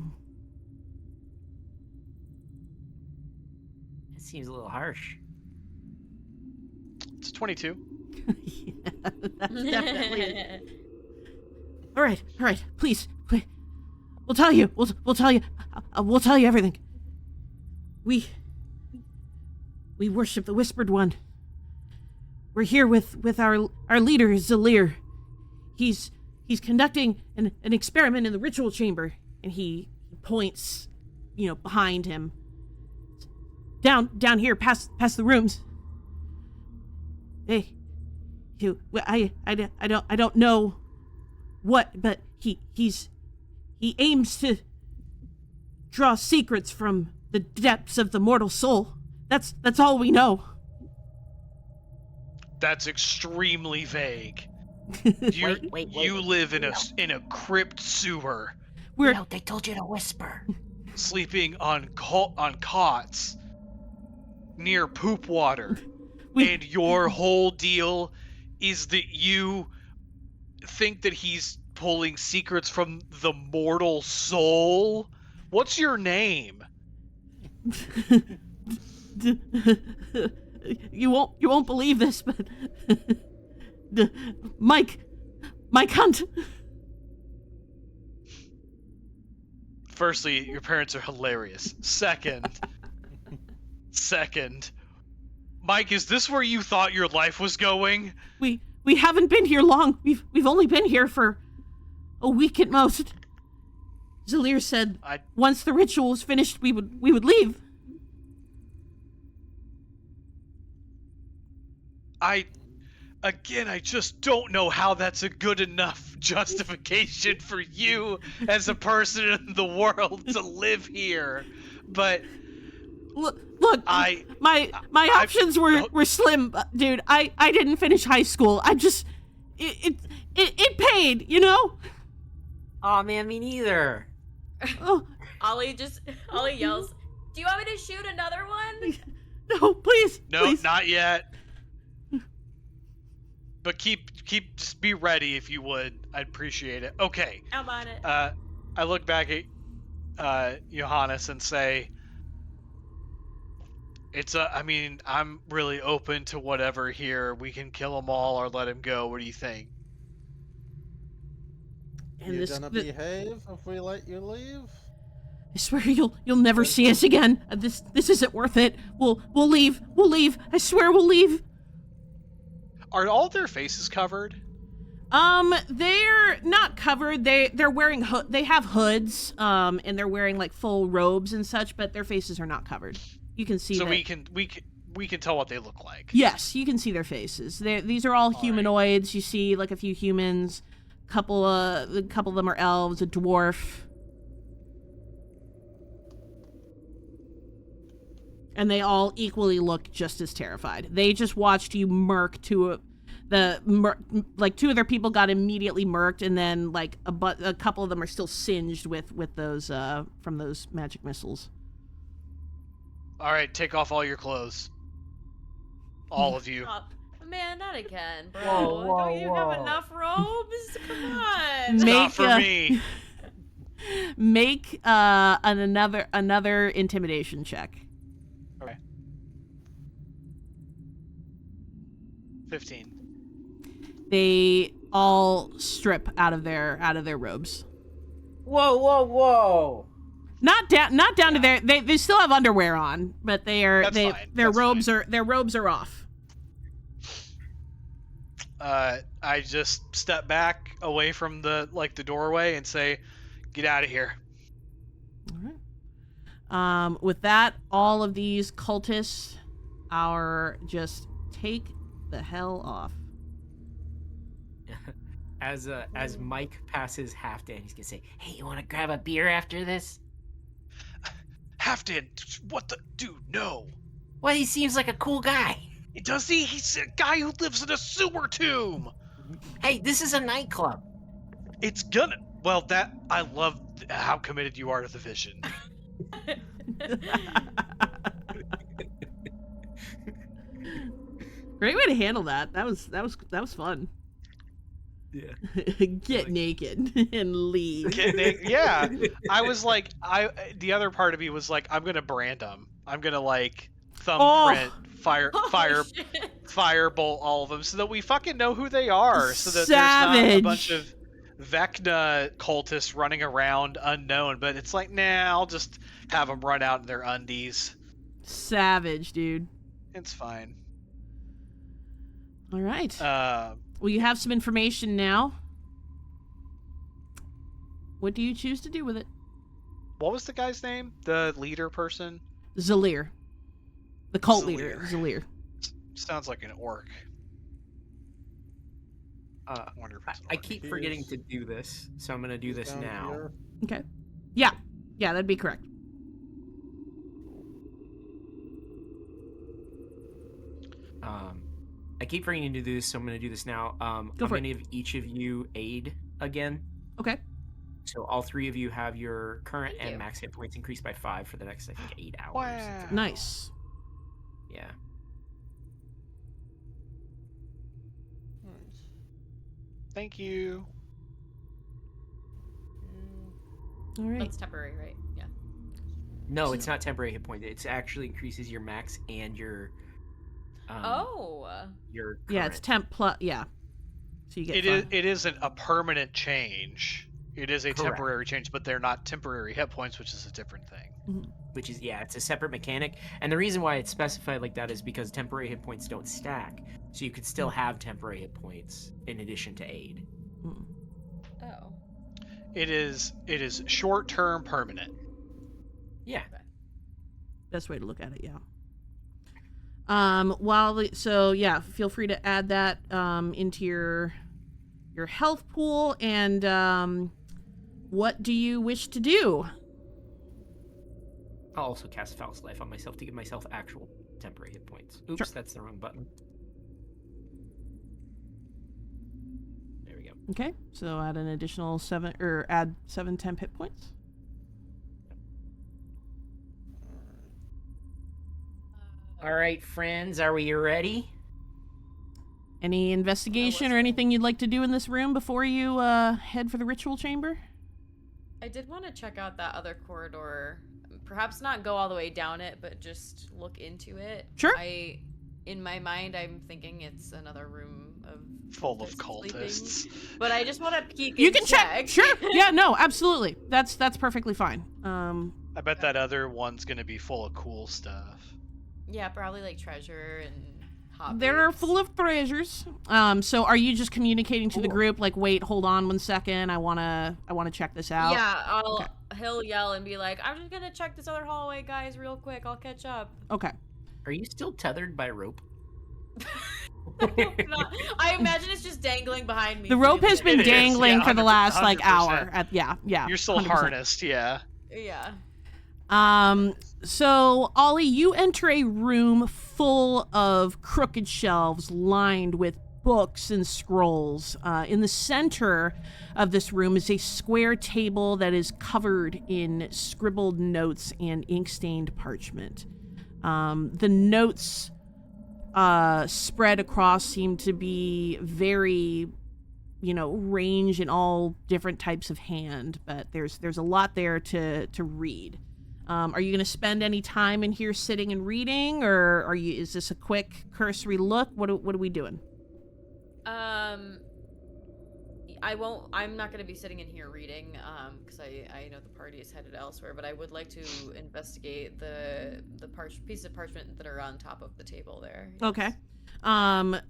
S3: That seems a little harsh.
S2: It's 22.
S1: Yeah, that's definitely it. All right, please. We'll tell you. We'll tell you everything. We worship the Whispered One. We're here with our leader, Zalir. He's conducting an experiment in the ritual chamber, and he points, behind him. Down here, past the rooms. Hey, I don't know what, but he aims to draw secrets from the depths of the mortal soul. That's all we know.
S2: That's extremely vague.
S3: Wait.
S2: You live in a crypt sewer,
S3: No, they told you to whisper.
S2: sleeping on cots near poop water,
S1: We-
S2: and your whole deal is that you think that he's pulling secrets from the mortal soul? What's your name?
S1: You won't believe this, but Mike Hunt.
S2: Firstly, your parents are hilarious. Second, Mike, is this where you thought your life was going?
S1: We haven't been here long. We've only been here for a week at most. Zalir said once the ritual was finished, we would leave.
S2: I just don't know how that's a good enough justification for you as a person in the world to live here. But
S1: look, my options were slim, dude. I didn't finish high school. I just it paid, you know?
S3: Oh man, me neither.
S1: Oh,
S4: Ollie yells, "Do you want me to shoot another one?"
S1: no, please.
S2: no,
S1: please.
S2: not yet. But just be ready if you would. I'd appreciate it. Okay.
S4: I'm on it.
S2: I look back at Ioannes and say, I'm really open to whatever here. We can kill them all or let him go. What do you think?
S1: And
S5: You gonna behave if we let you leave?
S1: I swear you'll never see us again. This isn't worth it. We'll leave. We'll leave. I swear we'll leave.
S2: Are all their faces covered?
S1: They're not covered. They're wearing they have hoods, and they're wearing like full robes and such, but their faces are not covered. You can see.
S2: So
S1: that...
S2: we can tell what they look like.
S1: Yes, you can see their faces. These are all humanoids. Right. You see like a few humans, a couple of them are elves, a dwarf. And they all equally look just as terrified. They just watched you murk two of their people got immediately murked, and then like a couple of them are still singed with those from those magic missiles.
S2: All right, take off all your clothes. All of you.
S4: Oh, man, not again, bro.
S3: Whoa,
S4: Don't you have enough robes? Come on.
S2: It's not for me.
S1: Make another intimidation check.
S2: Okay. 15.
S1: They all strip out of their robes.
S3: Whoa!
S1: Not down to they still have underwear on, but their robes are off.
S2: I just step back away from the doorway and say, "Get out of here."
S1: All right. With that, all of these cultists are just take the hell off.
S3: As Mike passes Halfdan, he's gonna say, "Hey, you want to grab a beer after this?"
S2: Halfdan, what the dude? No.
S3: Well, he seems like a cool guy.
S2: Does he? He's a guy who lives in a sewer tomb.
S3: Hey, this is a nightclub.
S2: It's gonna. Well, I love how committed you are to the vision.
S1: Great way to handle that. That was fun.
S3: Yeah.
S1: Get naked and leave.
S2: Get naked. Yeah. I was like, the other part of me was like, I'm gonna brand them. I'm gonna thumbprint, firebolt all of them so that we fucking know who they are. So that
S1: Savage.
S2: There's not a bunch of Vecna cultists running around unknown. But it's like, nah, I'll just have them run out in their undies.
S1: Savage, dude.
S2: It's fine.
S1: All right. Well, you have some information now. What do you choose to do with it?
S2: What was the guy's name? The leader person?
S1: Zalir. The cult leader, Zalir.
S2: Sounds like an orc.
S3: I keep forgetting to do this, so I'm going to do this now.
S5: Here.
S1: Okay. Yeah, that'd be correct.
S3: I keep forgetting to do this, so I'm going to do this now. I'm going to give each of you aid again.
S1: Okay.
S3: So all three of you have your current and max hit points increased by 5 for the next, I think, 8 hours.
S2: Wow.
S1: Nice.
S3: Yeah.
S5: Nice.
S2: Thank you.
S1: All right.
S4: That's temporary, right? Yeah.
S3: No, it's not temporary hit point. It actually increases your max and your... Your current.
S1: Yeah, it's temp plus. Yeah. So you get.
S2: It isn't a permanent change. It is a
S3: Correct.
S2: temporary change, but they're not temporary hit points, which is a different thing.
S3: Which is, yeah, it's a separate mechanic. And the reason why it's specified like that is because temporary hit points don't stack. So you could still have temporary hit points in addition to aid.
S4: Oh.
S2: It is short-term permanent.
S3: Yeah.
S1: Best way to look at it, yeah. Feel free to add that into your health pool. And what do you wish to do?
S3: I'll also cast False Life on myself to give myself actual temporary hit points. Oops,
S1: Sure.
S3: That's the wrong button. There we go.
S1: Okay, so add an additional 7 temp hit points.
S3: All right, friends, are we ready?
S1: Any investigation or anything you'd like to do in this room before you head for the ritual chamber?
S4: I did want to check out that other corridor. Perhaps not go all the way down it, but just look into it.
S1: Sure.
S4: In my mind, I'm thinking it's another room
S2: Full of
S4: cultists sleeping.
S2: cultists.
S4: But I just want to peek
S1: You
S4: and
S1: can check. Sure. Yeah, no, absolutely. That's perfectly fine.
S2: I bet that other one's gonna be full of cool stuff.
S4: Yeah, probably like treasure and hot
S1: They're
S4: babes.
S1: full of treasures. So are you just communicating to the group like, wait, hold on 1 second, I wanna check this out?
S4: Yeah,
S1: Okay.
S4: He'll yell and be like, I'm just gonna check this other hallway, guys, real quick. I'll catch up.
S1: Okay.
S3: Are you still tethered by rope?
S4: I imagine it's just dangling behind me.
S1: The rope has been
S2: It is,
S1: dangling
S2: yeah,
S1: for the last like
S2: 100%.
S1: hour. Yeah.
S2: You're still
S1: 100%.
S2: harnessed, yeah.
S4: Yeah.
S1: So Ollie, you enter a room full of crooked shelves lined with books and scrolls. In the center of this room is a square table that is covered in scribbled notes and ink-stained parchment. The notes spread across seem to be very, range in all different types of hand, but there's a lot there to read. Are you going to spend any time in here sitting and reading, or is this a quick cursory look? What are we doing?
S4: I'm not going to be sitting in here reading, because I know the party is headed elsewhere, but I would like to investigate the pieces of parchment that are on top of the table there. Yes.
S1: Okay.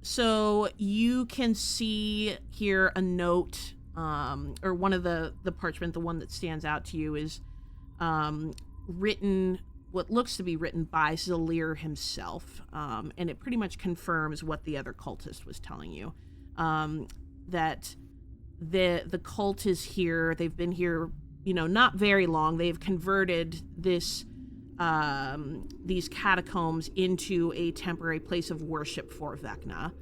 S1: So you can see here a note, or one of the parchment, the one that stands out to you is, written, what looks to be written by Zalir himself. And it pretty much confirms what the other cultist was telling you. That the cult is here. They've been here, not very long. They've converted these catacombs into a temporary place of worship for Vecna.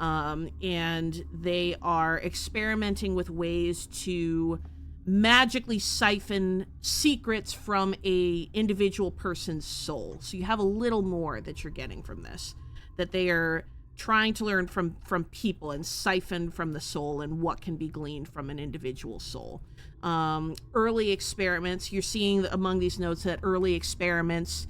S1: And they are experimenting with ways to magically siphon secrets from a individual person's soul. So you have a little more that you're getting from this, that they are trying to learn from people and siphon from the soul and what can be gleaned from an individual soul. Early experiments, you're seeing among these notes that early experiments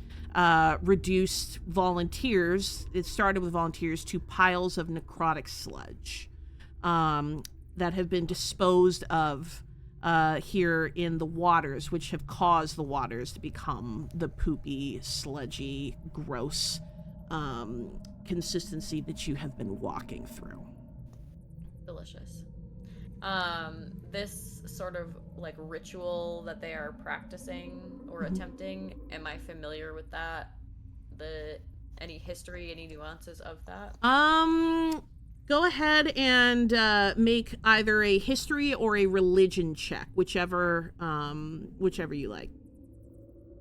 S1: reduced volunteers. It started with volunteers to piles of necrotic sludge that have been disposed of here in the waters, which have caused the waters to become the poopy, sludgy, gross consistency that you have been walking through.
S4: Delicious. This sort of like ritual that they are practicing or attempting, am I familiar with that? Any history, any nuances of that?
S1: Go ahead and make either a history or a religion check, whichever you like.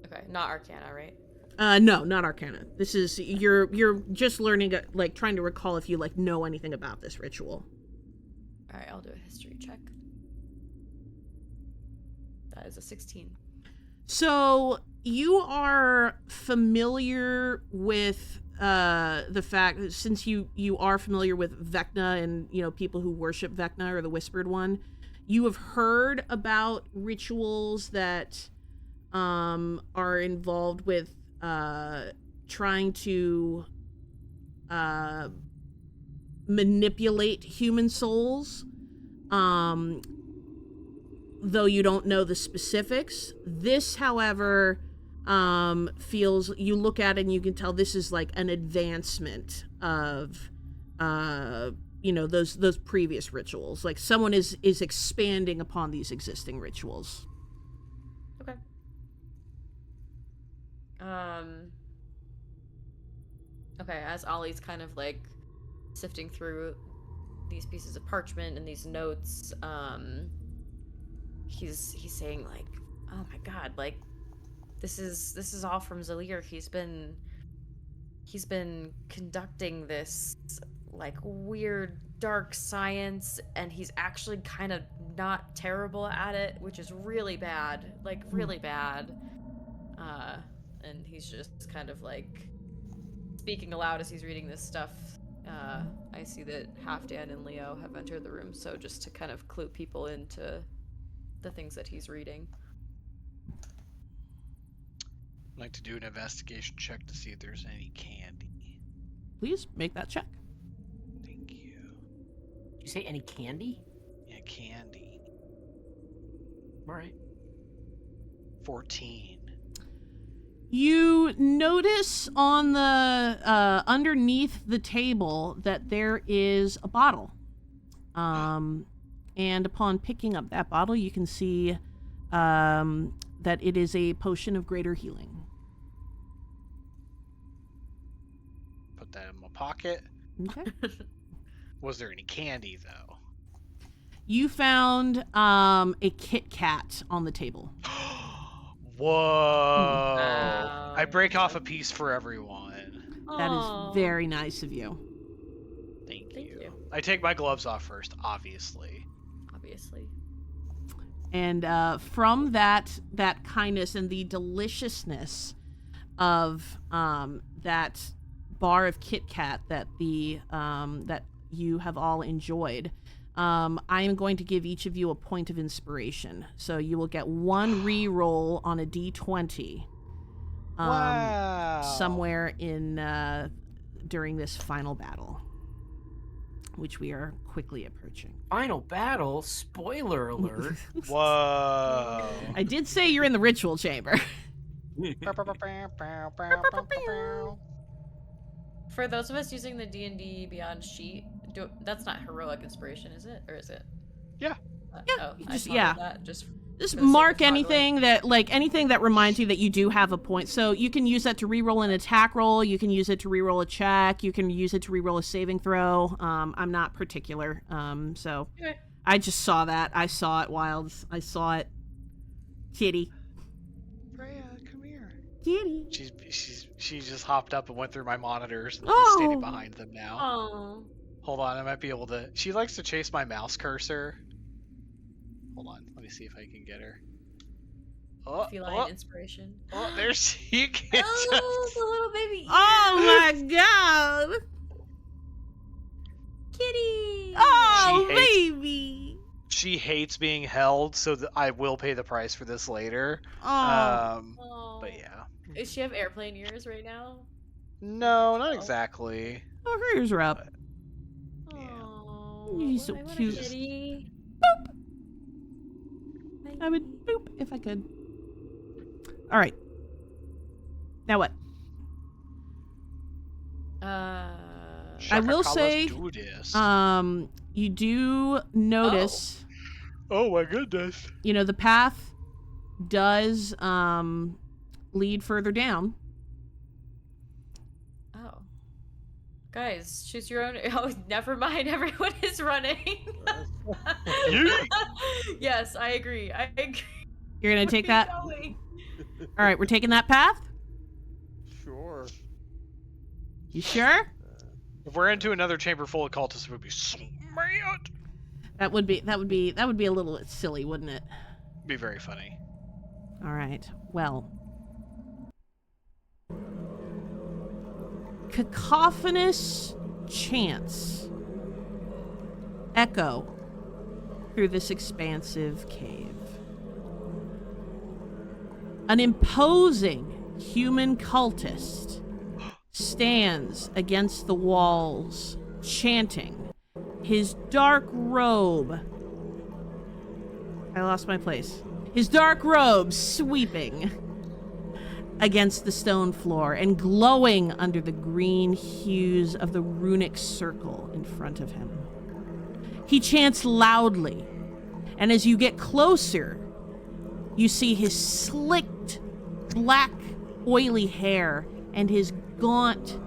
S4: Okay, not Arcana, right?
S1: No, not Arcana. This is you're just learning, like trying to recall if you know anything about this ritual.
S4: All right, I'll do a history check. That is a 16.
S1: So you are familiar with the fact that since you are familiar with Vecna and people who worship Vecna or the Whispered One, you have heard about rituals that are involved with trying to manipulate human souls. though you don't know the specifics. This, however, feels, you look at it and you can tell this is like an advancement of, those previous rituals. Like someone is expanding upon these existing rituals.
S4: Okay. Okay, as Ollie's kind of like sifting through these pieces of parchment and these notes, he's saying like, oh my god, like this is all from Zalir. He's been conducting this like weird dark science, and he's actually kind of not terrible at it, which is really bad, like really bad. And he's just kind of like speaking aloud as he's reading this stuff. I see that Halfdan and Leo have entered the room, so just to kind of clue people into the things that he's reading.
S2: I'd like to do an investigation check to see if there's any candy.
S1: Please make that check.
S2: Thank you.
S3: Did you say any candy?
S2: Yeah, candy.
S3: All right.
S2: 14.
S1: You notice on the underneath the table that there is a bottle. And upon picking up that bottle, you can see that it is a potion of greater healing.
S2: Put that in my pocket.
S1: Okay.
S2: Was there any candy, though?
S1: You found a Kit Kat on the table.
S2: Whoa!
S4: Wow.
S2: I break off a piece for everyone.
S1: That is very nice of you.
S2: Thank
S4: Thank
S2: you.
S4: you.
S2: I take my gloves off first, obviously.
S4: Obviously.
S1: And from that kindness and the deliciousness of that bar of Kit Kat that that you have all enjoyed, I am going to give each of you a point of inspiration. So you will get one re-roll on a d20.
S2: Wow.
S1: Somewhere in during this final battle, which we are quickly approaching.
S3: Final battle? Spoiler alert.
S2: Whoa.
S1: I did say you're in the ritual chamber.
S4: For those of us using the D&D Beyond sheet, that's not heroic inspiration, is it? Or is it?
S2: Yeah.
S1: Yeah,
S4: I
S1: just-
S4: thought
S1: yeah.
S4: of that just
S1: Just
S4: for the sake
S1: mark
S4: of
S1: anything that reminds you that you do have a point. So you can use that to reroll an attack roll. You can use it to reroll a check. You can use it to reroll a saving throw. I'm not particular. So
S4: Okay.
S1: I just saw that. I saw it, Wilds. I saw it. Kitty.
S2: Freya, come here.
S1: Kitty.
S2: She just hopped up and went through my monitors and is
S1: Oh.
S2: standing behind them now.
S4: Oh.
S2: Hold on, I might be able to. She likes to chase my mouse cursor. Hold on, let me see if I can get her. Oh,
S4: Feline inspiration.
S2: there she gets.
S4: Oh, the little baby.
S1: Oh my god.
S4: Kitty.
S1: Oh,
S2: She hates-
S1: baby.
S2: She hates being held, so I will pay the price for this later.
S1: Oh.
S4: Oh.
S2: But yeah.
S4: Does she have airplane ears right now?
S2: No, not exactly.
S1: Oh, hers are up.
S2: Yeah.
S4: Oh,
S1: You're so
S4: I want a
S1: cute.
S4: kitty.
S1: I would boop if I could. All right. Now what? I will
S2: Shaka
S1: say,
S2: do this.
S1: you do notice,
S2: Oh my goodness.
S1: the path does lead further down.
S4: Oh. Guys, choose your own. Oh, never mind. Everyone is running. Yes, I agree.
S1: You're gonna take
S4: Keep
S1: that.
S4: going.
S1: All right, we're taking that path.
S5: Sure.
S1: You sure?
S2: If we're into another chamber full of cultists, it would be so mad.
S1: That would be a little silly, wouldn't it?
S2: Be very funny.
S1: All right. Well, cacophonous chants echo through this expansive cave. An imposing human cultist stands against the walls, chanting, his dark robe I lost my place. His dark robes sweeping against the stone floor and glowing under the green hues of the runic circle in front of him. He chants loudly, and as you get closer, you see his slicked, black, oily hair and his gaunt,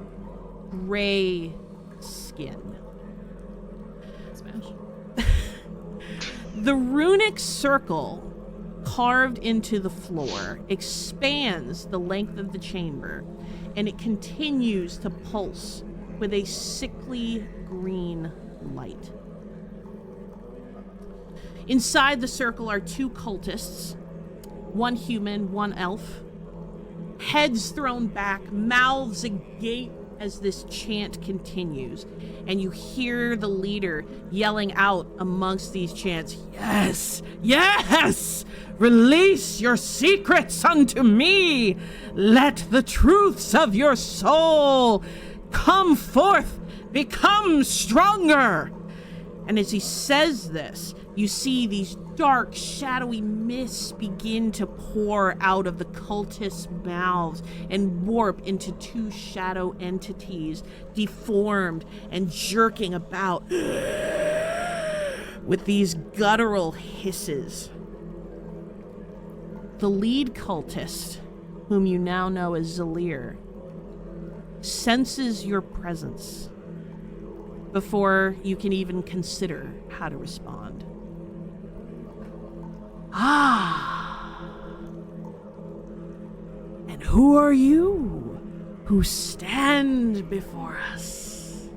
S1: gray skin.
S4: Smash.
S1: The runic circle carved into the floor expands the length of the chamber, and it continues to pulse with a sickly green light. Inside the circle are 2 cultists, one human, one elf, heads thrown back, mouths agape as this chant continues, and you hear the leader yelling out amongst these chants, "Yes, yes! Release your secrets unto me! Let the truths of your soul come forth, become stronger!" And as he says this, you see these dark, shadowy mists begin to pour out of the cultists' mouths and warp into 2 shadow entities, deformed and jerking about with these guttural hisses. The lead cultist, whom you now know as Zalir, senses your presence before you can even consider how to respond. Ah! And who are you who stand before us?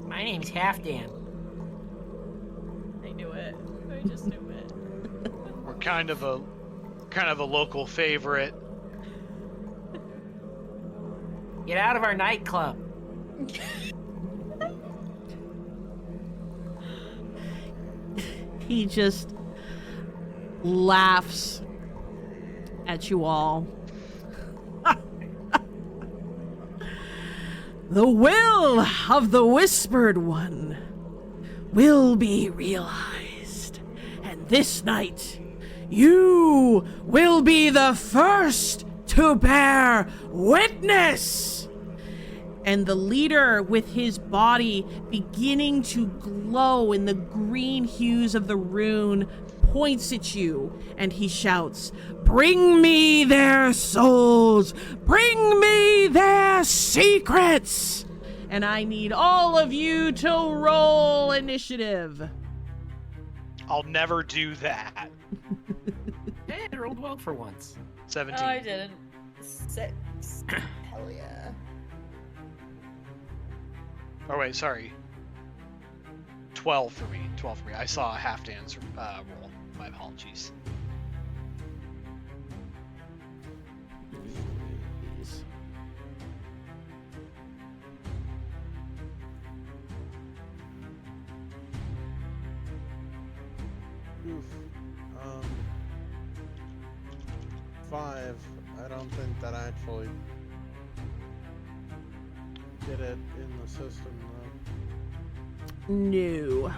S3: My name's Halfdan.
S4: I knew it. I just knew it.
S2: We're kind of a local favorite.
S3: Get out of our nightclub.
S1: He just laughs at you all. The will of the Whispered One will be realized, and this night you will be the first to bear witness. And the leader, with his body beginning to glow in the green hues of the rune, points at you and he shouts, "Bring me their souls! Bring me their secrets!" And I need all of you to roll initiative.
S2: I'll never do that.
S3: Hey, I rolled well for once.
S2: 17.
S7: Oh, I didn't. 6. Hell yeah.
S2: Oh wait, sorry. 12 for me. 12 for me. I saw a Halfdan's roll. My apologies.
S5: Oof. 5. I don't think that actually did it in the system though.
S1: No.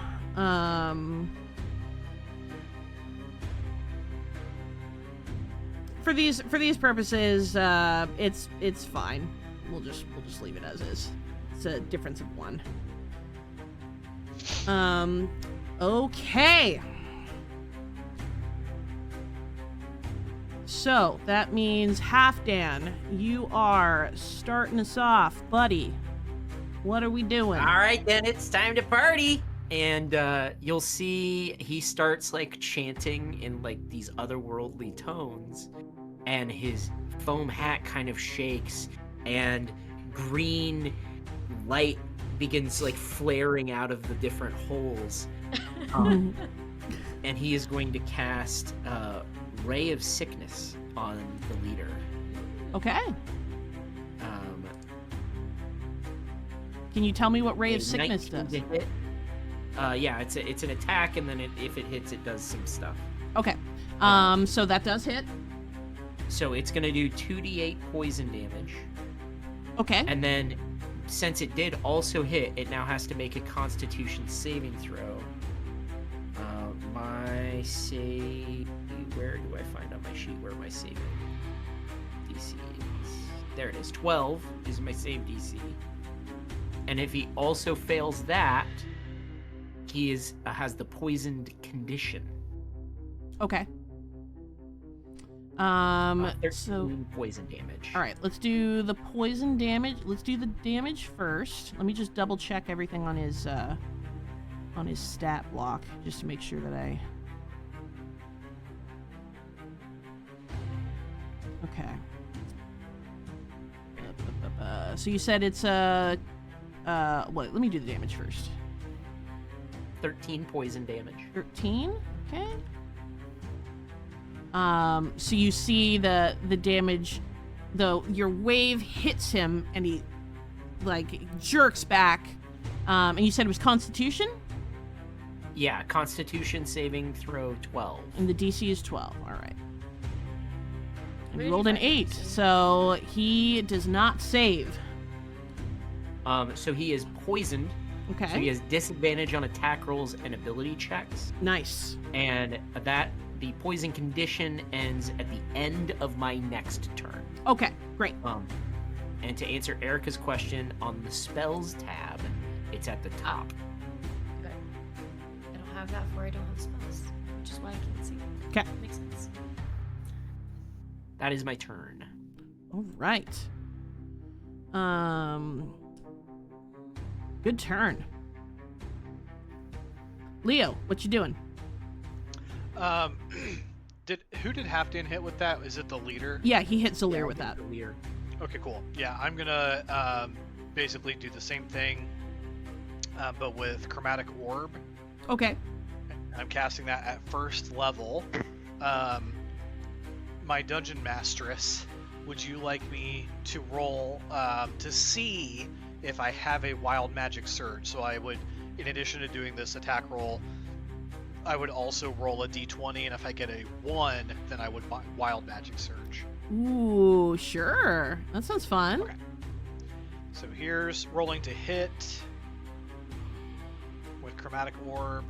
S1: For these purposes, it's fine. We'll just leave it as is. It's a difference of 1. Okay. So that means Halfdan, you are starting us off, buddy. What are we doing?
S3: All right, then it's time to party. And you'll see he starts like chanting in like these otherworldly tones, and his foam hat kind of shakes, and green light begins like flaring out of the different holes. And he is going to cast Ray of Sickness on the leader.
S1: Okay. Can you tell me what Ray of
S3: a
S1: Sickness
S3: 19
S1: does?
S3: to hit. Yeah, it's an attack, and then if it hits, it does some stuff.
S1: Okay. So that does hit.
S3: So it's gonna do 2d8 poison damage,
S1: Okay.
S3: and then since it did also hit, it now has to make a Constitution saving throw. My save. Where do I find on my sheet where my saving DC is? There it is. 12 is my save DC. And if he also fails that, he has the poisoned condition.
S1: Okay.
S3: 13 poison damage.
S1: All right, let's do the poison damage. Let's do the damage first. Let me just double check everything on his stat block just to make sure that I. Okay. So you said it's what? Let me do the damage first.
S3: 13 poison damage.
S1: 13. Okay. So you see the damage, though your wave hits him and he like jerks back. And you said it was Constitution?
S3: Yeah, Constitution saving throw 12.
S1: And the DC is 12. All right. And
S4: Where
S1: he
S4: did
S1: rolled
S4: you
S1: an
S4: find
S1: 8,
S4: DC?
S1: so he does not save.
S3: So he is poisoned.
S1: Okay.
S3: So he has disadvantage on attack rolls and ability checks.
S1: Nice.
S3: And the poison condition ends at the end of my next turn.
S1: Okay, great.
S3: And to answer Erica's question on the spells tab, it's at the top.
S4: Okay. I don't have that for I don't have spells, which is why I can't see.
S1: Okay.
S4: Makes sense.
S3: That is my turn.
S1: All right. Good turn. Leo, what you doing?
S2: Who did Halfdan hit with that? Is it the leader?
S1: Yeah, he hit Zalir with that.
S3: Lear.
S2: Okay, cool. Yeah, I'm gonna basically do the same thing, but with chromatic orb.
S1: Okay.
S2: I'm casting that at first level. My dungeon masteress, would you like me to roll to see if I have a wild magic surge? So I would, in addition to doing this attack roll, I would also roll a d20, and if I get a 1, then I would wild magic surge.
S1: Ooh, sure. That sounds fun.
S2: Okay. So here's rolling to hit with chromatic orb.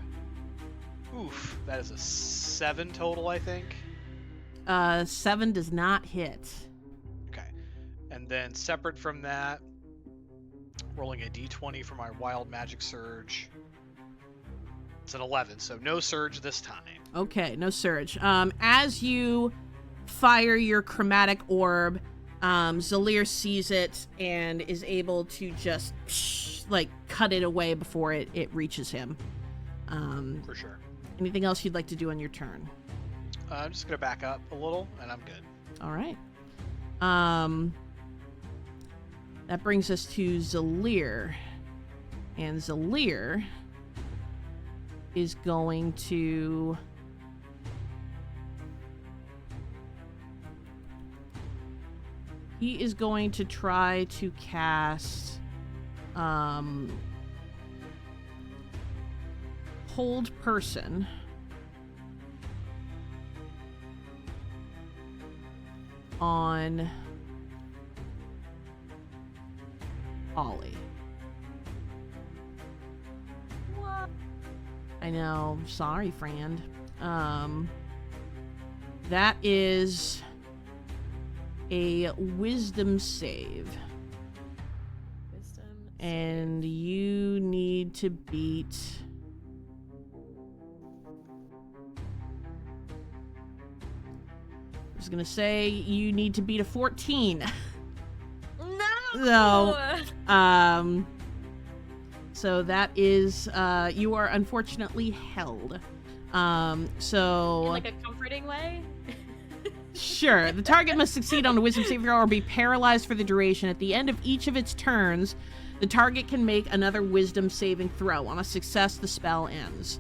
S2: Oof, that is a 7 total, I think.
S1: 7 does not hit.
S2: Okay. And then separate from that, rolling a d20 for my wild magic surge. It's an 11, so no surge this time.
S1: Okay, no surge. As you fire your chromatic orb, Zalir sees it and is able to just cut it away before it reaches him.
S2: For sure.
S1: Anything else you'd like to do on your turn?
S2: I'm just gonna back up a little, and I'm good.
S1: All right. That brings us to Zalir. And Zalir is going to... He is going to try to cast... Hold Person... on Ollie.
S4: What?
S1: I know. Sorry, friend. That is a wisdom save.
S4: Wisdom.
S1: And you need to beat... I was gonna say you need to beat a 14.
S4: No.
S1: So that is you are unfortunately held.
S4: In like a comforting way.
S1: Sure. The target must succeed on a wisdom saving throw or be paralyzed for the duration. At the end of each of its turns, the target can make another wisdom saving throw. On a success, the spell ends.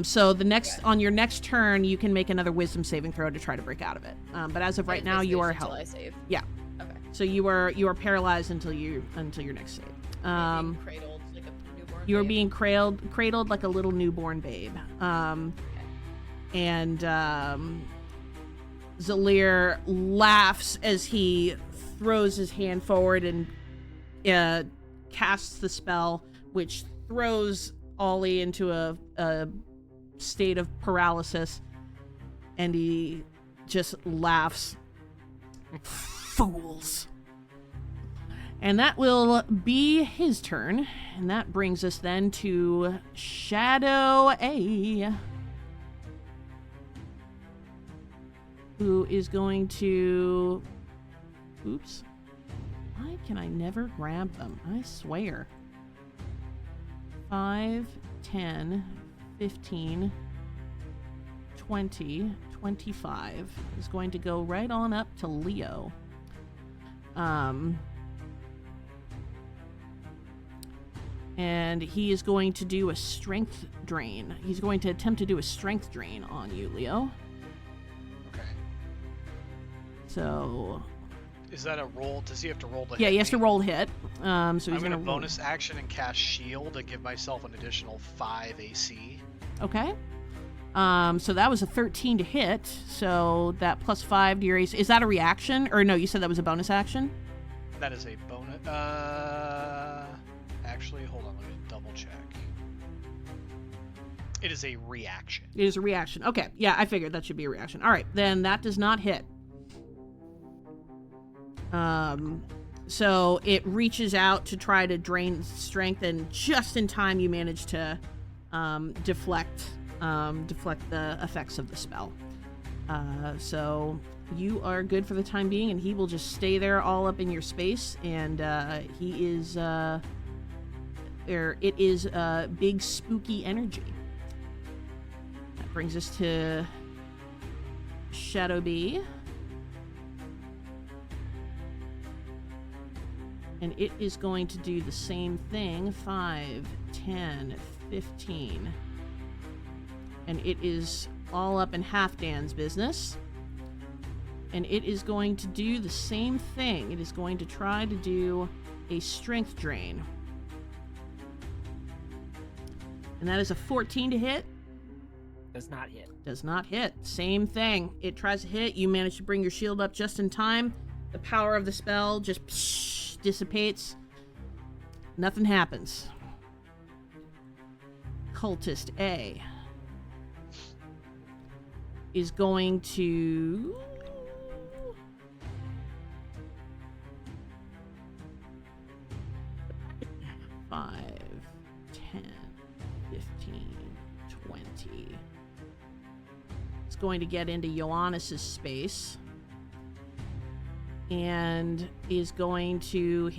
S1: So on your next turn, you can make another wisdom saving throw to try to break out of it. But as of right now, you are held.
S4: Until I save.
S1: Yeah.
S4: Okay.
S1: So you are paralyzed until your next save.
S4: Being cradled like a newborn.
S1: You are
S4: babe.
S1: being cradled like a little newborn babe. And Zalir laughs as he throws his hand forward and casts the spell, which throws Ollie into a state of paralysis, and he just laughs. Fools. And that will be his turn. And that brings us then to Shadow A, who is going to... Oops. Why can I never grab them? I swear. 5, 10, 15, 20, 25 is going to go right on up to Leo. And he is going to do a strength drain. He's going to attempt to do a strength drain on you, Leo.
S2: Okay.
S1: So...
S2: Is that a roll? Does he have to roll to hit?
S1: Yeah, he has to
S2: me?
S1: roll to hit. So he's
S2: I'm
S1: going to
S2: bonus action and cast shield and give myself an additional 5 AC.
S1: Okay. So that was a 13 to hit. So that plus 5 to your AC. Is that a reaction? Or no, you said that was a bonus action?
S2: That is a bonus. Actually, hold on. Let me double check. It is a reaction.
S1: It is a reaction. Okay. Yeah, I figured that should be a reaction. All right. Then that does not hit. So it reaches out to try to drain strength, and just in time you manage to deflect the effects of the spell. So you are good for the time being, and he will just stay there all up in your space, and he is it is big spooky energy. That brings us to Shadow B. And it is going to do the same thing. 5, 10, 15. And it is all up in Halfdan's business. And it is going to do the same thing. It is going to try to do a strength drain. And that is a 14 to hit.
S3: Does not hit.
S1: Does not hit. Same thing. It tries to hit. You manage to bring your shield up just in time. The power of the spell just dissipates. Nothing happens. Cultist A is going to... Five, 10, 15, 20. It's going to get into Ioannes' space. And is going to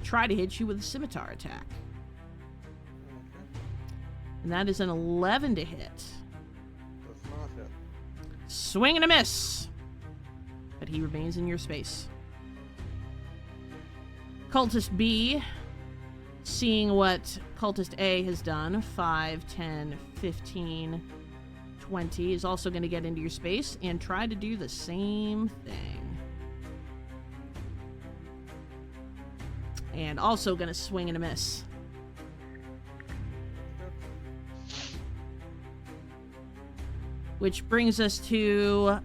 S1: try to hit you with a scimitar attack.
S5: Okay.
S1: And that is an 11 to hit.
S5: Does not hit.
S1: Swing and a miss. But he remains in your space. Cultist B, seeing what Cultist A has done, 5, 10, 15, 20, is also going to get into your space and try to do the same thing. And also going to swing and a miss. Which brings us to,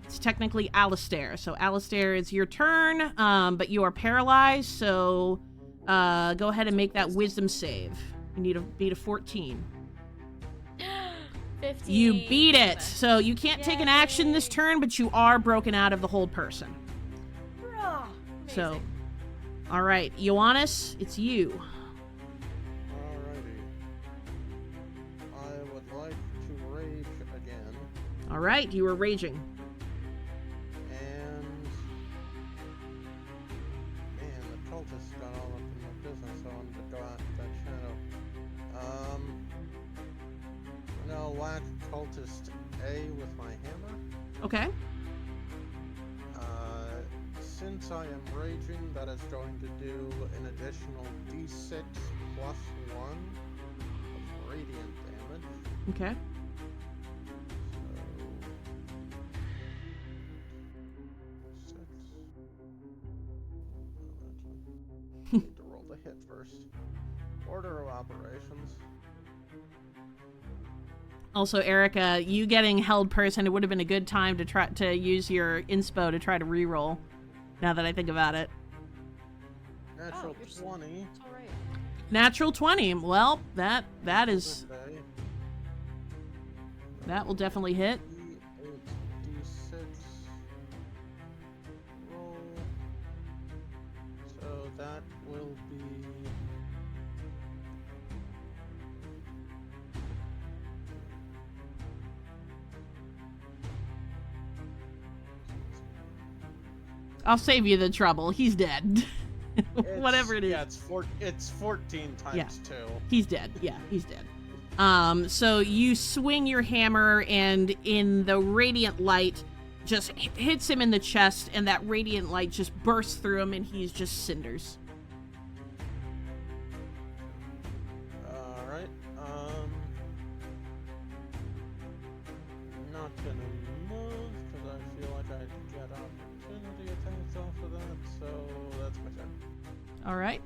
S1: it's technically Alistair. So Alistair, it's your turn, but you are paralyzed, so go ahead and make that wisdom save. You need to beat a 14.
S4: 15.
S1: You beat it! So you can't take an action this turn, but you are broken out of the hold person.
S4: Bruh.
S1: So...
S4: Amazing.
S1: All right, Ioannes, it's you.
S5: Alrighty. I would like to rage again.
S1: All right, you are raging.
S5: And man, the cultists got all up in my business, so I'm gonna go after that shadow. I'm gonna whack cultist A with my hammer.
S1: Okay.
S5: Since I am raging, that is going to do an additional d6 plus 1 of radiant damage.
S1: Okay.
S5: So... 6. Need to roll the hit first. Order of operations.
S1: Also, Erica, you getting held person, it would have been a good time to try to use your inspo to try to reroll. Now that I think about it.
S5: Natural
S4: you're
S5: 20.
S4: It's all right.
S1: Natural 20. Well, that is... That will definitely hit.
S5: D8, D6. Roll. So that will be.
S1: I'll save you the trouble. He's dead. Whatever it is.
S5: Yeah, it's 14 times 2.
S1: He's dead. Yeah, he's dead. So you swing your hammer, and in the radiant light, just hits him in the chest, and that radiant light just bursts through him, and he's just cinders.
S5: All right. Not gonna move because I feel like I get opportunity attacks off of that. So that's my turn.
S1: All right.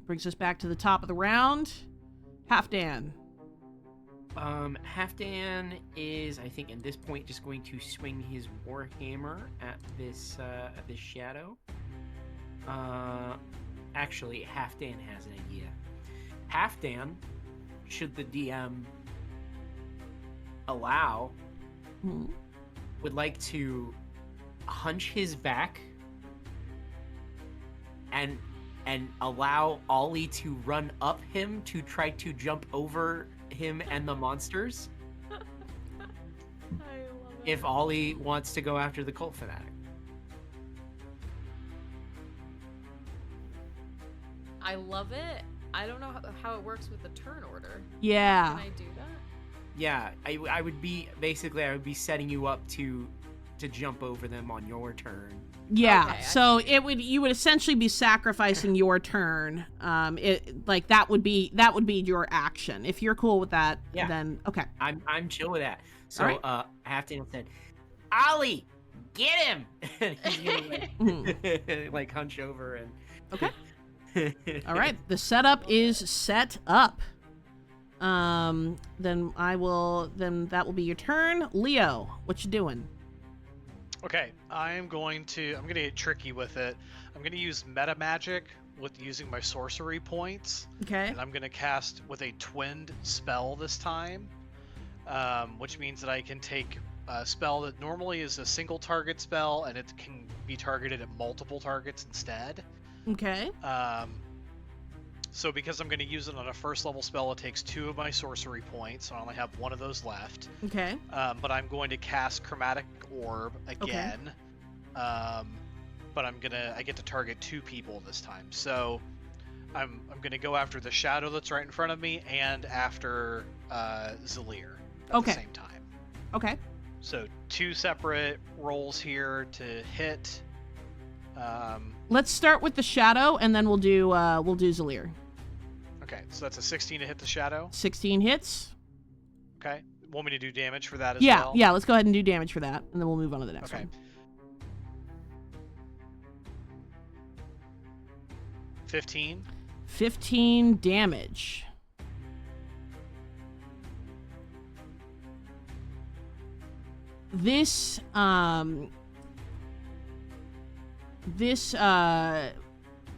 S1: Brings us back to the top of the round. Halfdan.
S3: Halfdan is, I think, at this point, just going to swing his warhammer at this shadow. Actually, Halfdan has an idea. Halfdan, should the DM allow, would like to hunch his back and allow Ollie to run up him to try to jump over him and the monsters.
S4: I love it.
S3: If Ollie wants to go after the cult fanatic.
S4: I love it. I don't know how it works with the turn order.
S1: Yeah.
S4: Can I do that?
S3: Yeah, I would be setting you up to jump over them on your turn.
S1: Yeah.
S4: Okay,
S1: So you would essentially be sacrificing your turn. That would be your action. If you're cool with that,
S3: Yeah.
S1: then okay.
S3: I'm chill with that. So
S1: All
S3: Halfdan said, Ollie, get him! And he's gonna like hunch over and
S1: Okay. All right. The setup is set up. Then that will be your turn. Leo, what you doing?
S2: Okay, I'm gonna get tricky with it. I'm gonna use meta magic with using my sorcery points,
S1: Okay.
S2: and I'm gonna cast with a twinned spell this time, which means that I can take a spell that normally is a single target spell, and it can be targeted at multiple targets instead.
S1: Okay.
S2: So because I'm going to use it on a first level spell, it takes 2 of my sorcery points, so I only have 1 of those left.
S1: Okay.
S2: But I'm going to cast Chromatic Orb again. But I get to target 2 people this time. So I'm going to go after the shadow that's right in front of me and after Zalir at the same time.
S1: Okay.
S2: So 2 separate rolls here to hit.
S1: Let's start with the shadow, and then we'll do Zalir.
S2: Okay, so that's a 16 to hit the shadow.
S1: 16 hits.
S2: Okay. Want me to do damage for that as
S1: Yeah,
S2: well?
S1: yeah. Let's go ahead and do damage for that, and then we'll move on to the next
S2: Okay.
S1: one.
S2: 15.
S1: 15 damage. This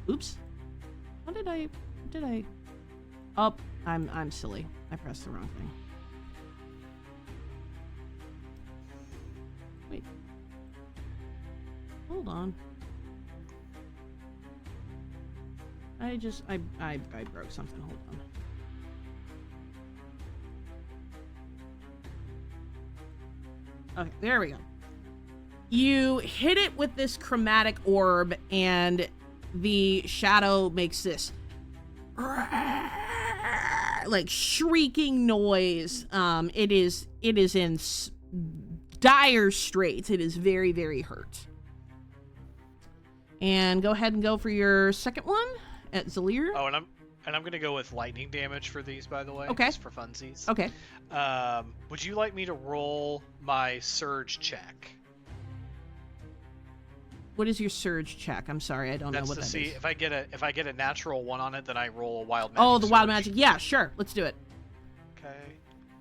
S1: oops. What did I Oh, I'm silly. I pressed the wrong thing. Wait. Hold on. I broke something. Hold on. Okay, there we go. You hit it with this chromatic orb, and the shadow makes this like shrieking noise. It is in dire straits. It is very, very hurt. And go ahead and go for your second one at Zalir.
S2: Oh, and I'm gonna go with lightning damage for these, by the way.
S1: Okay.
S2: Just for funsies.
S1: Okay.
S2: Would you like me to roll my surge check?
S1: What is your surge check? I'm sorry, I don't know
S2: That's
S1: what
S2: to
S1: that
S2: see
S1: is.
S2: if I get a natural 1 on it, then I roll a wild magic.
S1: Oh, the wild
S2: surge.
S1: magic. Yeah, sure. Let's do it.
S2: Okay.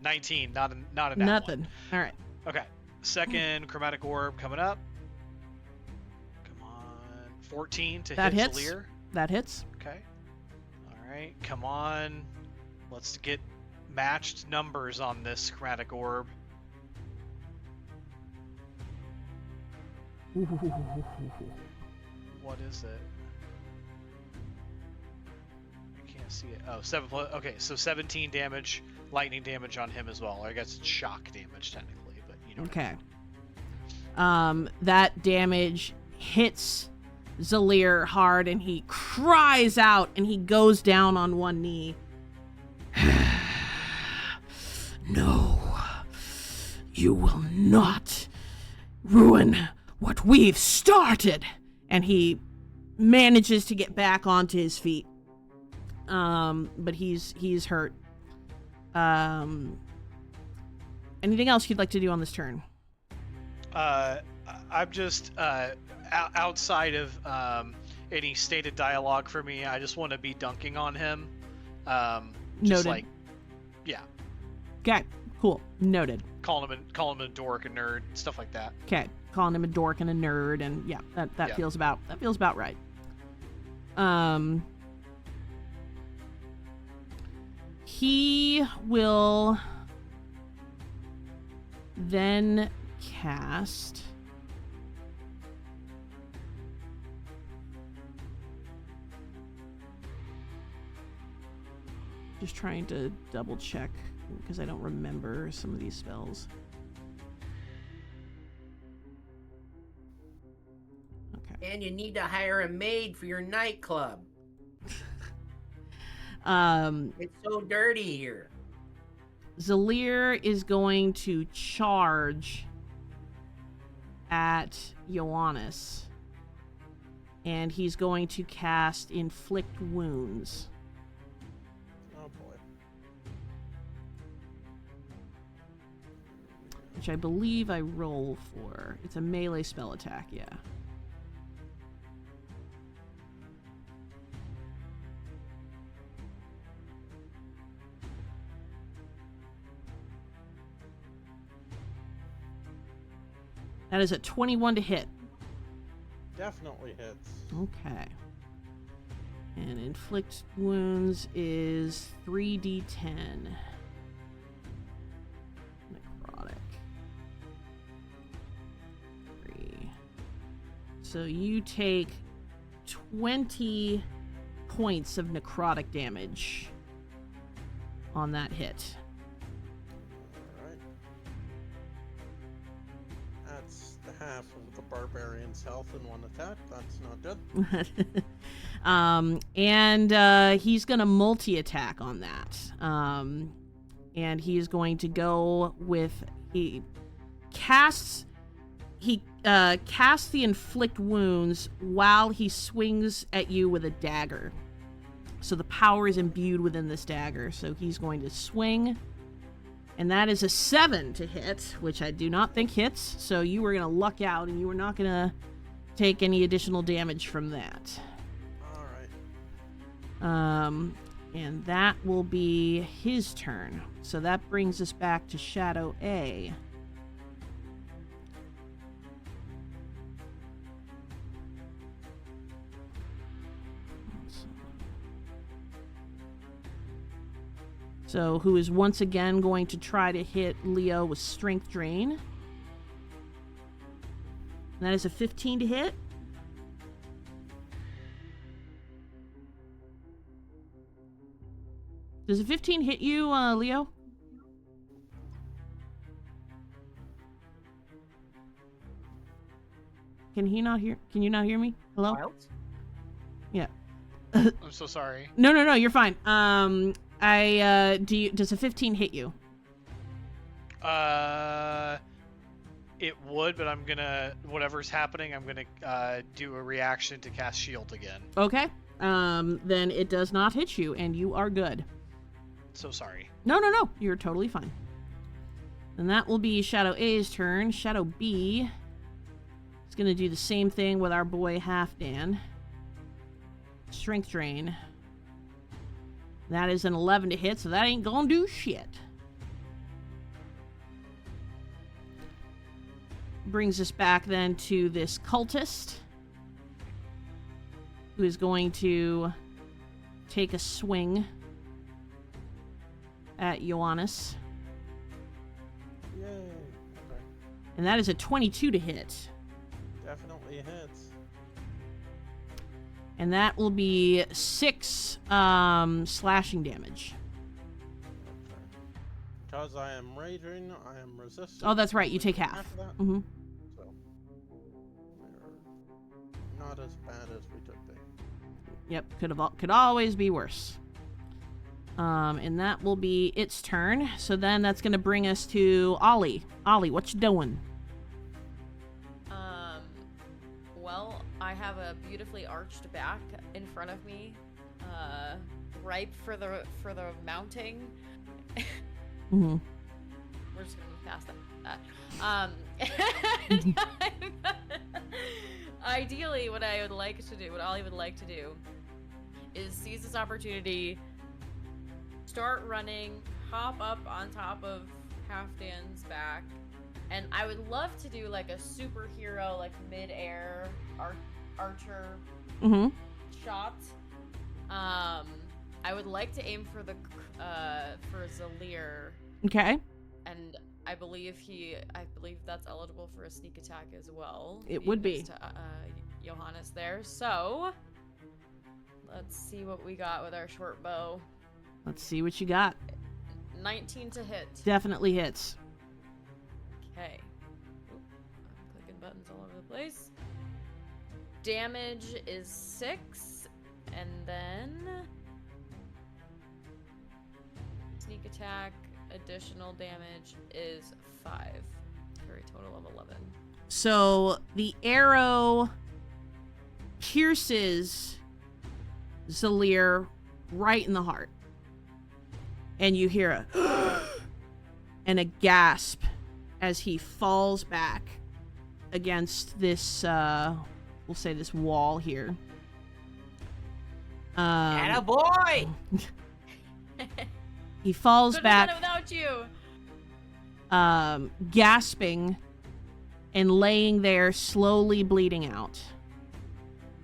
S2: 19. Not a nat
S1: Nothing.
S2: one.
S1: All right.
S2: Okay. Second chromatic orb coming up. Come on. 14 to
S1: That
S2: hit
S1: hits.
S2: Zalir.
S1: That hits.
S2: Okay. All right. Come on. Let's get matched numbers on this chromatic orb. What is it? I can't see it. Oh, 7 plus. Okay, so 17 damage, lightning damage on him as well. I guess it's shock damage technically, but you know.
S1: Okay. That damage hits Zalir hard, and he cries out, and he goes down on one knee. No, you will not ruin what we've started. And he manages to get back onto his feet. But he's hurt. Anything else you'd like to do on this turn?
S2: I'm just outside of any stated dialogue for me. I just want to be dunking on him. Just
S1: Noted.
S2: like, yeah,
S1: Okay, cool. Noted.
S2: calling him a dork, a nerd, stuff like that.
S1: Okay, calling him a dork and a nerd, and yeah, that
S2: Yeah.
S1: feels about right. He will then cast just trying to double check because I don't remember some of these spells. Okay.
S3: And you need to hire a maid for your nightclub. It's so dirty here.
S1: Zalir is going to charge at Ioannes, and he's going to cast Inflict Wounds.
S5: Oh boy.
S1: Which I believe I roll for. It's a melee spell attack, yeah. That is a 21 to hit.
S5: Definitely hits.
S1: Okay. And inflict wounds is 3d10. Necrotic. 3. So you take 20 points of necrotic damage on that hit.
S5: Alright. That's the half of the Barbarian's health in one attack. That's not good.
S1: And he's gonna multi-attack on that. And he's going to go with he casts the inflict wounds while he swings at you with a dagger. So the power is imbued within this dagger. So he's going to swing, and that is a 7 to hit, which I do not think hits. So you were gonna luck out, and you were not gonna take any additional damage from that.
S5: Alright.
S1: And that will be his turn. So that brings us back to Shadow A. So who is once again going to try to hit Leo with Strength Drain. And that is a 15 to hit. Does a 15 hit you, Leo? Can you not hear me? Hello?
S3: Wilds?
S1: Yeah.
S2: I'm so sorry.
S1: No, you're fine. Does a 15 hit you?
S2: It would, but I'm gonna, whatever's happening, I'm gonna do a reaction to cast shield again.
S1: Okay. Then it does not hit you, and you are good.
S2: So sorry.
S1: No. You're totally fine. And that will be Shadow A's turn. Shadow B is going to do the same thing with our boy Halfdan. Strength Drain. That is an 11 to hit, so that ain't gonna do shit. Brings us back then to this cultist, who is going to take a swing at Ioannes.
S5: Yay. Okay.
S1: And that is a 22 to hit.
S5: Definitely hits.
S1: And that will be 6 slashing damage.
S5: Okay. Because I am raging, I am resistant.
S1: Oh, that's right. You take half.
S5: of that.
S1: Mm-hmm.
S5: So, we're not as bad as we could be.
S1: Yep. Could always be worse. And that will be its turn. So then that's going to bring us to Ollie. Ollie, what you doing?
S4: Well, I have a beautifully arched back in front of me, ripe for the mounting.
S1: Mm-hmm.
S4: We're just gonna move past that. Ideally, what Ollie would like to do, is seize this opportunity, start running, hop up on top of Halfdan's back, and I would love to do like a superhero, like mid-air archer
S1: Mm-hmm.
S4: shot. I would like to aim for the for Zaleer,
S1: Okay.
S4: and I believe that's eligible for a sneak attack as well.
S1: It
S4: being
S1: would be.
S4: next to, Ioannes there. So let's see what we got with our short bow.
S1: Let's see what you got.
S4: 19 to hit.
S1: Definitely hits.
S4: Okay. Oop, I'm clicking buttons all over the place. Damage is 6, and then sneak attack additional damage is 5 for a total of 11.
S1: So the arrow pierces Zaleer right in the heart. And you hear a and a gasp as he falls back against this, we'll say this wall here.
S3: Attaboy!
S1: He falls
S4: Couldn't have
S1: back,
S4: done it without you.
S1: gasping and laying there, slowly bleeding out.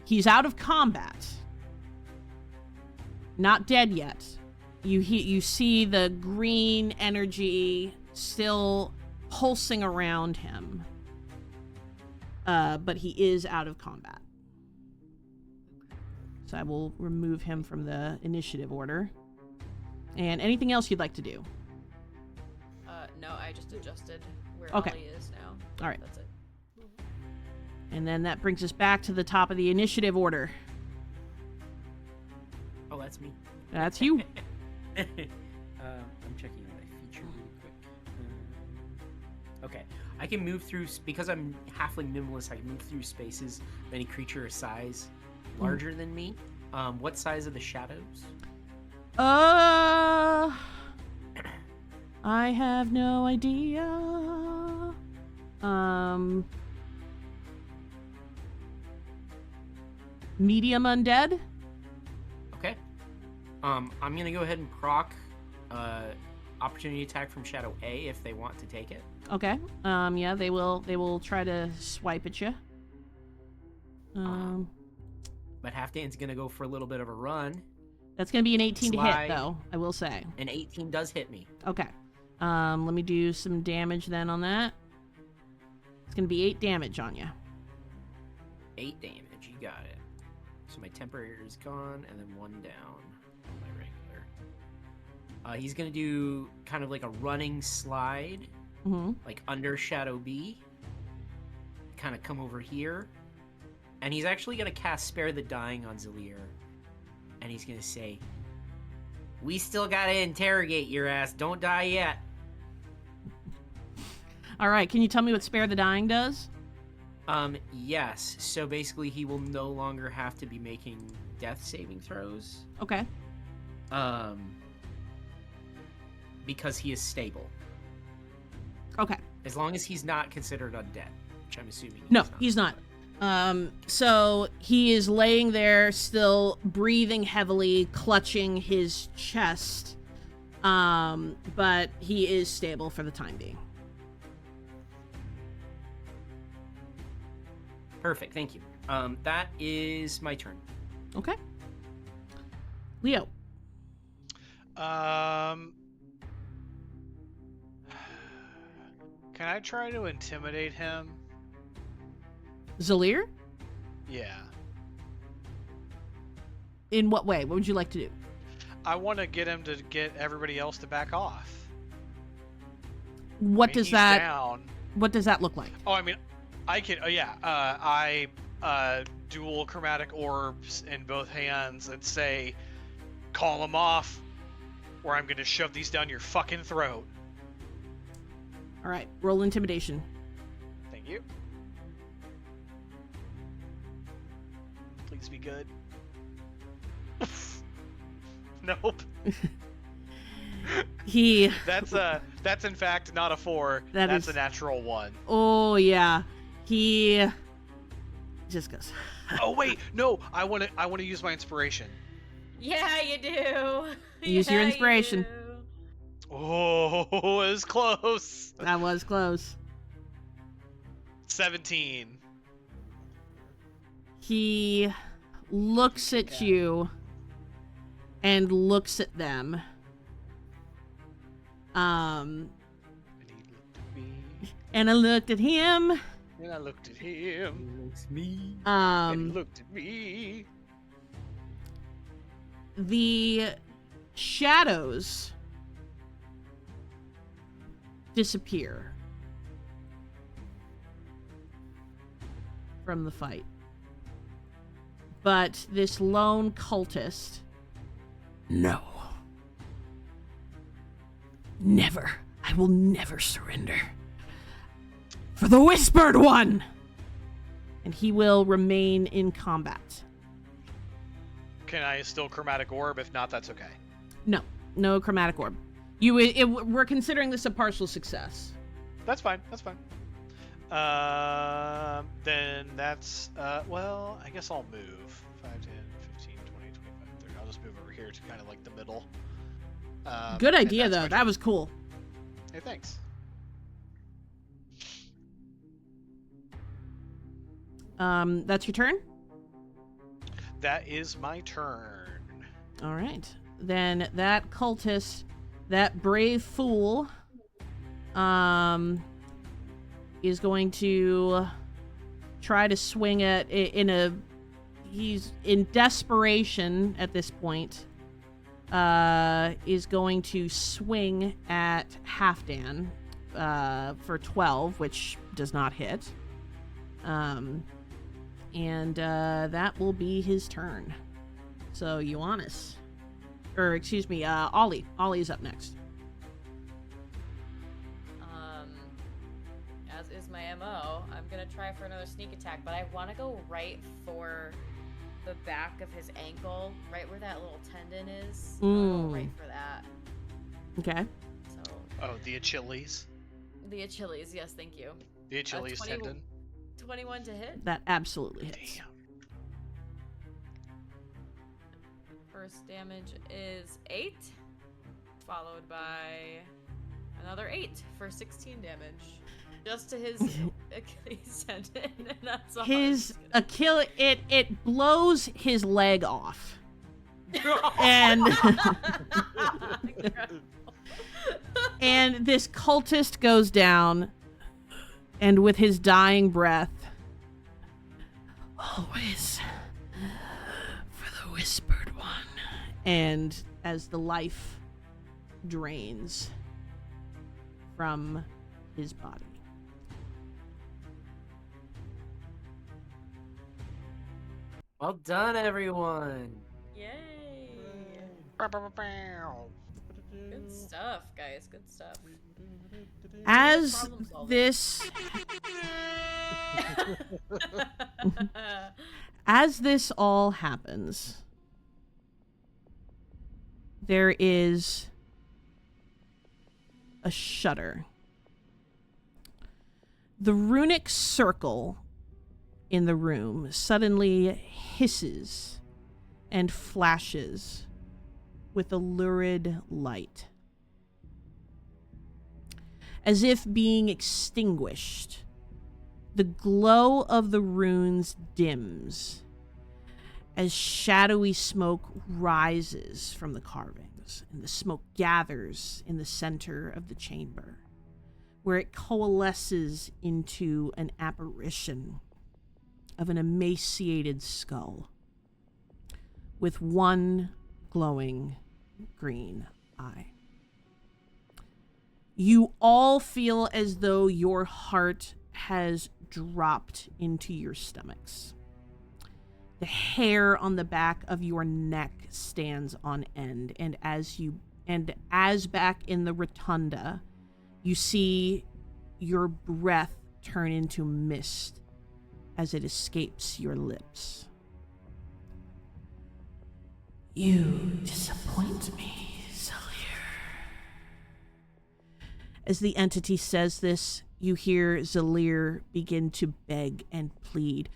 S1: He's out of combat. Not dead yet. You see the green energy still pulsing around him. But he is out of combat. So I will remove him from the initiative order. And anything else you'd like to do?
S4: No, I just adjusted where
S1: Okay.
S4: Ollie is now.
S1: All right.
S4: That's it.
S1: And then that brings us back to the top of the initiative order.
S3: Oh, that's me.
S1: That's you.
S3: I'm checking my feature really quick. Okay, I can move through because I'm halfling minimalist. I can move through spaces of any creature or size larger than me. What size are the shadows?
S1: I have no idea. Medium undead?
S3: Okay. I'm gonna go ahead and proc opportunity attack from Shadow A if they want to take it.
S1: Okay. Yeah, they will try to swipe at you.
S3: But Halfdan's gonna go for a little bit of a run.
S1: That's gonna be an 18 to
S3: Slide.
S1: hit, though, I will say.
S3: An 18 does hit me.
S1: Okay. Let me do some damage then on that. It's gonna be 8 damage on you.
S3: 8 damage, you got it. So my temporary is gone, and then 1 down on my regular. He's gonna do kind of like a running slide,
S1: Mm-hmm.
S3: like under Shadow B. Kind of come over here. And he's actually gonna cast Spare the Dying on Zaleer. And he's gonna say, "We still gotta interrogate your ass. Don't die yet."
S1: All right. Can you tell me what Spare the Dying does?
S3: Yes. So basically, he will no longer have to be making death saving throws.
S1: Okay.
S3: Because he is stable.
S1: Okay.
S3: As long as he's not considered undead, which I'm assuming
S1: No, he's not. So he is laying there, still breathing heavily, clutching his chest. But he is stable for the time being.
S3: Perfect, thank you. That is my turn.
S1: Okay. Leo.
S2: Can I try to intimidate him?
S1: Zalir?
S2: Yeah.
S1: In what way? What would you like to do?
S2: I want to get him to get everybody else to back off.
S1: What
S2: I mean,
S1: does
S2: he's
S1: that?
S2: down.
S1: What does that look like?
S2: Oh, I mean, I can. I dual chromatic orbs in both hands and say, "Call him off, or I'm gonna shove these down your fucking throat."
S1: All right, roll intimidation.
S2: Thank you. Please be good. Nope. That's in fact not a 4. That's a natural 1.
S1: Oh yeah, he just goes.
S2: Oh wait, no. I want to use my inspiration.
S4: Yeah, you do.
S1: Use your inspiration.
S4: You do.
S2: Oh, it was close.
S1: That was close.
S2: 17.
S1: He looks at you and looks at them.
S2: And he looked at me.
S1: And I looked at him.
S2: And I looked at him.
S3: It's me.
S2: And he looked at me.
S1: The shadows disappear from the fight. But this lone cultist, no. Never. I will never surrender. For the Whispered One! And he will remain in combat.
S2: Can I still chromatic orb? If not, that's okay.
S1: No. No chromatic orb. We're considering this a partial success.
S2: That's fine. That's fine. Then that's, well, I guess I'll move. 5, 10, 15, 20, 25, 30. I'll just move over here to kind of like the middle.
S1: Good idea, though.
S2: my
S1: That was cool.
S2: Hey, thanks.
S1: That's your turn?
S2: That is my turn.
S1: All right. Then that cultist, that brave fool, is going to try to swing at he's in desperation at this point, is going to swing at Halfdan, for 12, which does not hit. And that will be his turn. So Ioannes, or excuse me, Ollie. Ollie's up next.
S4: As is my MO, I'm gonna try for another sneak attack, but I want to go right for the back of his ankle, right where that little tendon is. I wanna go right for that.
S1: Okay.
S4: So.
S2: Oh, the Achilles.
S4: The Achilles, yes, thank you.
S2: The Achilles tendon.
S4: 21 to hit.
S1: That absolutely hits.
S2: Damn.
S4: First damage is 8, followed by another 8 for 16 damage. Just to his Achilles tendon, and that's all.
S1: His Achilles, it blows his leg off. And and this cultist goes down, and with his dying breath, always for the Whispered One. And as the life drains from his body.
S3: Well done, everyone.
S4: Yay! Good stuff, guys. Good stuff.
S1: As this as this all happens, there is a shudder. The runic circle in the room suddenly hisses and flashes with a lurid light, as if being extinguished. The glow of the runes dims as shadowy smoke rises from the carvings, and the smoke gathers in the center of the chamber, where it coalesces into an apparition of an emaciated skull with one glowing green eye. You all feel as though your heart has dropped into your stomachs. The hair on the back of your neck stands on end, and as back in the rotunda, you see your breath turn into mist as it escapes your lips. You disappoint me, Zalir. As the entity says this, you hear Zalir begin to beg and plead.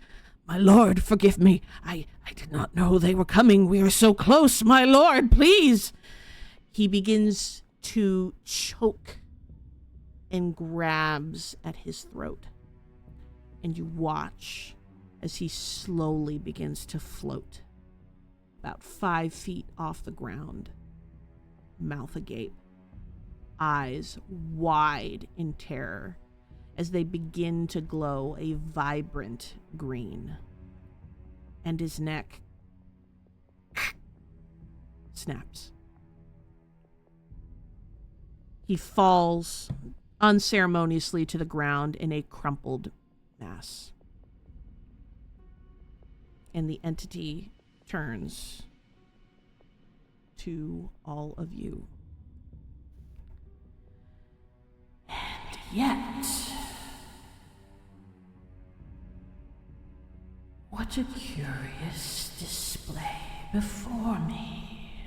S1: My lord, forgive me. I did not know they were coming. We are so close. My lord, please. He begins to choke and grabs at his throat. And you watch as he slowly begins to float about 5 feet off the ground, mouth agape, eyes wide in terror as they begin to glow a vibrant green. And his neck snaps. He falls unceremoniously to the ground in a crumpled mass. And the entity turns to all of you. And yet, what a curious display before me.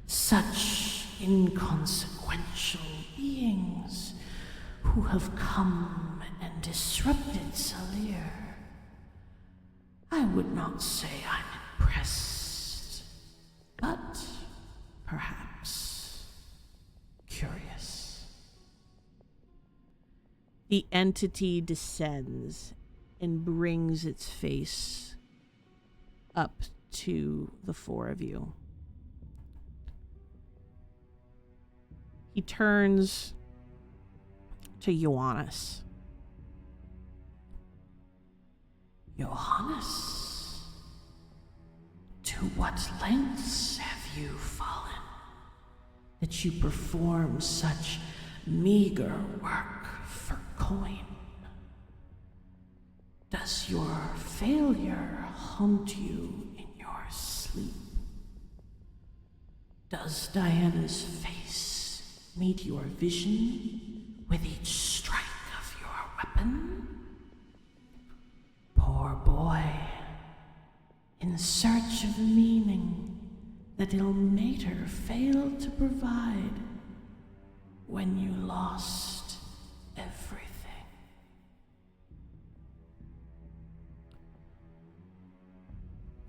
S1: Such inconsequential beings who have come and disrupted Zalir. I would not say I'm impressed, but perhaps curious. The entity descends and brings its face up to the four of you. He turns to Ioannes. Ioannes, to what lengths have you fallen that you perform such meager work for coin? Does your failure haunt you in your sleep? Does Diana's face meet your vision with each strike of your weapon? Poor boy, in search of meaning that Ilmater failed to provide when you lost everything.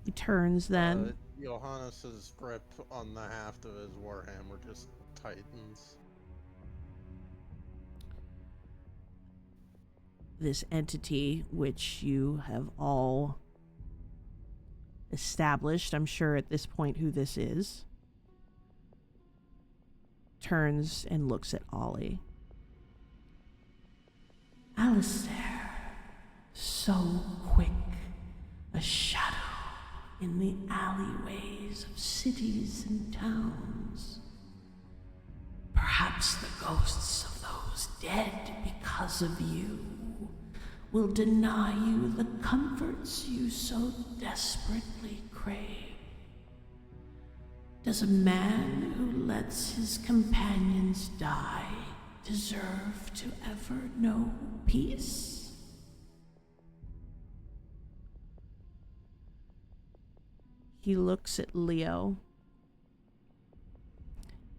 S1: He turns then.
S5: Ioannes' grip on the haft of his warhammer just tightens.
S1: This entity, which you have all established, I'm sure at this point who this is, turns and looks at Ollie. Alistair, so quick, a shadow in the alleyways of cities and towns. Perhaps the ghosts of those dead because of you will deny you the comforts you so desperately crave. Does a man who lets his companions die deserve to ever know peace? He looks at Leo,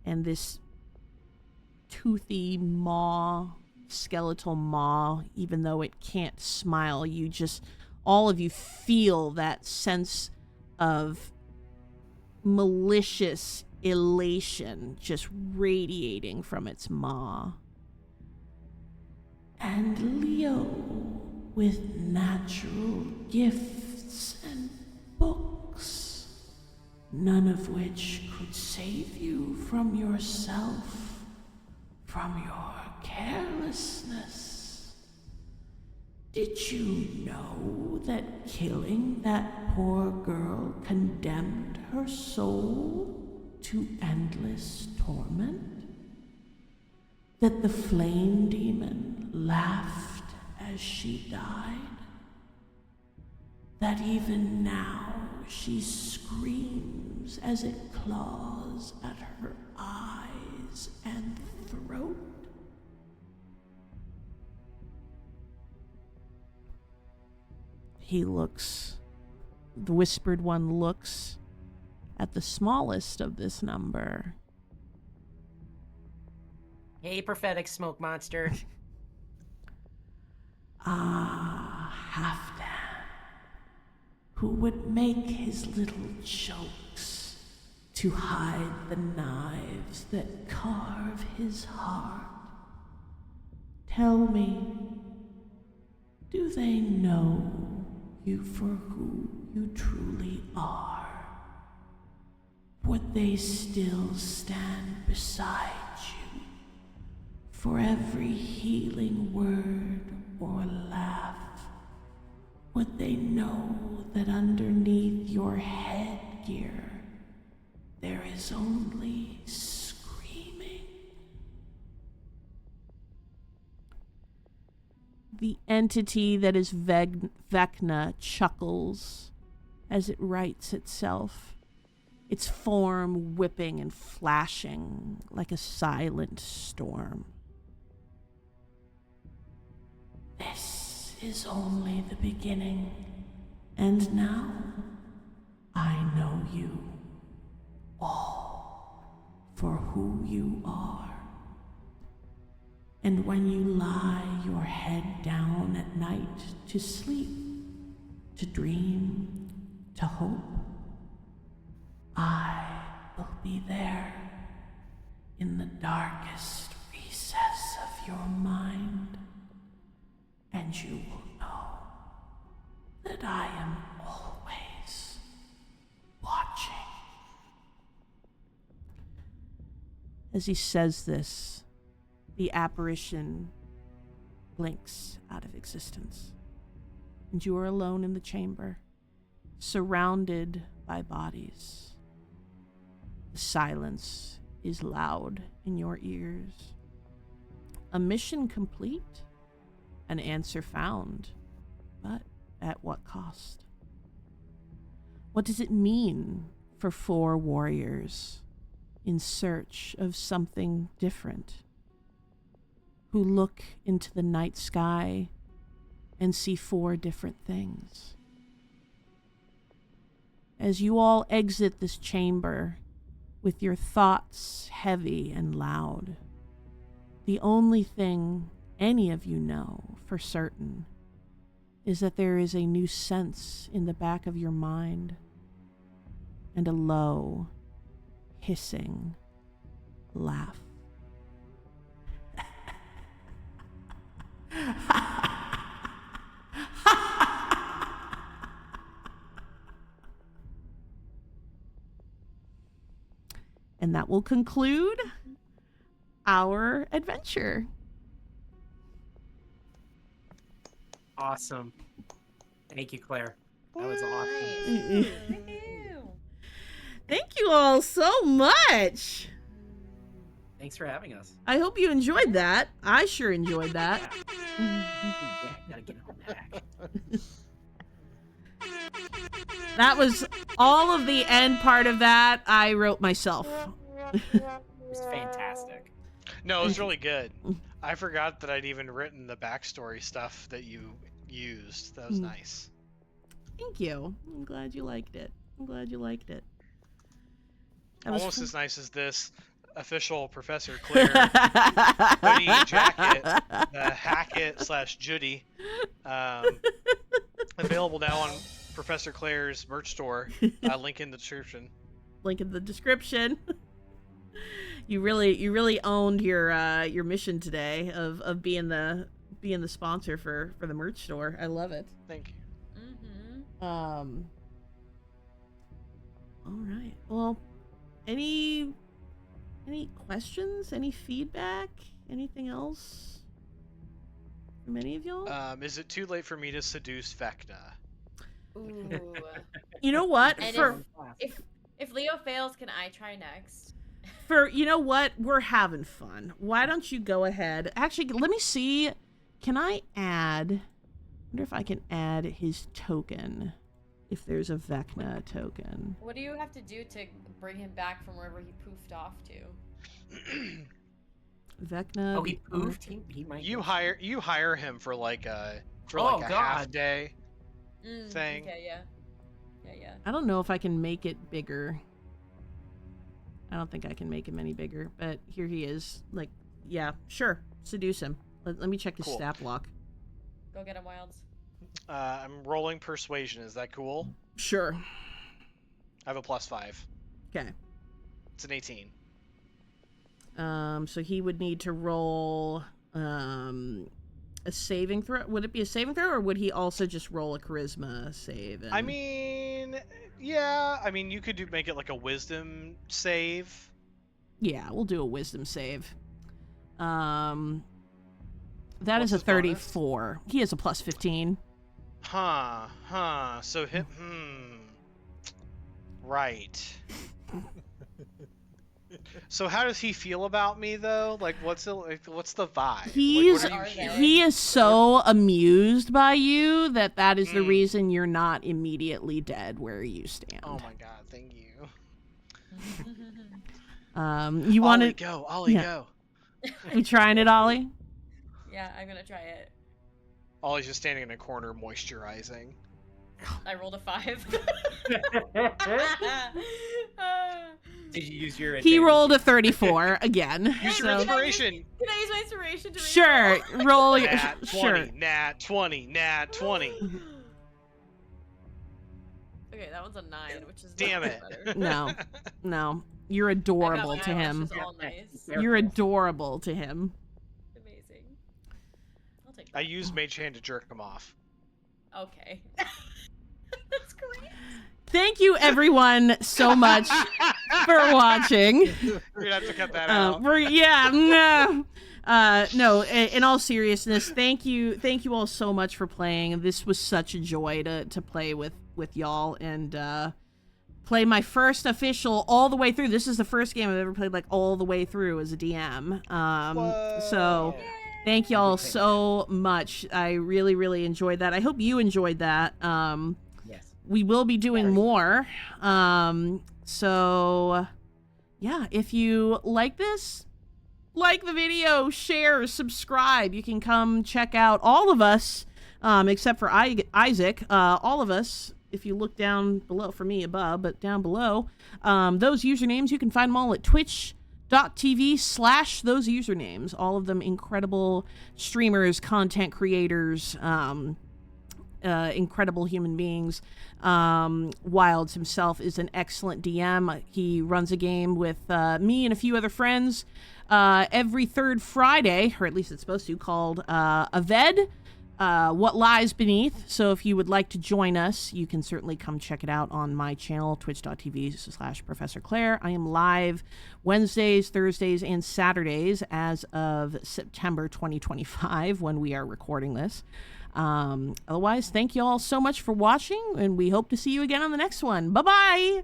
S1: and this toothy skeletal maw, even though it can't smile, all of you feel that sense of malicious elation just radiating from its maw. And Leo, with natural gifts and books, none of which could save you from yourself, from your carelessness. Did you know that killing that poor girl condemned her soul to endless torment? That the flame demon laughed as she died? That even now she screams as it claws at her eyes and throat? The whispered one looks at the smallest of this number.
S3: Hey, prophetic smoke monster.
S1: Halfdan, who would make his little jokes to hide the knives that carve his heart. Tell me, do they know you for who you truly are? Would they still stand beside you for every healing word or laugh? Would they know that underneath your headgear there is only screaming? The entity that is Vecna chuckles as it rights itself, its form whipping and flashing like a silent storm. This is only the beginning, and now I know you all for who you are. And when you lie your head down at night to sleep, to dream, to hope, I will be there in the darkest recess of your mind, and you will know that I am always watching. As he says this, the apparition blinks out of existence, and you are alone in the chamber, surrounded by bodies. The silence is loud in your ears. A mission complete, an answer found, but at what cost? What does it mean for 4 warriors in search of something different, who look into the night sky and see 4 different things? As you all exit this chamber with your thoughts heavy and loud, the only thing any of you know for certain is that there is a new sense in the back of your mind and a low, hissing laugh. And that will conclude our adventure.
S3: Awesome. Thank you, Claire. That was awesome.
S4: Nice.
S1: Thank you all so much.
S3: Thanks for having us.
S1: I hope you enjoyed that. I sure enjoyed that.
S3: Yeah, gotta get on that.
S1: That was all of the end part of that I wrote myself.
S3: It was fantastic.
S2: No, it was really good. I forgot that I'd even written the backstory stuff that you used. That was nice.
S1: Thank you. I'm glad you liked it. That was
S2: Almost
S1: fun.
S2: as nice as this official ProfessorClare hoodie jacket, the Hackett/Judy, available now on ProfessorClare's merch store. Link in the description.
S1: Link in the description. You really owned your mission today of being the sponsor for the merch store. I love it.
S2: Thank you.
S1: All right. Well, any questions? Any feedback? Anything else from any of y'all?
S2: Is it too late for me to seduce Vecna?
S4: Ooh.
S1: You know what?
S4: And if Leo fails, can I try next?
S1: You know what? We're having fun. Why don't you go ahead? Actually, let me see. Can I add? I wonder if I can add his token. If there's a Vecna token.
S4: What do you have to do to bring him back from wherever he poofed off to?
S1: Vecna.
S3: Oh, he poofed. He might.
S2: You hire him for like a
S3: God.
S2: half day thing.
S4: Okay, yeah.
S1: I don't know if I can make it bigger. I don't think I can make him any bigger, but here he is. Like, yeah, sure. Seduce him. Let me check his
S2: Cool.
S1: stat block.
S4: Go get him, Wilds.
S2: I'm rolling persuasion. Is that cool?
S1: Sure.
S2: I have a +5.
S1: Okay.
S2: It's an 18.
S1: So he would need to roll a saving throw. Would it be a saving throw, or would he also just roll a charisma save?
S2: I mean, yeah. I mean, you could make it like a wisdom save.
S1: Yeah, we'll do a wisdom save. That
S2: What's
S1: is a
S2: his bonus?
S1: 34. He has a +15.
S2: So hit. Right. So how does he feel about me though? Like, what's the vibe?
S1: He's
S2: Like,
S4: are
S2: what
S4: they?
S1: he is so amused by you that is the reason you're not immediately dead where you stand.
S2: Oh my god, thank you.
S1: You want
S2: Ollie,
S1: to
S2: go, Ollie,
S1: Yeah.
S2: go.
S1: You trying it, Ollie?
S4: Yeah, I'm gonna try it.
S2: Ollie's just standing in a corner moisturizing.
S4: I rolled a 5.
S3: Did you use your?
S1: He
S3: advantage?
S1: rolled a 34 again.
S2: Use
S1: so-
S2: your inspiration.
S4: Can I use my inspiration to
S1: Sure,
S4: reroll?
S1: roll your
S2: Nat 20,
S1: sure.
S2: nat 20, nat 20.
S4: Okay, that one's a 9, which is
S2: Damn
S4: not
S2: it.
S4: better.
S1: No, you're
S4: I got
S1: adorable
S4: my
S1: to him.
S4: eyelashes all nice.
S1: You're adorable to him.
S4: Amazing. I'll take
S2: I
S4: that.
S2: used Mage Hand to jerk him off.
S4: Okay. That's great.
S1: Thank you, everyone, so much for watching.
S2: You're gonna have to cut that out.
S1: No, in all seriousness, thank you all so much for playing. This was such a joy to play with y'all and play my first official all the way through. This is the first game I've ever played like all the way through as a DM. So thank y'all so much. I really, really enjoyed that. I hope you enjoyed that.
S3: Yes.
S1: We will be doing more. So yeah, if you like this, like the video, share, subscribe. You can come check out all of us, except for Isaac, all of us. If you look down below, for me above, but down below, those usernames, you can find them all at twitch.tv/those usernames. All of them incredible streamers, content creators, incredible human beings. Wilds himself is an excellent DM. He runs a game with me and a few other friends every third Friday, or at least it's supposed to, called Aved, What Lies Beneath. So if you would like to join us, you can certainly come check it out on my channel, twitch.tv/ProfessorClare. I am live Wednesdays, Thursdays, and Saturdays as of September 2025 when we are recording this. Otherwise, thank you all so much for watching, and we hope to see you again on the next one. Bye-bye!